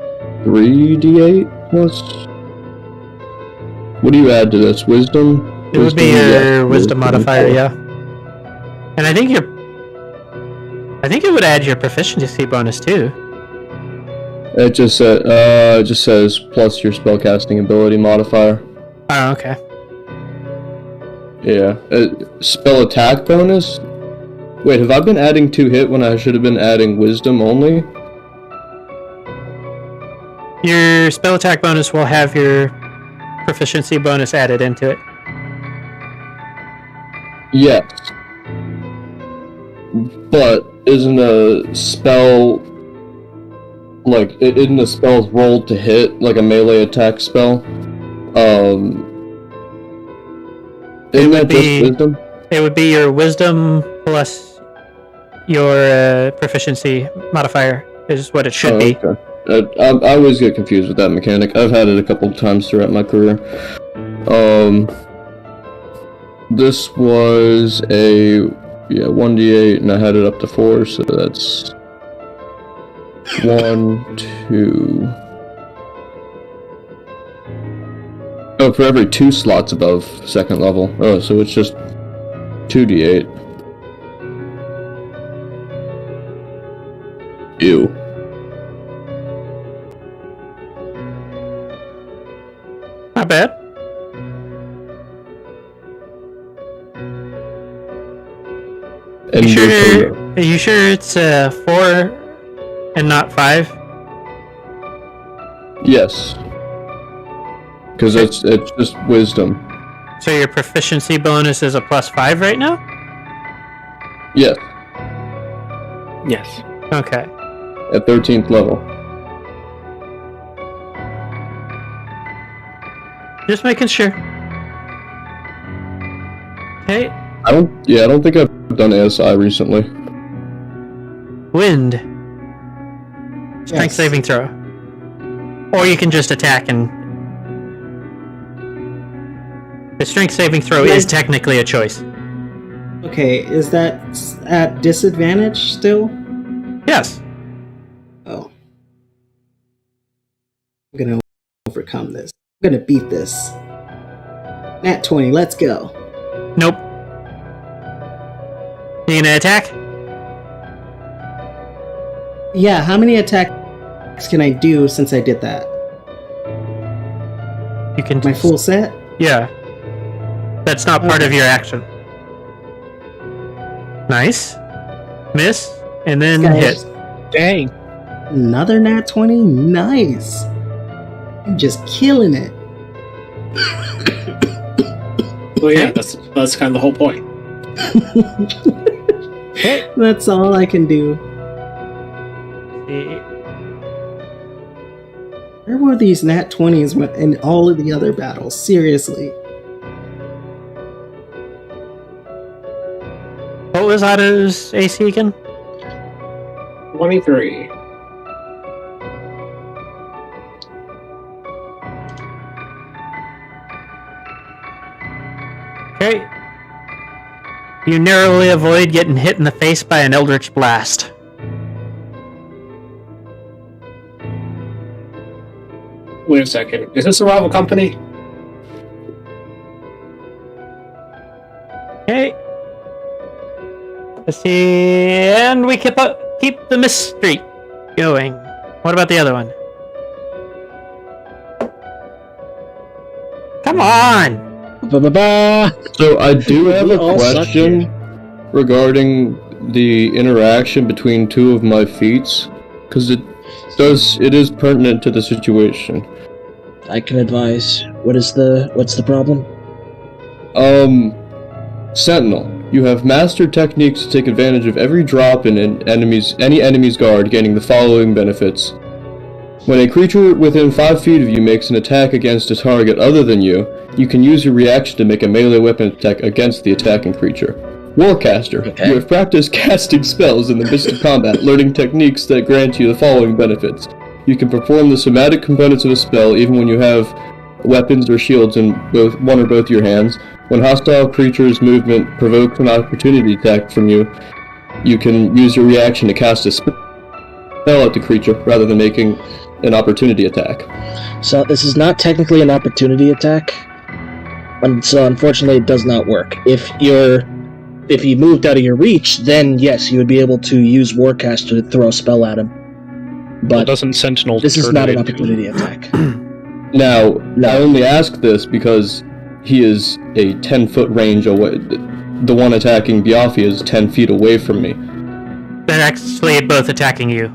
3d8 plus. What do you add to this? Wisdom? It would be your wisdom modifier, yeah. And I think it would add your proficiency bonus too. It just says plus your spellcasting ability modifier. Oh, okay. Yeah. Spell attack bonus? Wait, have I been adding 2 hit when I should have been adding wisdom only? Your spell attack bonus will have your proficiency bonus added into it. Yes. But isn't a spell isn't a spell rolled to hit like a melee attack spell? Isn't that just wisdom? It would be your wisdom plus your proficiency modifier is what it should be. Okay. I always get confused with that mechanic. I've had it a couple of times throughout my career. This was a 1d8, and I had it up to 4, so that's 1, 2. Oh, for every 2 slots above second level. Oh, so it's just 2d8. Ew. Not bad. And Are you sure it's 4 and not 5? Yes. Because it's just wisdom. So your proficiency bonus is a plus 5 right now? Yes. Yes. Okay. At 13th level. Just making sure. Okay. I don't think I've done ASI recently. Wind. Strength Yes. saving throw. Or you can just attack and... The strength saving throw is technically a choice. Okay, is that at disadvantage still? Yes. Oh. I'm gonna overcome this. I'm gonna beat this. Nat 20, let's go. Nope. You gonna attack? Yeah, how many attacks can I do since I did that? You can... My full set? Yeah. That's not part Okay. of your action. Nice. Miss. And then Guys, hit. Dang. Another nat 20? Nice. I'm just killing it. Well, yeah, that's kind of the whole point. That's all I can do. Where were these nat 20s in all of the other battles? Seriously. What was Otto's AC again? 23. Okay. You narrowly avoid getting hit in the face by an Eldritch Blast. Wait a second. Is this a rival company? Okay. Let's see. And we keep the mystery going. What about the other one? Come on! Ba-ba-ba. So I do have We a all suck question regarding the interaction between two of my feats, because it is pertinent to the situation. I can advise. What's the problem? Sentinel, you have mastered techniques to take advantage of every drop in any enemy's guard, gaining the following benefits. When a creature within 5 feet of you makes an attack against a target other than you, you can use your reaction to make a melee weapon attack against the attacking creature. Warcaster, Okay. you have practiced casting spells in the midst of combat, learning techniques that grant you the following benefits. You can perform the somatic components of a spell even when you have weapons or shields in one or both your hands. When hostile creature's movement provokes an opportunity attack from you, you can use your reaction to cast a spell at the creature rather than making an opportunity attack. So this is not technically an opportunity attack. So unfortunately, it does not work. If you moved out of your reach, then yes, you would be able to use Warcaster to throw a spell at him. Well, But doesn't Sentinel this is turn not it an into- opportunity attack. Now, I only ask this because he is a 10-foot range away. The one attacking Biafi is 10 feet away from me. They're actually both attacking you.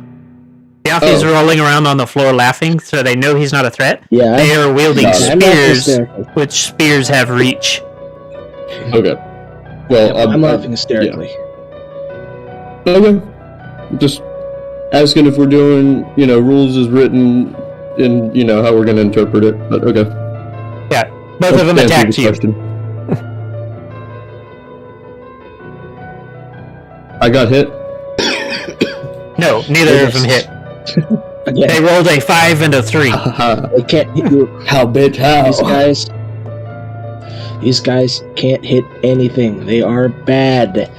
Biafi's Oh. rolling around on the floor laughing, so they know he's not a threat. Yeah, They are wielding Got it. I'm not spears, hysterical. which spears have reach. Okay. Well, I'm laughing hysterically. Okay. Just asking if we're doing, rules as written in, how we're going to interpret it. But okay. Yeah, both of them Answer attacked the you. question. I got hit. No, neither of them hit. Again, They rolled a 5 and a 3. they can't hit you. How, bitch, how? These guys can't hit anything. They are bad.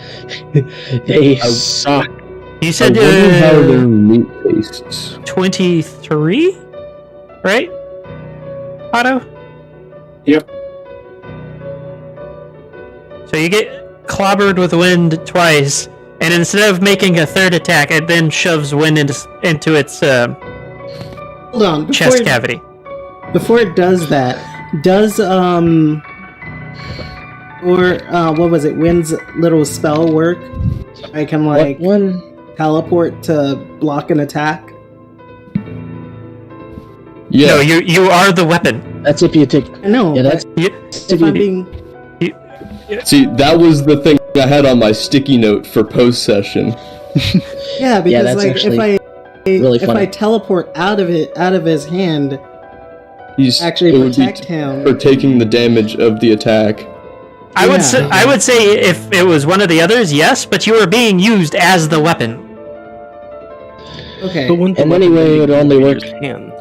They suck. You I said wonder how their meat tastes. 23? Right? Otto? Yep. So you get clobbered with wind twice, and instead of making a third attack, it then shoves wind into its Hold on. chest cavity. Before it does that, does what was it? Wind's little spell work? I can like What one? teleport to block an attack. Yeah. No, you are the weapon. That's if you take. I know. Yeah, that's You, if I'm being See, that was the thing I had on my sticky note for post session. yeah, because that's like actually really if funny. I teleport out of his hand, He's actually it would be protect him. for taking the damage of the attack. I would Yeah. I would say if it was one of the others, yes, but you were being used as the weapon. Okay. But wouldn't the And weapon anyway, then it would be only in work. your hand?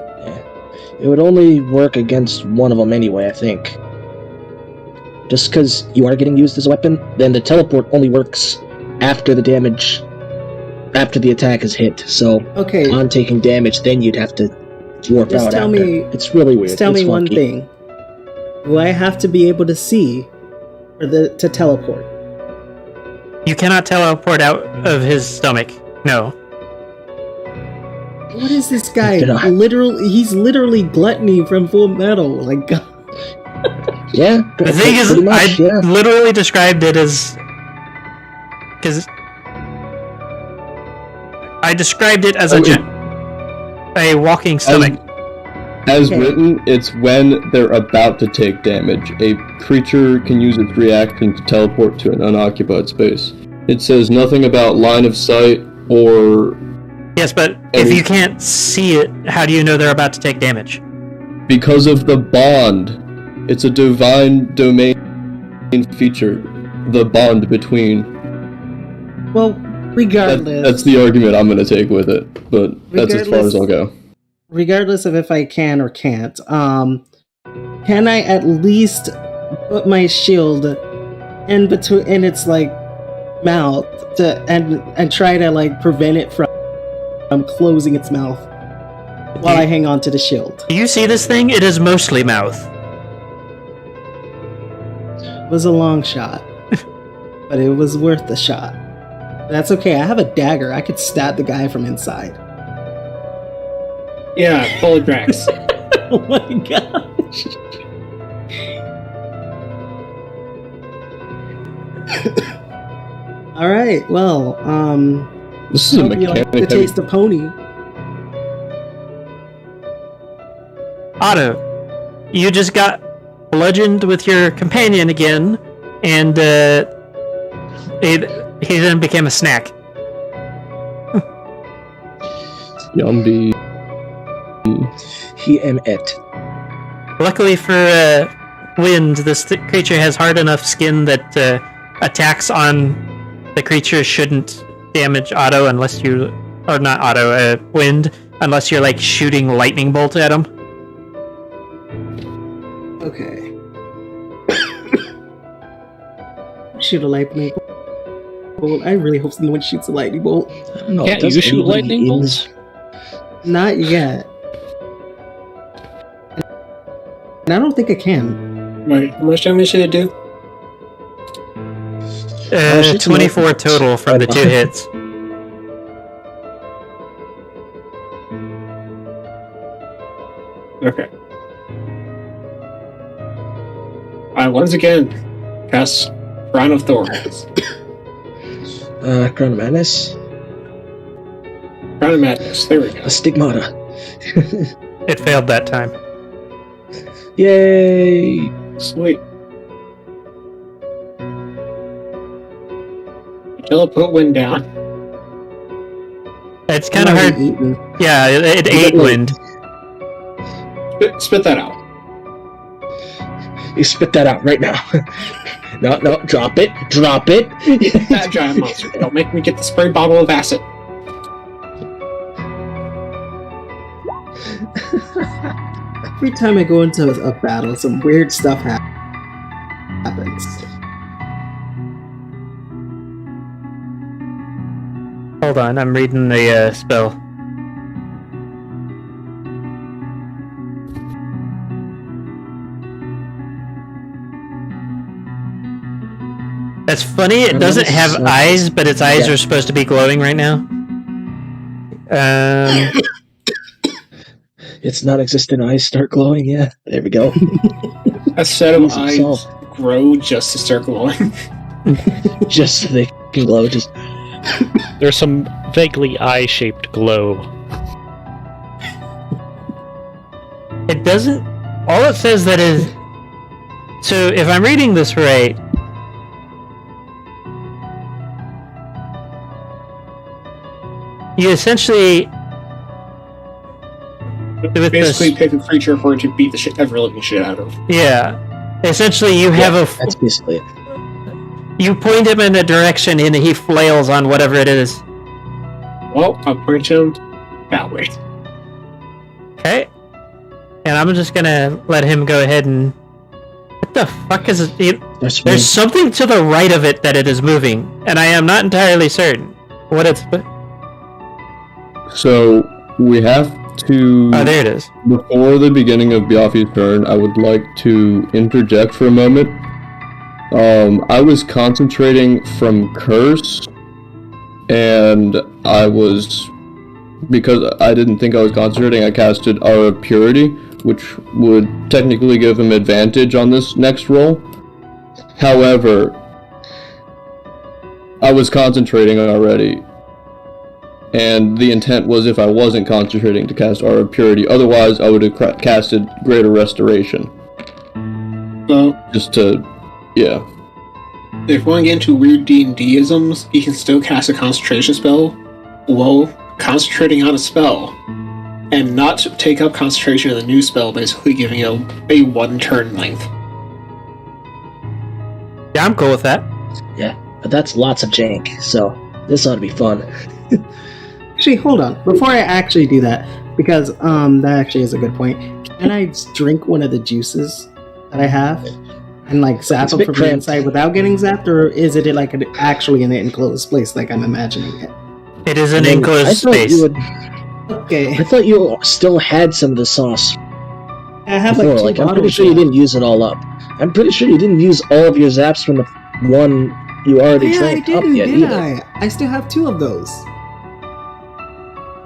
It would only work against one of them anyway, I think. Just because you are getting used as a weapon, then the teleport only works after the damage, after the attack is hit. So Okay. on taking damage, then you'd have to warp Just out tell after. me- It's really weird. Just tell it's me one funky. thing. Do I have to be able to see to teleport? You cannot teleport out of his stomach. No. What is this guy? Did I- He's literally Gluttony from Full Metal. Like, God. Yeah, The thing is, pretty much, I yeah. literally described it as... Because... I described it as a walking stomach. As Okay. written, it's when they're about to take damage. A creature can use its reaction to teleport to an unoccupied space. It says nothing about line of sight or Yes, but if you can't see it, how do you know they're about to take damage? because of the bond. It's a divine domain feature. The bond between. Well, regardless. That's the argument I'm going to take with it, but that's as far as I'll go. Regardless of if I can or can't, can I at least put my shield in its like mouth and try to like prevent it from closing its mouth while I hang on to the shield? Do you see this thing? It is mostly mouth. It was a long shot, but it was worth the shot. That's okay. I have a dagger. I could stab the guy from inside. Yeah, bullet Drax. Oh my gosh. All right. Well, This is a hope you like mechanic the heavy. taste of pony. Otto, you just got bludgeoned with your companion again, and he then became a snack. Yumby. He am it. Luckily for Wind, this creature has hard enough skin that attacks on the creature shouldn't damage Otto unless you, or not Otto, Wind, unless you're like shooting lightning bolt at him. Okay. Shoot a lightning bolt. I really hope someone shoots a lightning bolt. I don't know. Can't does you shoot anybody lightning in bolts? Not yet. And I don't think I can. Wait, how much damage did it do? shit's 24 not- total from the 2 hits. Okay. I once again cast Crown of Thorns. Crown of Madness? Crown of Madness. There we go. A Stigmata. It failed that time. Yay! Sweet. Teleport Wind down. It's kind of I'm hard. already eaten. Yeah, it ate Wait. Wind. Spit that out. You spit that out right now. No, drop it. Drop it. That giant monster. Don't make me get the spray bottle of acid. Every time I go into a battle, some weird stuff happens. Hold on, I'm reading the spell. That's funny, it doesn't have eyes, but its eyes Yeah. are supposed to be glowing right now. Its non-existent eyes start glowing. Yeah, there we go. A set of Easy eyes solve. grow just to start glowing. Just so they can glow. Just There's some vaguely eye-shaped glow. It doesn't. All it says that is. So if I'm reading this right, you essentially. With Basically, this- pick a creature for it to beat the shit ever living shit out of. Yeah. Essentially, you have that's basically it. You point him in a direction and he flails on whatever it is. Well, I'll point him Coward. Okay. And I'm just gonna let him go ahead and... What the fuck is it? There's something to the right of it that it is moving, and I am not entirely certain what it's... So, we have to... Oh, there it is. Before the beginning of Biafi's turn, I would like to interject for a moment. I was concentrating from Curse, and because I didn't think I was concentrating, I casted Aura of Purity, which would technically give him advantage on this next roll. However, I was concentrating already, and the intent was if I wasn't concentrating to cast Aura of Purity, otherwise I would have casted Greater Restoration. So, Just to, yeah. if we want to get into weird D&D-isms, you can still cast a concentration spell while concentrating on a spell, and not take up concentration of the new spell, basically giving it a 1 turn length. Yeah, I'm cool with that. Yeah, but that's lots of jank, so this ought to be fun. Actually, hold on. Before I actually do that, because that actually is a good point. Can I drink one of the juices that I have and like zap them from the inside without getting zapped, or is it like actually in an enclosed place like I'm imagining it? It is an enclosed space. Okay. I thought you still had some of the sauce. I have before. like 2 I'm pretty bottles sure you left. didn't use it all up. I'm pretty sure you didn't use all of your zaps from the one you already Yeah, I drank up didn't, yet did either. I still have 2 of those.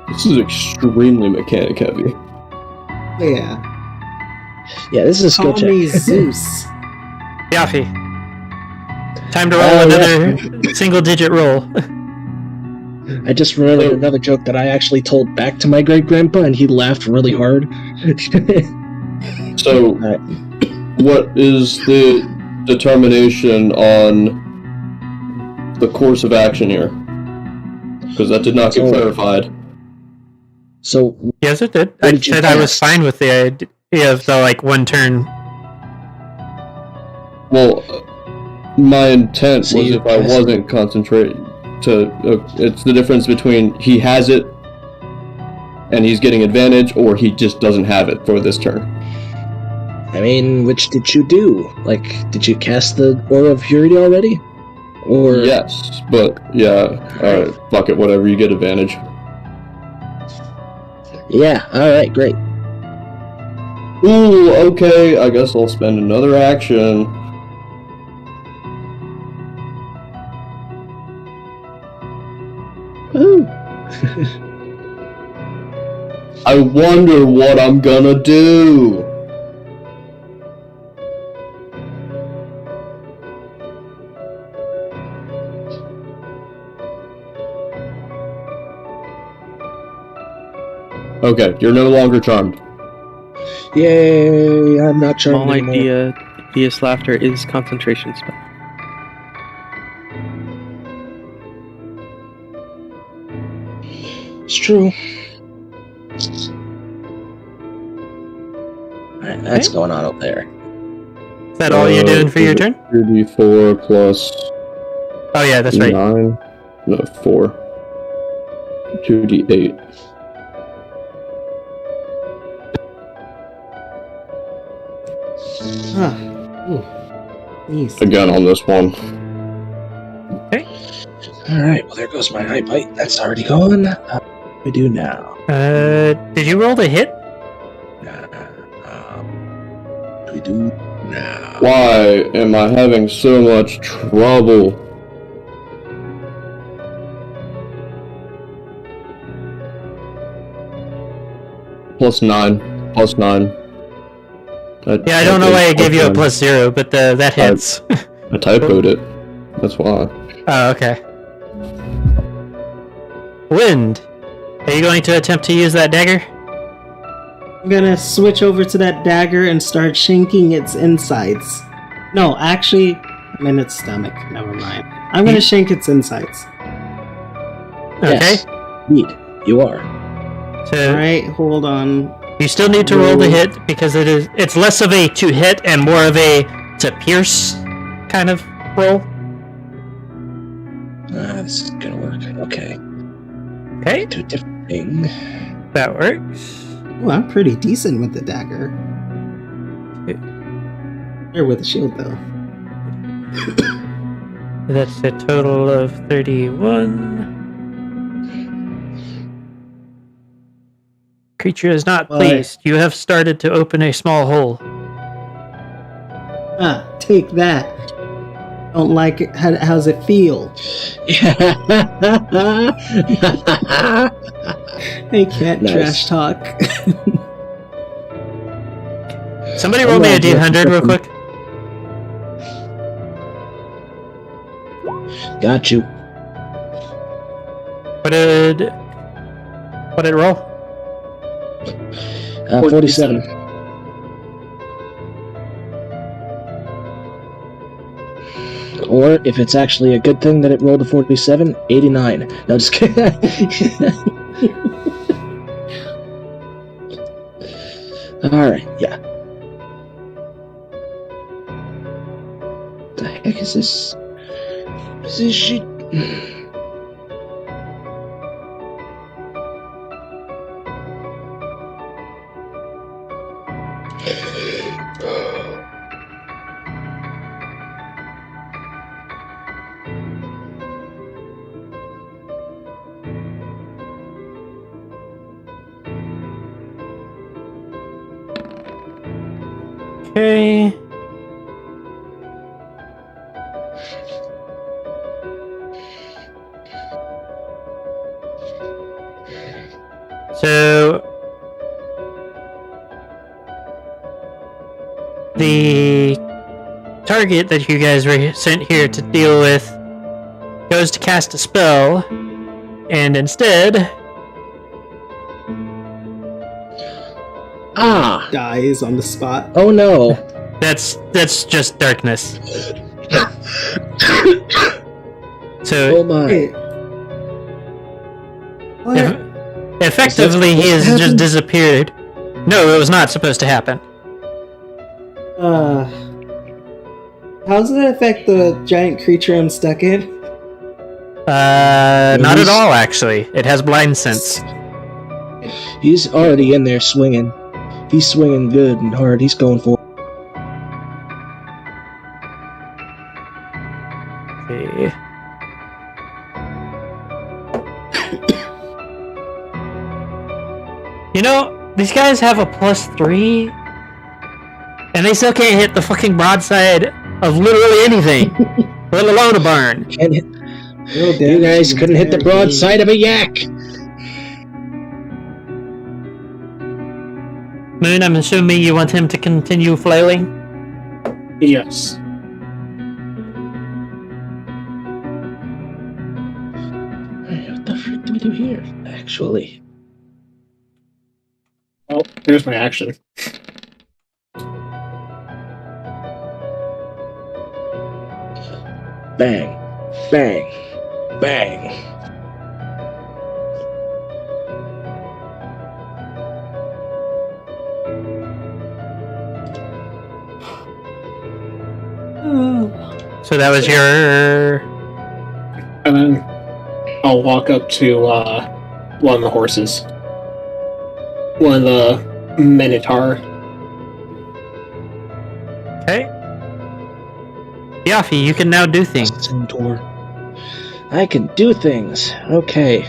This is extremely mechanic heavy. Yeah. Yeah, this is a skill Call check. me Zeus. Yaffy. Time to roll another single-digit roll. I just remembered another joke that I actually told back to my great-grandpa, and he laughed really hard. So, what is the determination on the course of action here? Because that did not get clarified. So, yes, it did. What I did you said I was cast? fine with the idea of the like 1 turn. Well, my intent So was you if I cast- wasn't concentrating to... it's the difference between he has it and he's getting advantage, or he just doesn't have it for this turn. I mean, which did you do? Like, did you cast the Aura of Purity already? Or Yes, but yeah, alright, fuck it, whatever, you get advantage. Yeah, alright, great. Ooh, okay, I guess I'll spend another action. Woo. I wonder what I'm gonna do. Okay, you're no longer charmed. Yay, I'm not charmed Small anymore. idea. Hideous laughter is concentration spell. It's true. Alright, that's going on up there. Is that all you're doing for your turn? 2d4 plus Oh yeah, that's right. 9. No, 4. 2d8. Again on this one. Alright, well there goes my high bite. That's already gone. We do now. Did you roll the hit? We do now. Why am I having so much trouble? Plus 9. Plus 9. Yeah, I don't know why I gave you a +0, but that hits. I typoed it. That's why. Oh, okay. Wind. Are you going to attempt to use that dagger? I'm gonna switch over to that dagger and start shanking its insides. No, actually, I'm in its stomach. Never mind. I'm gonna shank its insides. Okay. Yes, indeed, you are. So Alright, hold on. you still need to roll the hit because it's less of a to hit and more of a to pierce kind of roll. This is gonna work. Okay. Okay. Do a different thing. That works. Oh, I'm pretty decent with the dagger. Or with the shield, though. That's a total of 31. Creature is not What? pleased. You have started to open a small hole. Ah, take that. Don't like it. How's it feel? I can't Nice. trash talk. Somebody I'm roll me a glad you D100 real fucking- quick. Got you. What did it roll? 47. Or, if it's actually a good thing that it rolled a 47, 89. No, just kidding. Alright, yeah. What the heck is this? What is this shit? Okay. So the target that you guys were sent here to deal with goes to cast a spell, and instead Dies on the spot. Oh no. that's just darkness. Oh So my. Hey. What? effectively, he has supposed to just happen? disappeared. No, it was not supposed to happen. How does it affect the giant creature I'm stuck in? Not at all, actually. It has blind sense. He's already in there swinging. He's swinging good and hard. He's going for it. Okay. You know, these guys have a +3, and they still can't hit the fucking broadside of literally anything, let alone a barn. Can't hit. Real You damage guys to the couldn't hit the entire broadside of a yak. Moon, I'm assuming you want him to continue flailing? Yes. What the frick do we do here, actually? Oh, there's my action. Bang. Bang. Bang. So that was your... And then I'll walk up to one of the horses. One of the Minotaur. Okay. Yafi, you can now do things. Centaur. I can do things. Okay.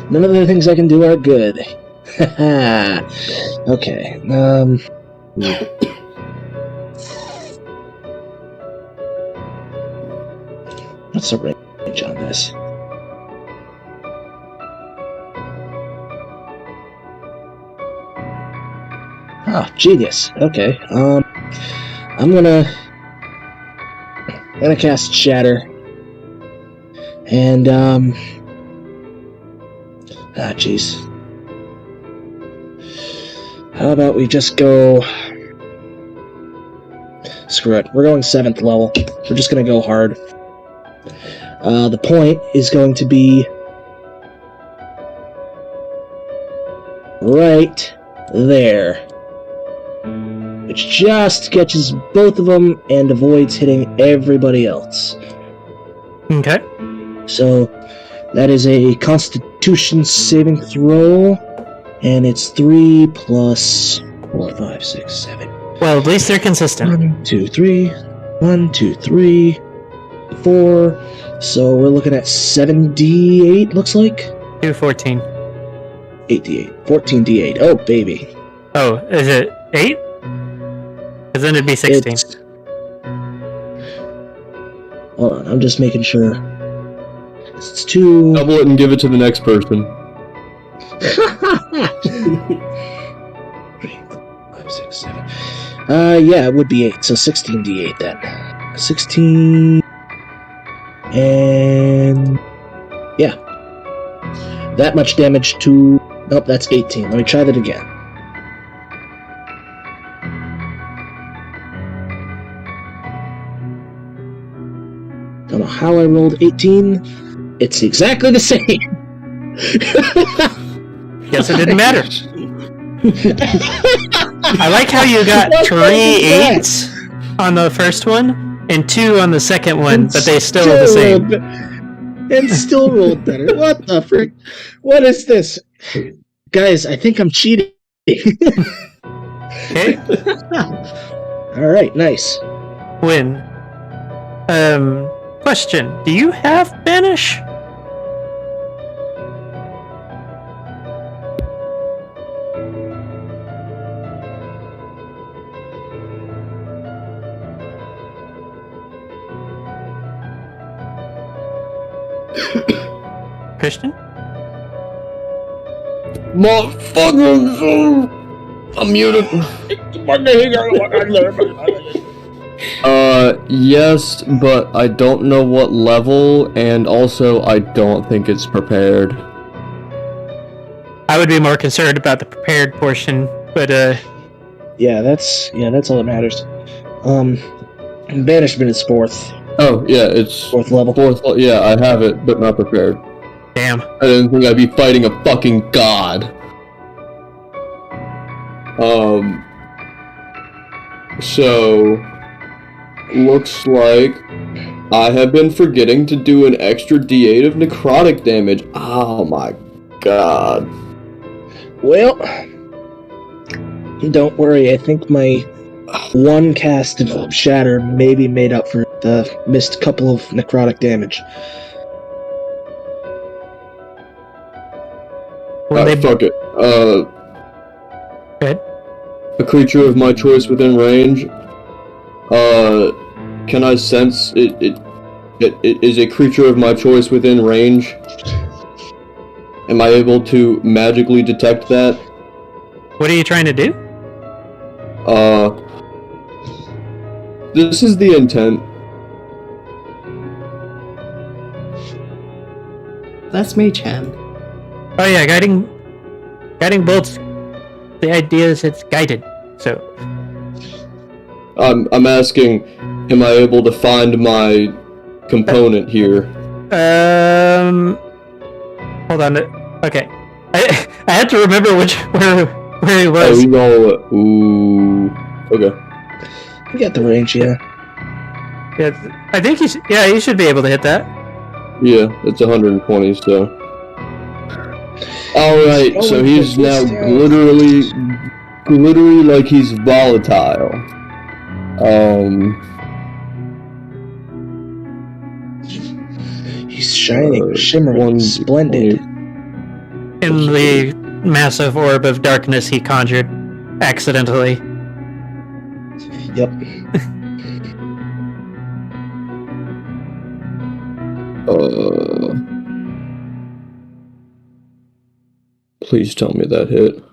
None of the things I can do are good. Okay. What's the range on this? Oh, genius. Okay. I'm gonna cast Shatter. And jeez. How about we just go? Screw it. We're going 7th level. We're just gonna go hard. The point is going to be right there, which just catches both of them and avoids hitting everybody else. Okay. So That is a Constitution saving throw, and it's 3 plus 4, 5, 6, 7. Well, at least they're consistent. 1, 2, 3. 1, 2, 3, 4. So we're looking at 7d8, looks like. 214. 8d8. 14d8. Oh, baby. Oh, is it 8? Because then it'd be 16. Hold on, I'm just making sure. It's 2. Double it and give it to the next person. 3, 5, 6, 7. Yeah, it would be 8, so 16d8 then. 16. And. Yeah. That much damage to. Nope, that's 18. Let me try that again. Don't know how I rolled 18. It's exactly the same. Guess it didn't matter. I like how you got What 3 the 8s on the first one and 2 on the second one, And but they still were the same. And still rolled better. What the frick? What is this? Guys, I think I'm cheating. Okay, Alright, nice. win. Question: do you have banish? Christian? Motherfucker! I'm muted. Yes, but I don't know what level, and also I don't think it's prepared. I would be more concerned about the prepared portion, but Yeah, that's all that matters. Banishment is 4th Oh, yeah, it's 4th level. Yeah, I have it, but not prepared. damn. I didn't think I'd be fighting a fucking god. So, looks like I have been forgetting to do an extra d8 of necrotic damage. Oh my god. Well, don't worry. I think my one cast of Shatter maybe made up for the missed couple of necrotic damage. When they Fuck it. Good. A creature of my choice within range. Can I sense it is a creature of my choice within range? Am I able to magically detect that? What are you trying to do? This is the intent. That's Mage Hand. Oh yeah, guiding bolts. The idea is it's guided. So I'm asking, am I able to find my component here? hold on. Okay, I had to remember where he Oh, was. he's all ooh. Okay. You got the range, yeah. Yeah, I think you should be able to hit that. Yeah, it's 120. So. All right. So he's now glittery like he's volatile. He's shining, shimmering, splendid. In the massive orb of darkness he conjured accidentally. Yep. Please tell me that hit.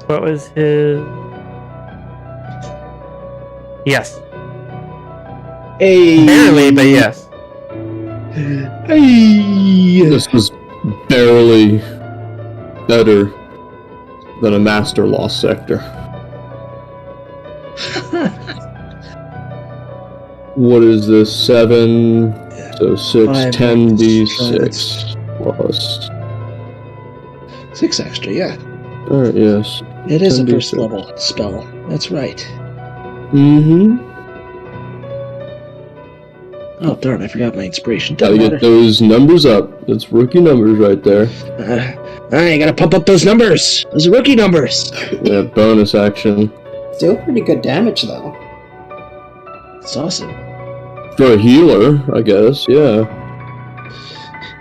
What was his? Yes. Hey. Barely, but yes. Hey. This was barely better than a Master Lost Sector. What is this? 7, so 6, 5, 10d6 plus. 6 extra, yeah. Alright, yes. It is a 10d6. first level spell. That's right. Mm-hmm. Oh, darn, I forgot my inspiration. Gotta Doesn't get matter. those numbers up. That's rookie numbers right there. I gotta pump up those numbers. Those are rookie numbers. Yeah, bonus action. Still pretty good damage though. It's awesome. For a healer, I guess, yeah.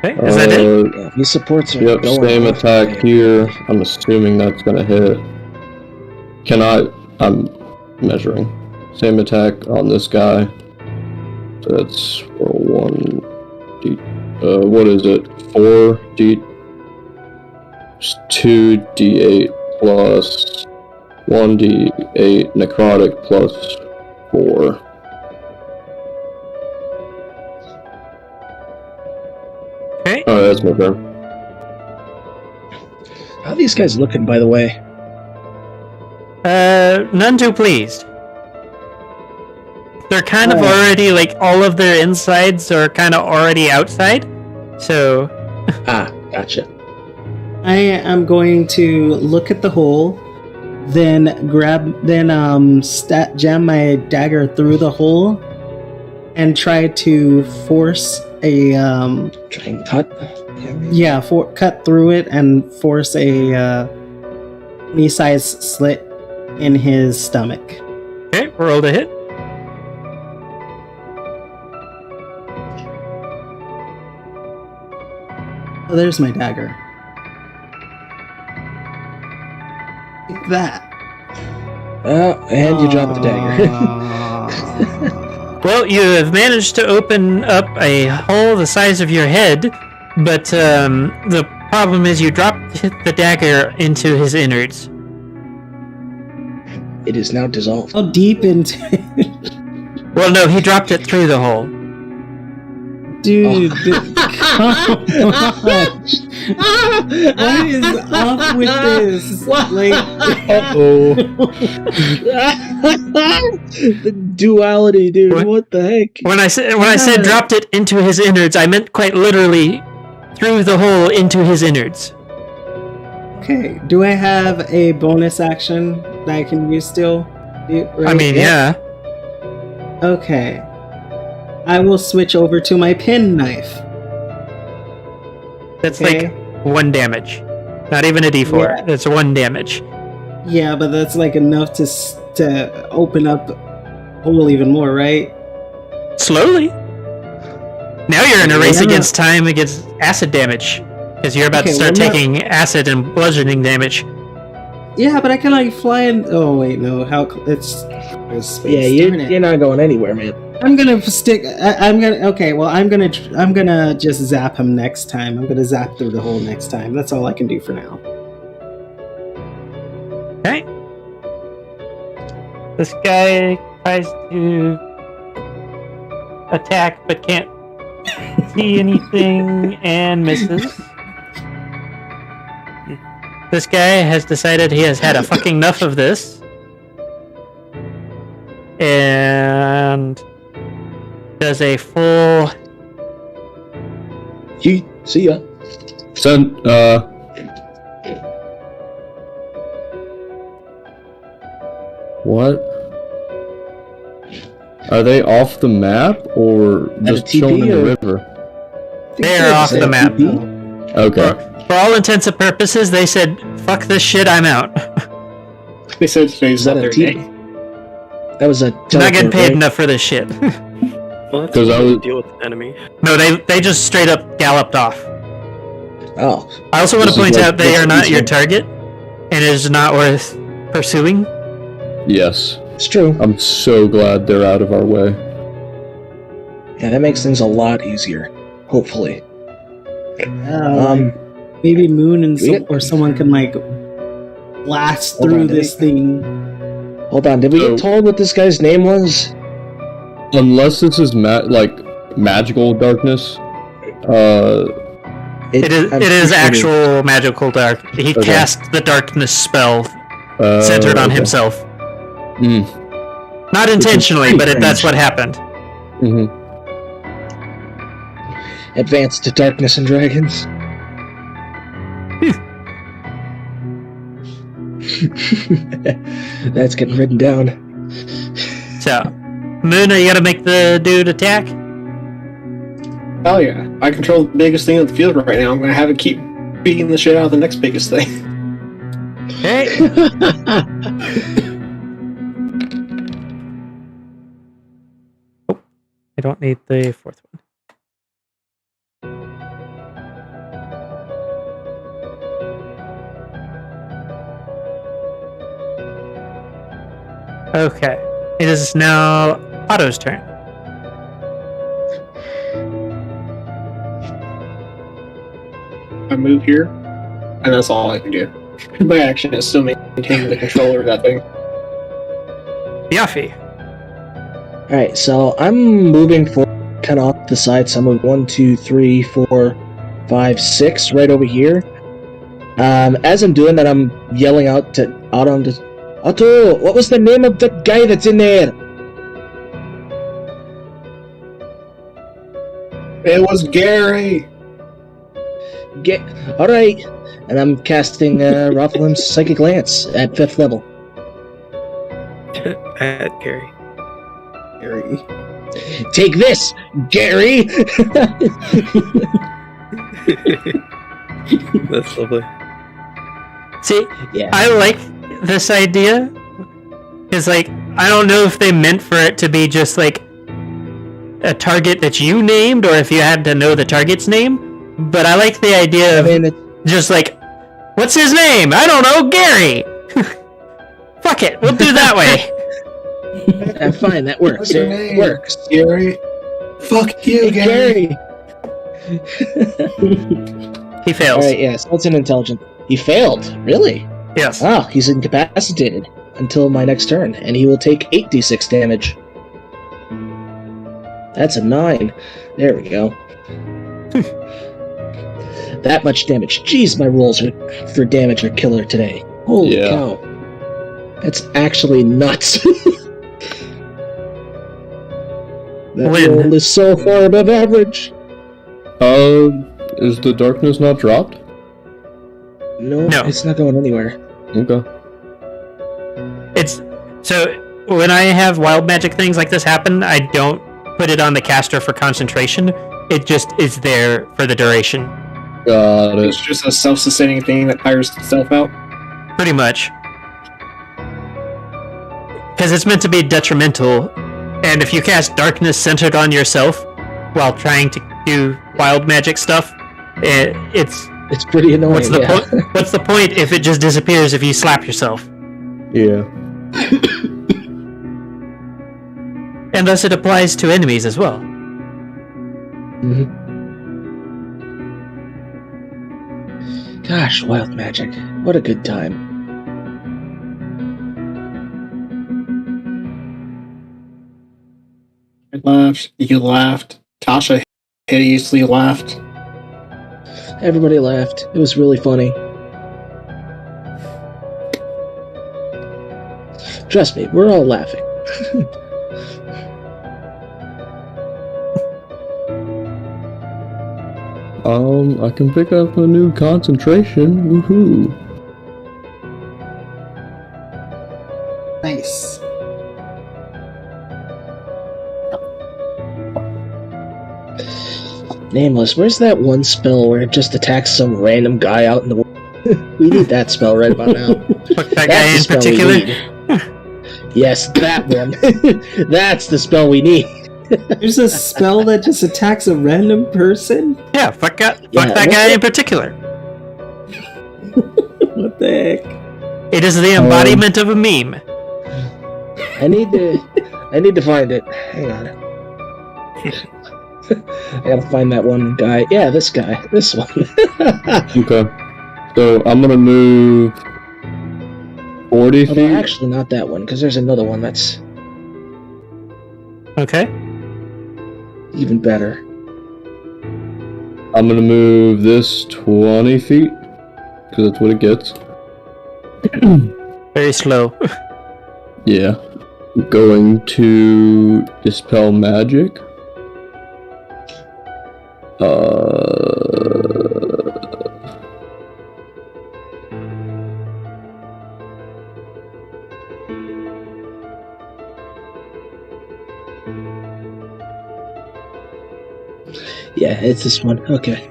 Okay, is that it? Yeah, these supports are Yep, going same off attack today. here. I'm assuming that's gonna hit. I'm measuring. Same attack on this guy. So that's for 1d. What is it? 4d. 2d8 plus 1d8 necrotic plus 4. Okay. Oh, that's my turn. How are these guys looking, by the way? None too pleased. They're kind of Oh. already, like, all of their insides are kind of already outside. So, Ah, gotcha. I am going to look at the hole, then jam my dagger through the hole, and try to force a Try and cut. cut through it and force a knee-size slit in his stomach. okay, roll to hit. Oh, there's my dagger. Like that. And you drop the dagger. Well, you have managed to open up a hole the size of your head, but the problem is you dropped the dagger into his innards. It is now dissolved. How deep into Well, no, he dropped it through the hole. Dude, come on. What is up with this? Like, Uh-oh. The duality, dude. What? What the heck? When I said dropped it into his innards, I meant quite literally through the hole into his innards. okay, do I have a bonus action that I can use still? I mean, yeah. Okay. I will switch over to my pen knife. That's Okay. like 1 damage. Not even a d4. Yeah. That's 1 damage. Yeah, but that's like enough to open up hole even more, right? Slowly. Now you're in a race Yeah. against time against acid damage. Because you're about to Okay, start well, taking acid and bludgeoning damage. Yeah, but I can like fly in. Oh wait, no. It's space. Yeah, Darn it. you're not going anywhere, man. I'm gonna stick. I'm gonna. Okay, well, I'm gonna just zap him next time. I'm gonna zap through the hole next time. That's all I can do for now. Okay. This guy tries to attack but can't see anything and misses. This guy has decided he has had a fucking enough of this. And does a full See ya. Send, What? Are they off the map or At a just chilling in TP the or- river? They're off the map. Okay. For all intents and purposes, they said, fuck this shit, I'm out. They said today's Is that not a their TP? day. That was a I'm not getting teleport, paid right? enough for this shit. Well, that's 'Cause I a was- deal with the enemy. No, they just straight up galloped off. Oh, I also want to This is point like- out they this are not is your like- target, and it is not worth pursuing. Yes. it's true. I'm so glad they're out of our way. Yeah, that makes things a lot easier. Hopefully. Like, maybe Moon and we get- or someone can like blast Hold through on, this thing. Hold on. Did we So- get told what this guy's name was? Unless this is magical darkness. It is I'm it is pretty sure actual magical dark. He Okay. cast the darkness spell centered on okay. himself. Mm. Not intentionally, pretty but that's strange. what happened. hmm Advanced to Darkness and Dragons. That's getting written down. So, Moon, are you gonna make the dude attack? Oh yeah, I control the biggest thing in the field right now. I'm gonna have it keep beating the shit out of the next biggest thing. Okay. I don't need the fourth one. Okay. It is now Otto's turn. I move here, and that's all I can do. My action is still maintaining the control over that thing. Yafi. Alright, so I'm moving forward kind of off the side, so I'm moving 1, 2, 3, 4, 5, 6 right over here. As I'm doing that, I'm yelling out to Otto, Otto, what was the name of the guy that's in there? It was Gary! Alright, and I'm casting Rothland's Psychic Lance at 5th level. At Gary. Gary. Take this, Gary! That's lovely. See, Yeah. I like this idea. It's like, I don't know if they meant for it to be just like a target that you named, or if you had to know the target's name, but I like the idea of just like, what's his name? I don't know, Gary! Fuck it, we'll do that way. Fine, that works. What's your It name? works. Gary. Fuck you, Hey, Gary. He fails. Alright, yeah, so it's an intelligent. He failed? Really? Yes. Oh, he's incapacitated until my next turn, and he will take 8d6 damage. That's a 9. There we go. That much damage. Jeez, my rolls for damage are killer today. Holy cow. That's actually nuts. That roll is so far above average. Is the darkness not dropped? No, it's not going anywhere. Okay. It's so when I have wild magic things like this happen, I don't put it on the caster for concentration. It just is there for the duration. Got it. It's just a self-sustaining thing that tires itself out. Pretty much. Because it's meant to be detrimental, and if you cast darkness centered on yourself while trying to do wild magic stuff, it's pretty annoying. What's the point if it just disappears if you slap yourself? Yeah. And thus it applies to enemies as well. Mm-hmm. Gosh, wild magic. What a good time. I laughed. You laughed. Tasha hideously laughed. Everybody laughed. It was really funny. Trust me, we're all laughing. I can pick up a new concentration. Woohoo! Nice. Nameless, where's that one spell where it just attacks some random guy out in the world? We need that spell right about now. Fuck that guy in particular? Yes, that one. That's the spell we need. There's a spell that just attacks a random person? Yeah, fuck that guy in particular. What the heck? It is the embodiment of a meme. I need to find it. Hang on. I gotta find that one guy. Yeah, this guy. This one. Okay. So I'm gonna move 40 feet. Although actually not that one, because there's another one that's Okay. even better. I'm gonna move this 20 feet, because that's what it gets. Very slow. Yeah. Going to dispel magic. Yeah, it's this one. Okay.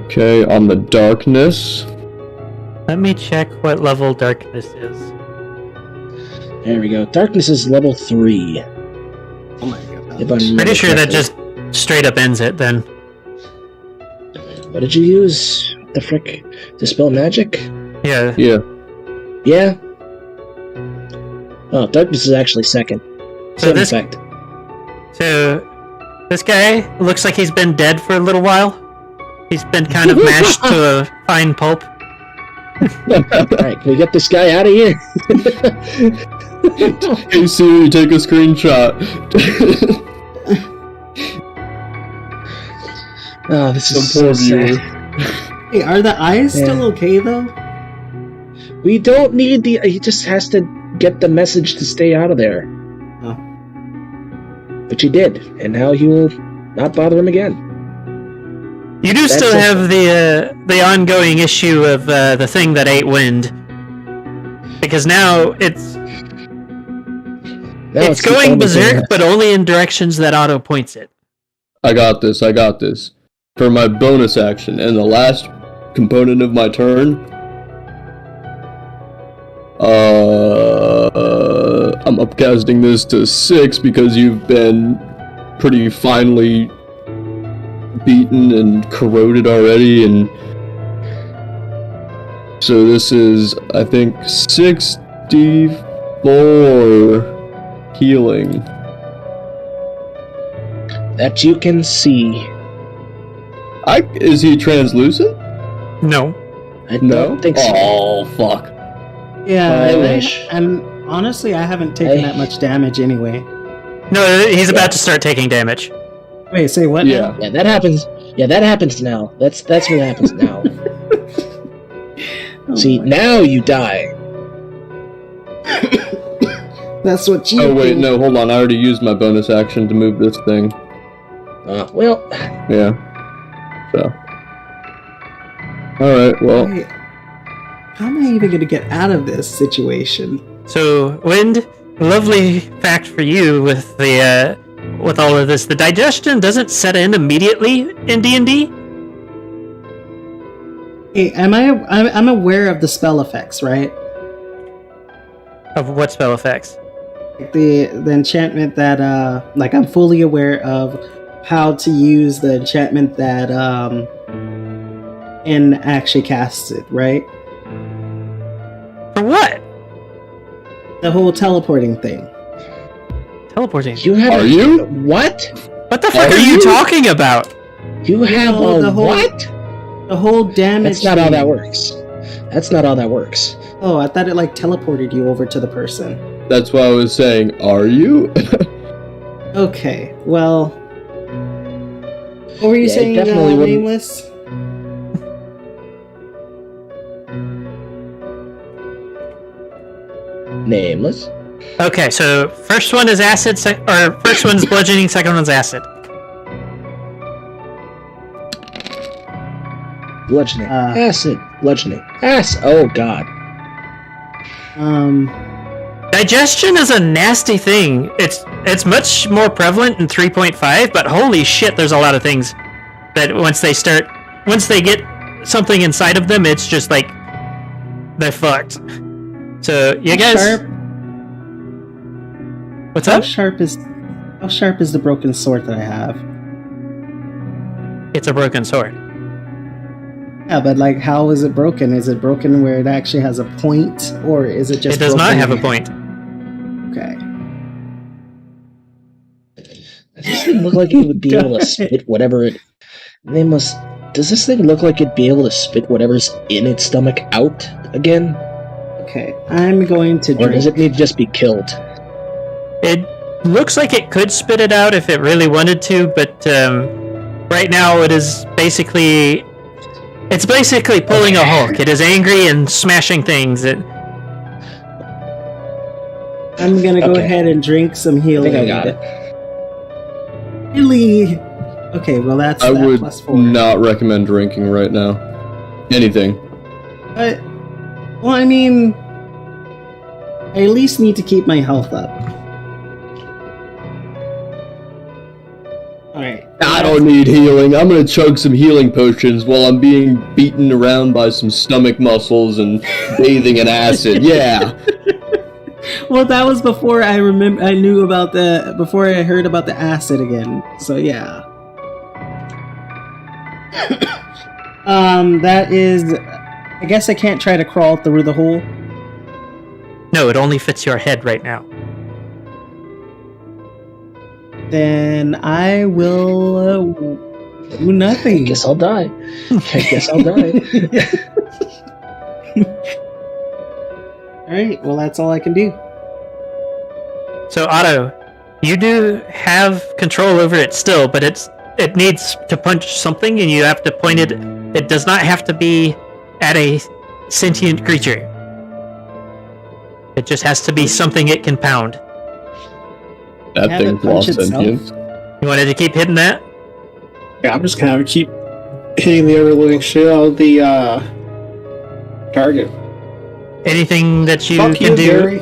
Okay, on the darkness. Let me check what level darkness is. There we go. Darkness is level 3. Oh my god. If I remember Pretty sure that correctly. just straight up ends it then. What did you use? The frick? Dispel magic? Yeah. Yeah. Yeah. Oh, darkness is actually second. So Same this- effect. So this guy looks like he's been dead for a little while. He's been kind of mashed to a fine pulp. Alright, can we get this guy out of here? Hey Siri, take a screenshot. Oh, this is Some poor so viewer. sad. Hey, are the eyes Yeah. still okay though? We don't need the... He just has to get the message to stay out of there. Oh. But you did, and now he will not bother him again. You do That's still a- have the ongoing issue of the thing that ate wind, because now it's Now it's the going only thing berserk, left. but only in directions that Otto points it. I got this. For my bonus action and the last component of my turn, I'm upcasting this to 6 because you've been pretty finely beaten and corroded already, and so this is, I think, 64 healing. That you can see. Is he translucent? No. I No. don't think so. Oh fuck. Yeah, I and wish. and honestly, I haven't taken that much damage anyway. No, he's about to start taking damage. Wait, say what? Yeah. Yeah, that happens. Yeah, that happens now. That's what happens now. now? Oh See, my- now you die. that's what you. Oh wait, think. no, hold on. I already used my bonus action to move this thing. Well, Yeah. So. Alright, well. Wait, how am I even gonna get out of this situation? So, Wind, lovely fact for you with the with all of this, the digestion doesn't set in immediately in D&D. Hey, I'm aware of the spell effects, right? Of what spell effects? Like the enchantment that like I'm fully aware of how to use the enchantment that N actually casts it, right? For what? The whole teleporting thing. Teleporting. you have. Are you? What? What the fuck Are are you you? talking about? You have No, a the whole- what? The whole damage. That's not how thing. that works. That's not how that works. Oh, I thought it like teleported you over to the person. That's why I was saying, are you? Okay, well, what were you Yeah, it saying, definitely wouldn't- Nameless? Nameless. Okay, so first one is acid, or first one's bludgeoning, second one's acid. Bludgeoning. Uh. Acid. Bludgeoning. Acid. Oh god. Digestion is a nasty thing. It's much more prevalent in 3.5, but holy shit, there's a lot of things that once they get something inside of them, it's just like they're fucked. So you guys, Sharp. what's How up? sharp is the broken sword that I have? It's a broken sword. Yeah, but like, how is it broken? Is it broken where it actually has a point, or is it just? It does not broken have a in- point. Okay. Does this thing look like it would be able to spit whatever it... Nameless... Does this thing look like it'd be able to spit whatever's in its stomach out again? Okay, I'm going to Or drink. does it need to just be killed? It looks like it could spit it out if it really wanted to, but right now it is basically... It's basically pulling a Hulk. It is angry and smashing things. I'm gonna go Okay. ahead and drink some I healing. think I got it. Really? Okay, well that's I that would plus 4. not recommend drinking right now. Anything. But, well, I mean, I at least need to keep my health up. Alright. I don't need healing. I'm gonna chug some healing potions while I'm being beaten around by some stomach muscles and bathing in acid. Yeah. Well, that was before I before I heard about the acid again. So yeah. That is, I guess I can't try to crawl through the hole. No, it only fits your head right now. Then I will do nothing. I guess I'll die. Alright, well that's all I can do. So Otto, you do have control over it still, but it needs to punch something, and you have to point it. It does not have to be at a sentient creature. It just has to be something it can pound. That Have it thing's punch lost itself? sentience. You wanted to keep hitting that? Yeah, I'm just gonna keep hitting the ever living shit out of the target. Anything that you Fuck can you, do? Gary.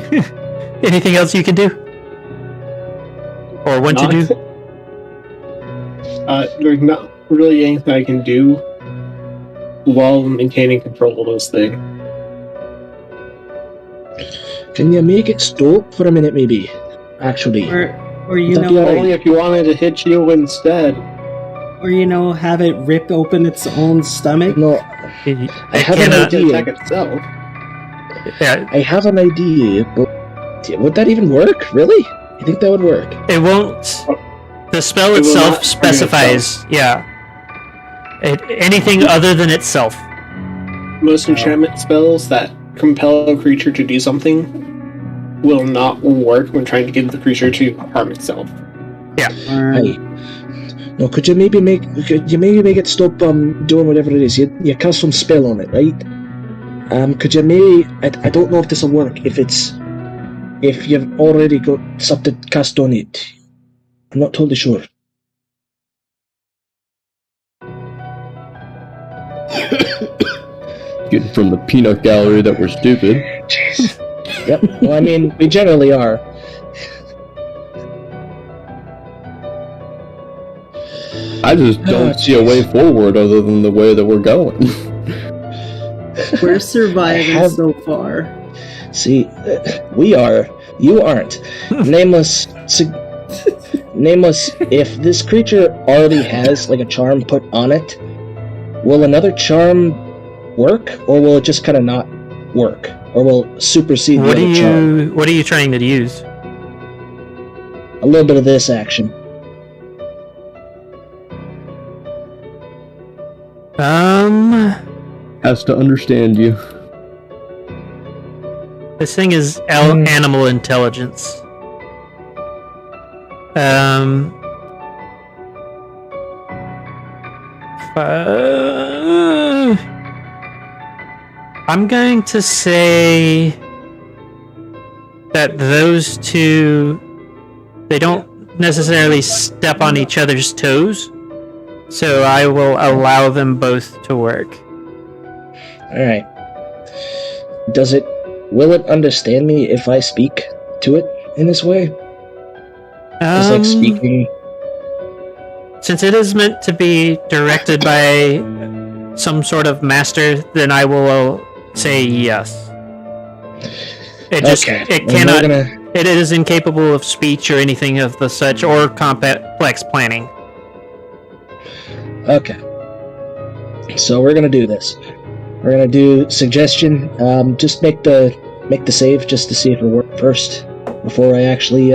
Anything else you can do? Or want to do? There's not really anything I can do while maintaining control of those things. Can you make it stop for a minute, maybe? Actually. Or you That'd be know, alright. Only if you wanted to hit you instead. have it rip open its own stomach. No, It I have an cannot. To idea. attack itself. Yeah, I have an idea, but would that even work? Really? You think that would work? it won't. The spell It will itself not specifies. Yeah. Anything other than itself. Most enchantment spells that compel a creature to do something will not work when trying to get the creature to harm itself. Or, Hey. No, could you maybe make it stop doing whatever it is? You cast some spell on it, right? Could you maybe I don't know if this will work if you've already got something cast on it. I'm not totally sure. Getting from the peanut gallery that we're stupid. Jeez. Yep. Well, I mean, we generally are. I just don't see a way forward other than the way that we're going. we're surviving I have- so far. See, we are. You aren't. Nameless. Nameless. If this creature already has like a charm put on it, will another charm work, or will it just kind of not work, or will it supersede the other charm? What are you trying to use? A little bit of this action. Has to understand you. This thing is animal intelligence. I'm going to say that those two, they don't necessarily step on each other's toes, so I will allow them both to work. Alright. Will it understand me if I speak to it in this way? It's like speaking. Since it is meant to be directed by some sort of master, then I will say yes. It just Okay. it Well, cannot. we're gonna- It is incapable of speech or anything of the such, or complex planning. Okay. So we're gonna do this. We're gonna do suggestion. Just make the save just to see if it works first before I actually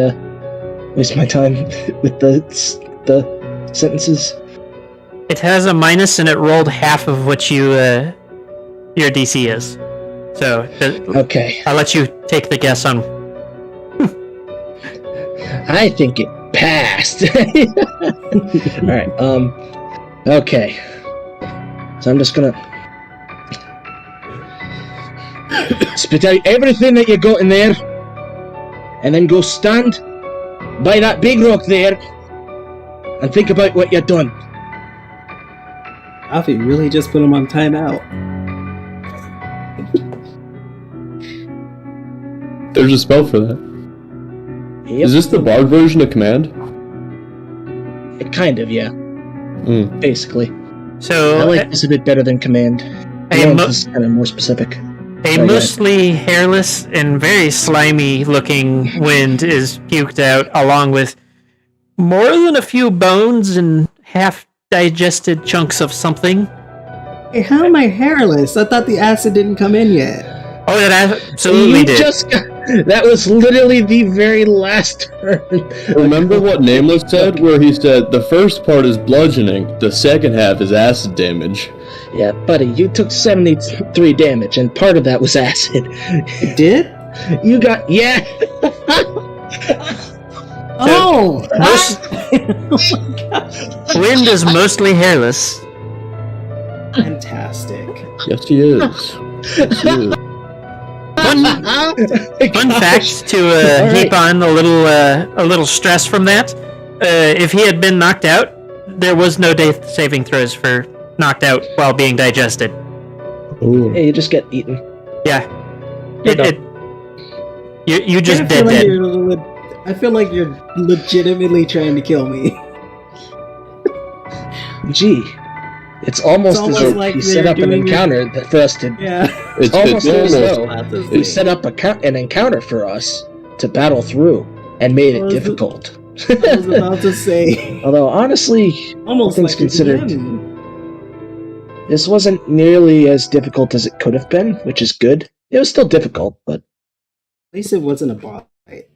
waste my time with the sentences. It has a minus, and it rolled half of what your DC is. So Okay. I'll let you take the guess on. I think it passed. All right. Okay. So I'm just gonna spit out everything that you got in there, and then go stand by that big rock there, and think about what you've done. Alfie really just put him on timeout. There's a spell for that. Yep. Is this the bard version of command? kind of, yeah. Basically. So I like this a bit better than Command. Command is kind of more specific. A mostly hairless and very slimy looking wind is puked out, along with more than a few bones and half digested chunks of something. Hey, how am I hairless? I thought the acid didn't come in yet. Oh, that absolutely did. That was literally the very last turn. Remember what Nameless said? Where he said, the first part is bludgeoning, the second half is acid damage. Yeah, buddy, you took 73 damage, and part of that was acid. You did? You got... Yeah! Oh! Wind is mostly hairless. Fantastic. Yes, he is. Yes, he is. Fun fact to heap on a little stress from that. If he had been knocked out, there was no death saving throws for knocked out while being digested. Ooh. Yeah, you just get eaten. Yeah. You just dead. I feel like you're legitimately trying to kill me. Gee. It's almost as though like he set up an encounter for us to... Yeah. It's almost as though he set up an encounter for us to battle through and made it difficult. I was about to say. Although, honestly, almost things like considered, this wasn't nearly as difficult as it could have been, which is good. It was still difficult, but... At least it wasn't a boss fight.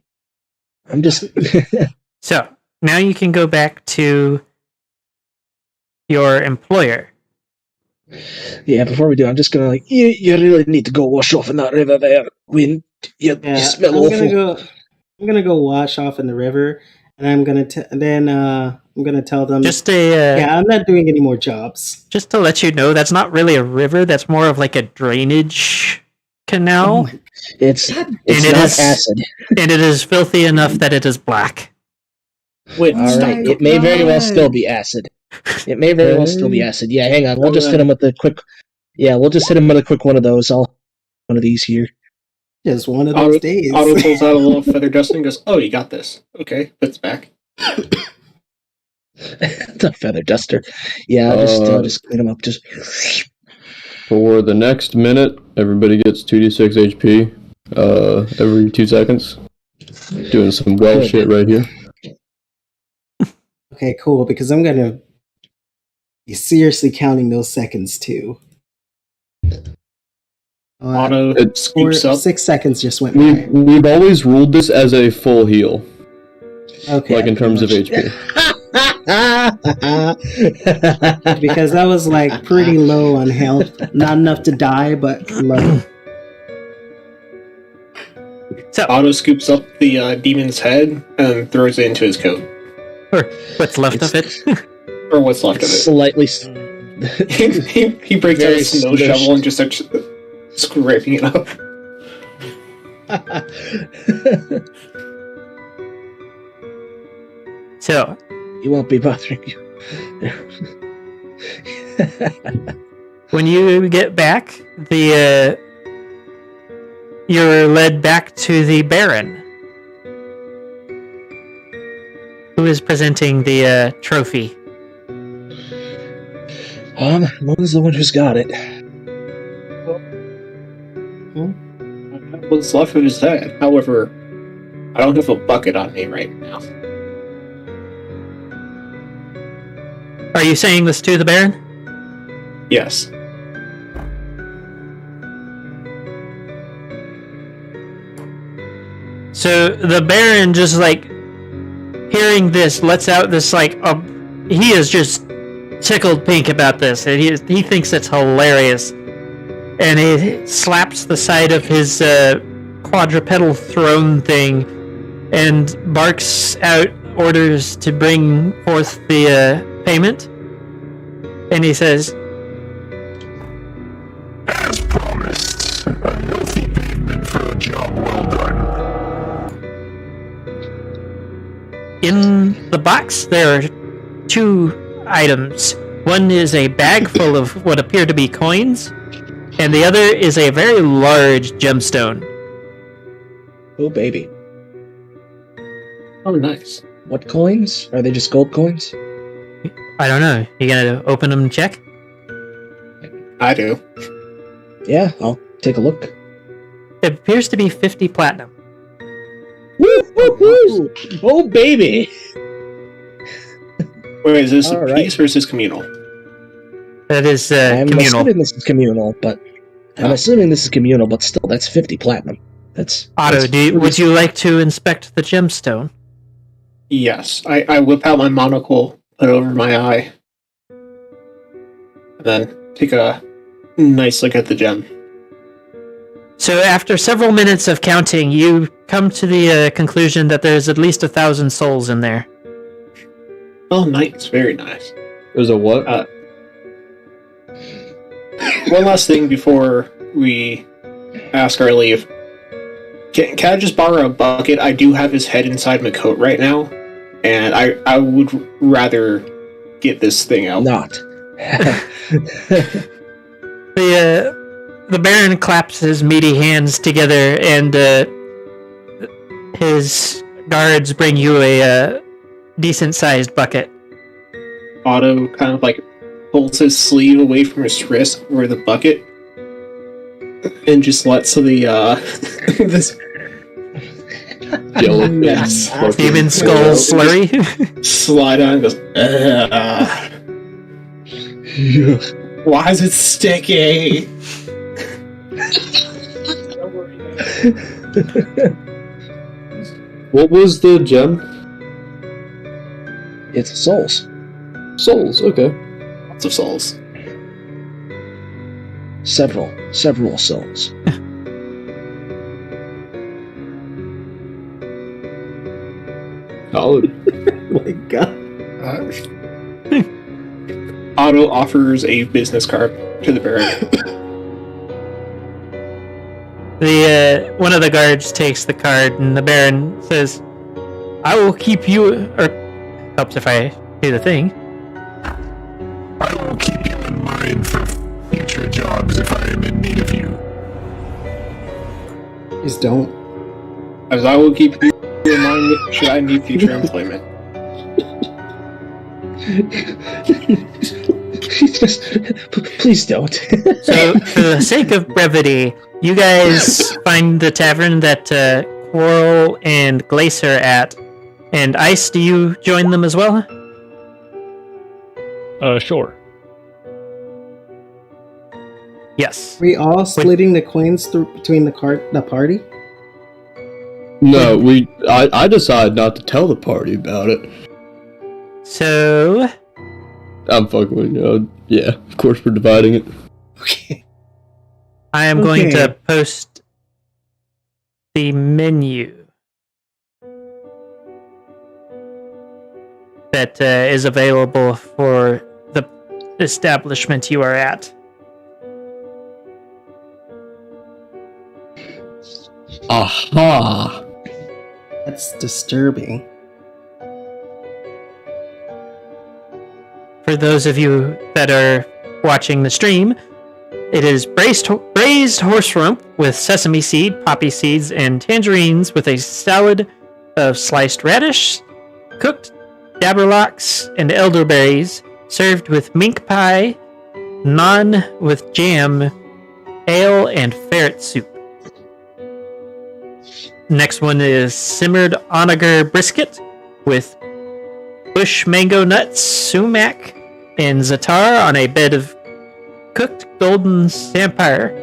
I'm just... So, now you can go back to your employer. Yeah, before we do, I'm just gonna you really need to go wash off in that river there. You smell awful. I'm gonna go wash off in the river, and I'm gonna tell them. I'm not doing any more jobs. Just to let you know, that's not really a river. That's more of like a drainage canal. It's not acid, and it is filthy enough that it is black. Wait, all right, it may very well still be acid. It may very well still be acid. Yeah, hang on. We'll just hit him with a quick. Yeah, we'll just hit him with a quick one of those. One of these here. Just one of those days. Otto pulls out a little feather duster and goes, "Oh, you got this. Okay, puts back." The feather duster. Yeah, I'll just clean him up. Just for the next minute, everybody gets 2d6 HP every 2 seconds. Doing some shit right here. Okay, cool. Because I'm gonna be seriously counting those seconds too. Auto scoops up. 6 seconds just went by. We've always ruled this as a full heal. Okay. Like in terms of HP. Because that was like pretty low on health. Not enough to die, but low. So Otto scoops up the demon's head and throws it into his coat. Or what's left of it. Or what's left of it. Slightly. He breaks out a snow shovel and just starts scraping it up. So, he won't be bothering you. When you get back, you're led back to the Baron, who is presenting the trophy. Moon's the one who's got it. What's left of his head? However, I don't have a bucket on me right now. Are you saying this to the Baron? Yes. So the Baron just hearing this lets out this he is just tickled pink about this, and he thinks it's hilarious, and he slaps the side of his quadrupedal throne thing and barks out orders to bring forth the payment, and he says, "As promised, a healthy payment for a job well done." In the box, there are 2 items. One is a bag full of what appear to be coins, and the other is a very large gemstone. Oh, baby. Oh, nice. What coins? Are they just gold coins? I don't know. You gonna open them and check? I do. Yeah, I'll take a look. It appears to be 50 platinum. Woo, woo, woo. Oh, baby! Wait, is this All a right. piece or is this communal? That is I'm communal. assuming this is communal, but still, that's 50 platinum. That's Otto, that's would you like to inspect the gemstone? Yes. I whip out my monocle, put it over my eye, and then take a nice look at the gem. So after several minutes of counting, you come to the conclusion that there's at least 1,000 souls in there. Oh, nice. Very nice. There's a what? One last thing before we ask our leave. Can I just borrow a bucket? I do have his head inside my coat right now, and I would rather get this thing out. not. The Baron claps his meaty hands together, and his guards bring you a decent-sized bucket. Otto kind of like pulls his sleeve away from his wrist for the bucket, and just lets the this mess Demon skull slurry. slide on and goes. Why is it sticky? What was the gem? It's souls. Souls, okay. Lots of souls. Several souls. Solid. Oh my god. Otto offers a business card to the Baron. The one of the guards takes the card, and the Baron says, "I will keep you." Or helps if I do the thing. I will keep you in mind for future jobs if I am in need of you. Please don't. As I will keep you in mind should I need future employment. Please don't. So, for the sake of brevity, you guys find the tavern that Quarrel and Glacier are at. And Ice, do you join them as well? Sure. Yes. We all splitting the coins between the party? No, I decided not to tell the party about it. So, I'm fucking with you. Yeah, of course we're dividing it. Okay. I am going Okay. to post the menu that is available for the establishment you are at. Aha! That's disturbing. For those of you that are watching the stream, it is braised horse rump with sesame seed, poppy seeds, and tangerines with a salad of sliced radish, cooked daberlocks, and elderberries, served with mink pie, naan with jam, ale, and ferret soup. Next one is simmered onager brisket with bush mango nuts, sumac, and za'atar on a bed of cooked golden samphire.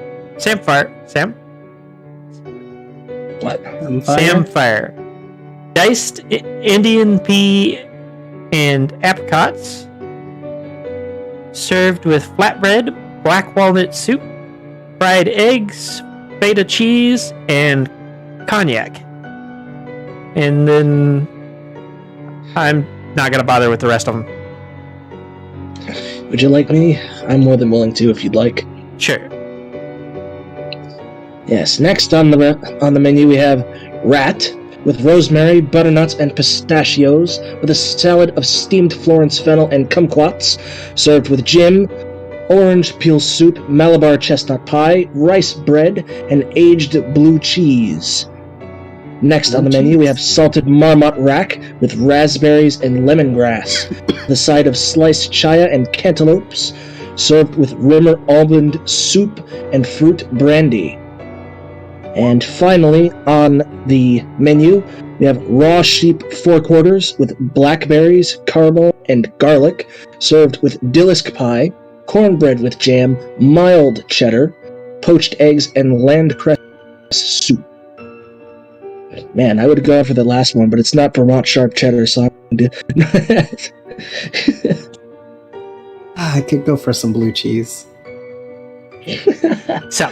Diced Indian pea and apricots. Served with flatbread, black walnut soup, fried eggs, feta cheese, and cognac. And then I'm not going to bother with the rest of them. Would you like me? I'm more than willing to if you'd like. Sure. Yes, next on the menu we have rat with rosemary, butternuts, and pistachios with a salad of steamed Florence fennel and kumquats, served with jam, orange peel soup, Malabar chestnut pie, rice bread, and aged blue cheese. Next on the menu, we have salted marmot rack with raspberries and lemongrass. The side of sliced chaya and cantaloupes, served with rimmer almond soup and fruit brandy. And finally, on the menu, we have raw sheep forequarters with blackberries, caramel, and garlic, served with dillisk pie, cornbread with jam, mild cheddar, poached eggs, and landcress soup. Man, I would have gone for the last one, but it's not Vermont sharp cheddar, so I'm going to... I could go for some blue cheese. So,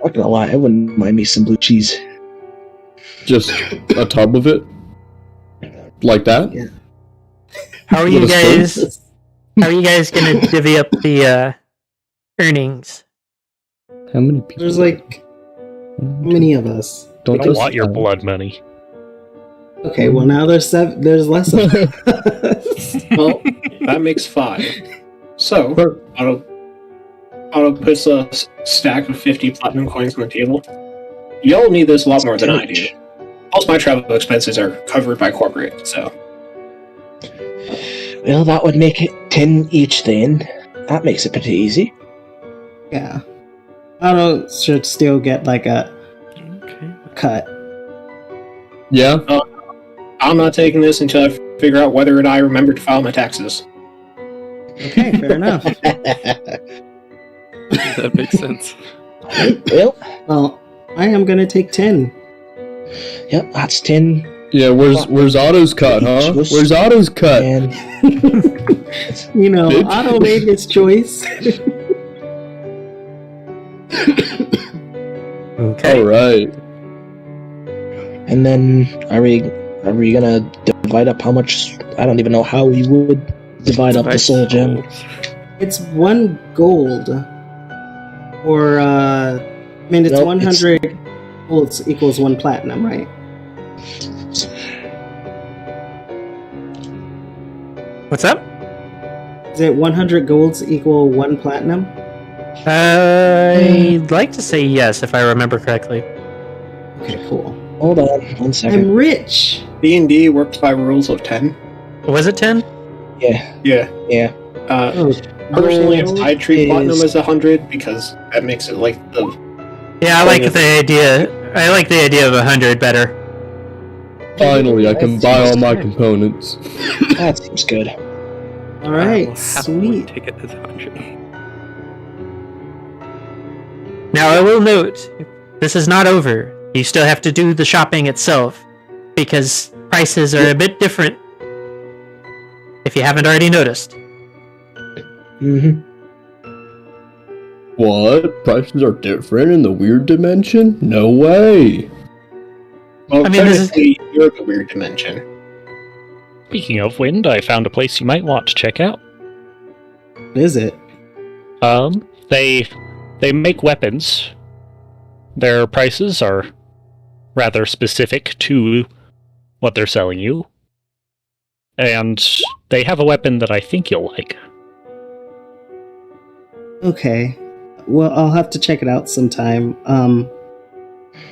Not gonna lie, I wouldn't mind me some blue cheese. Just a tub of it? Like that? Yeah. how are With you a spoon? guys? How are you guys gonna divvy up the earnings? How many people? There's like, how many of us? I Don't want your blood money. Okay, well now there's less of us. Well, that makes 5. So, Otto puts a stack of 50 platinum coins on the table. Y'all need this a lot more than I do. Most of my travel expenses are covered by corporate, so... Well, that would make it 10 each then. That makes it pretty easy. Yeah. Otto should still get like a Okay. cut. Yeah? I'm not taking this until I figure out whether or not I remember to file my taxes. Okay, fair enough. That makes sense. Well, Well, I am gonna take 10. yep, that's 10. Yeah, where's Otto's cut, huh? Where's Otto's cut? And You know, Bitch. Otto made his choice. Okay. Alright. and then are we gonna divide up how much? I don't even know how we would divide up the soul gem. It's 1 gold. Or, I mean, it's Nope, 100 golds equals 1 platinum, right? What's up? Is it 100 golds equal 1 platinum? I'd like to say yes, if I remember correctly. Okay, cool. Hold on, 1 second. I'm rich! D&D works by rules of 10. Was it 10? Yeah, Yeah. yeah. Oh, Personally, gold I treat platinum is- as 100 because that makes it like the... Yeah, I like the idea. I like the idea of 100 better. Finally, I can buy all my components. That seems good. Alright, I will happily sweet. take it as 100. Now, I will note, this is not over. You still have to do the shopping itself, because prices are a bit different, if you haven't already noticed. Mm-hmm. What? Prices are different in the weird dimension? No way! Well, I mean, this is- technically, you're the weird dimension. Speaking of wind, I found a place you might want to check out. What is it? They make weapons. Their prices are rather specific to what they're selling you. And they have a weapon that I think you'll like. Okay. Well, I'll have to check it out sometime. Who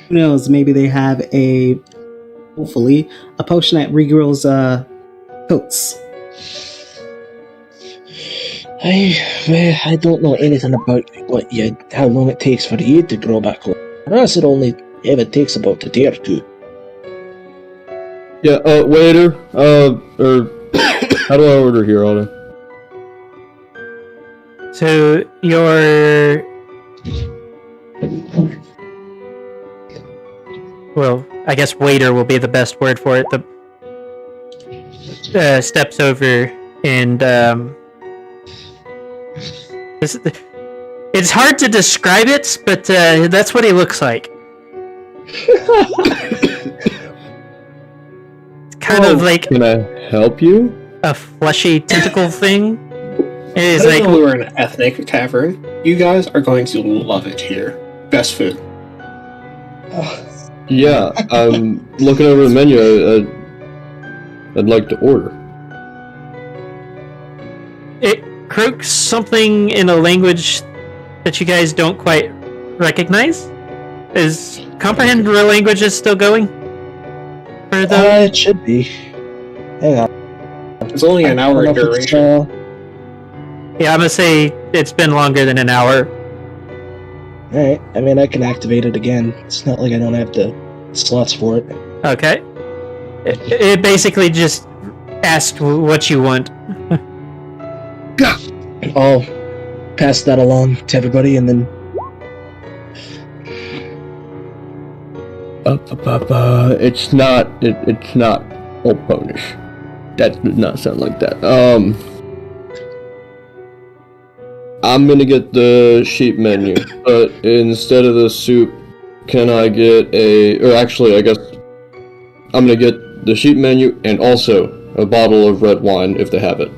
knows? Maybe they have hopefully, a potion that regrows, coats. I don't know anything about how long it takes for you to grow back up. Unless it only ever takes about a day or two. Yeah, waiter, or... how do I order here, Otto? So, your... Well, I guess waiter will be the best word for it. The steps over and it's hard to describe it, but that's what he looks like. It's kind of like Can I help you? a fleshy tentacle thing. And he's I like, didn't know we were in an ethnic tavern. You guys are going to love it here. Best food. Yeah, I'm looking over the menu. I'd like to order. it croaks something in a language that you guys don't quite recognize. Is comprehend real languages still going? for those? It should be. Hang on. It's only an hour in duration. Yeah, I'm gonna say it's been longer than an hour. Alright, I mean, I can activate it again. It's not like I don't have the slots for it. Okay. It basically just asked what you want. I'll pass that along to everybody, and then... It's not Old Ponish. That does not sound like that. I'm gonna get the sheep menu, but instead of the soup, can I get or actually, I guess I'm gonna get the sheep menu and also a bottle of red wine if they have it.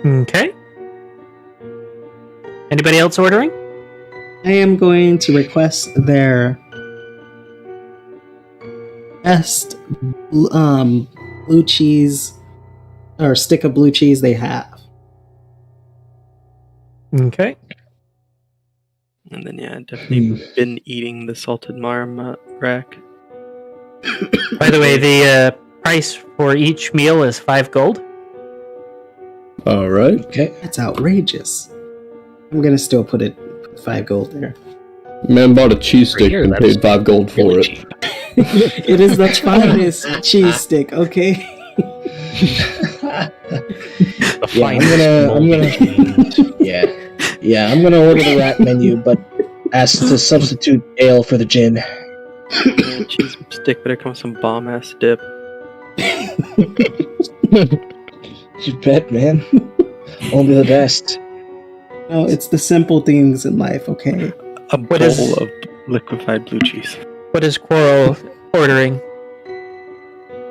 Okay. Anybody else ordering? I am going to request their best blue cheese or stick of blue cheese they have. Okay. And then definitely been eating the salted marmot rack. By the way, the price for each meal is 5 gold. All right. Okay. That's outrageous. I'm gonna still put 5 gold there. Man bought a cheese stick Here, and that's paid 5 gold for really it. cheap. It is the finest cheese stick, okay? The Yeah, I'm finest gonna, I'm gonna order the rat menu, but ask to substitute ale for the gin. Cheese stick better come with some bomb ass dip. You bet, man. Only the best. Oh, it's the simple things in life, okay? A What bowl is- of liquefied blue cheese. What is Quarrel ordering?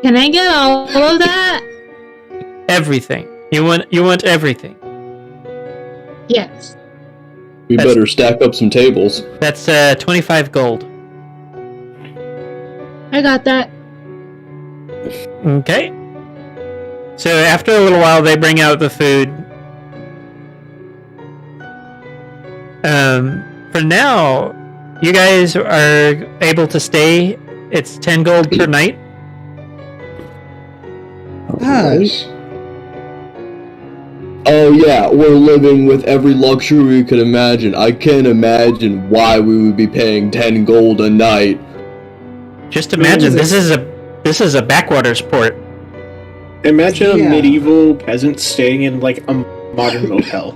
Can I get all of that? Everything. You want everything. Yes. We That's- better stack up some tables. That's 25 gold. I got that. Okay. So after a little while, they bring out the food. For now, you guys are able to stay. It's 10 gold per night. Gosh. Oh yeah, we're living with every luxury we could imagine. I can't imagine why we would be paying 10 gold a night. Just imagine this is a backwaters port. Imagine a Yeah. medieval peasant staying in like a modern motel.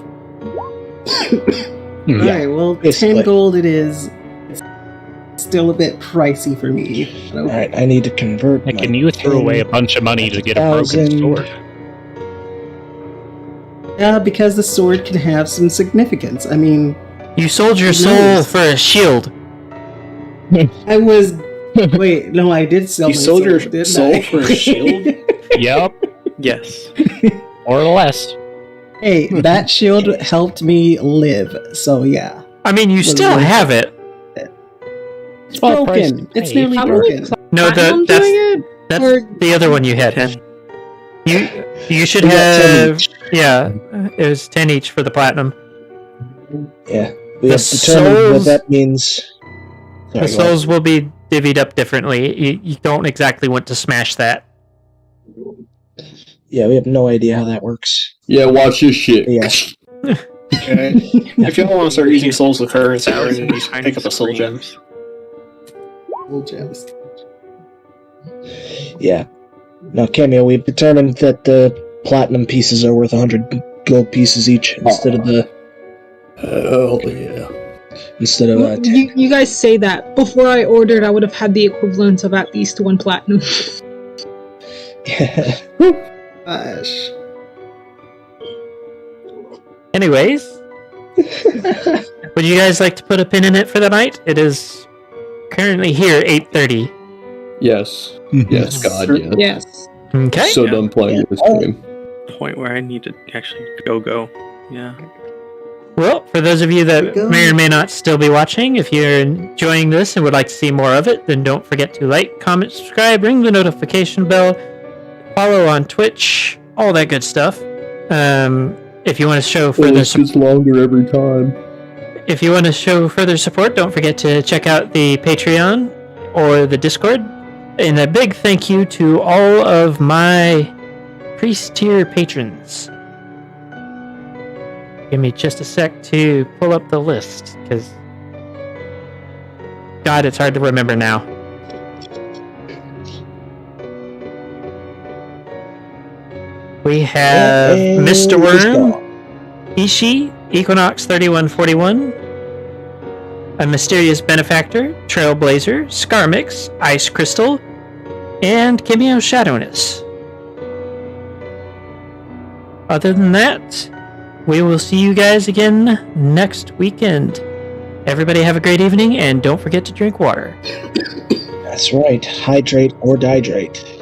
Hmm. Alright, well, basically. 10 gold it is. It's still a bit pricey for me. But okay. Alright, I need to convert. Like, my and you threw away a bunch of money to get a broken 1,000. sword. Yeah, because the sword can have some significance. I mean, You sold your soul Nice. for a shield. I was. Wait, no, I did sell You my sold your sword, didn't soul I? for a shield? Yep, Yes. more or less. Hey, that shield helped me live, so yeah. I mean, you still really- have it. It's Well, price broken. to It's pay. nearly How broken. many No, platinum that's doing it? that's Or- the other one you had. 10. You should We got 10 have. each. Yeah, it was 10 each for the platinum. Yeah. We The have determined souls- what that means. The Sorry, go souls will be divvied up differently. You don't exactly want to smash that. on. Yeah, we have no idea how that works. Yeah, watch this shit. Yeah. Okay. If y'all want to start using souls as currency, then you just Tiny pick up a soul gem. screams. Gold gems. Yeah. Now, Cameo, we've determined that the platinum pieces are worth 100 gold pieces each instead of the Hell yeah. Well, 10. you guys say that. Before I ordered, I would have had the equivalent of at least 1 platinum. Yeah. Gosh. Anyways, would you guys like to put a pin in it for the night? It is currently here 8:30. Yes. Yes, God, yes. Yes. Okay. So done playing this game. Point where I need to actually go. Yeah. Well, for those of you that Go. may or may not still be watching, if you're enjoying this and would like to see more of it, then don't forget to like, comment, subscribe, ring the notification bell, follow on Twitch, all that good stuff. If you want to show further This gets longer every time. If you want to show further support, don't forget to check out the Patreon or the Discord. And a big thank you to all of my priest tier patrons. Give me just a sec to pull up the list, because God, it's hard to remember now. We have And Mr. he's Worm, gone. Ishi, Equinox 3141, A Mysterious Benefactor, Trailblazer, Scarmix, Ice Crystal, and Cameo Shadowness. Other than that, we will see you guys again next weekend. Everybody have a great evening, and don't forget to drink water. That's right. Hydrate or dihydrate.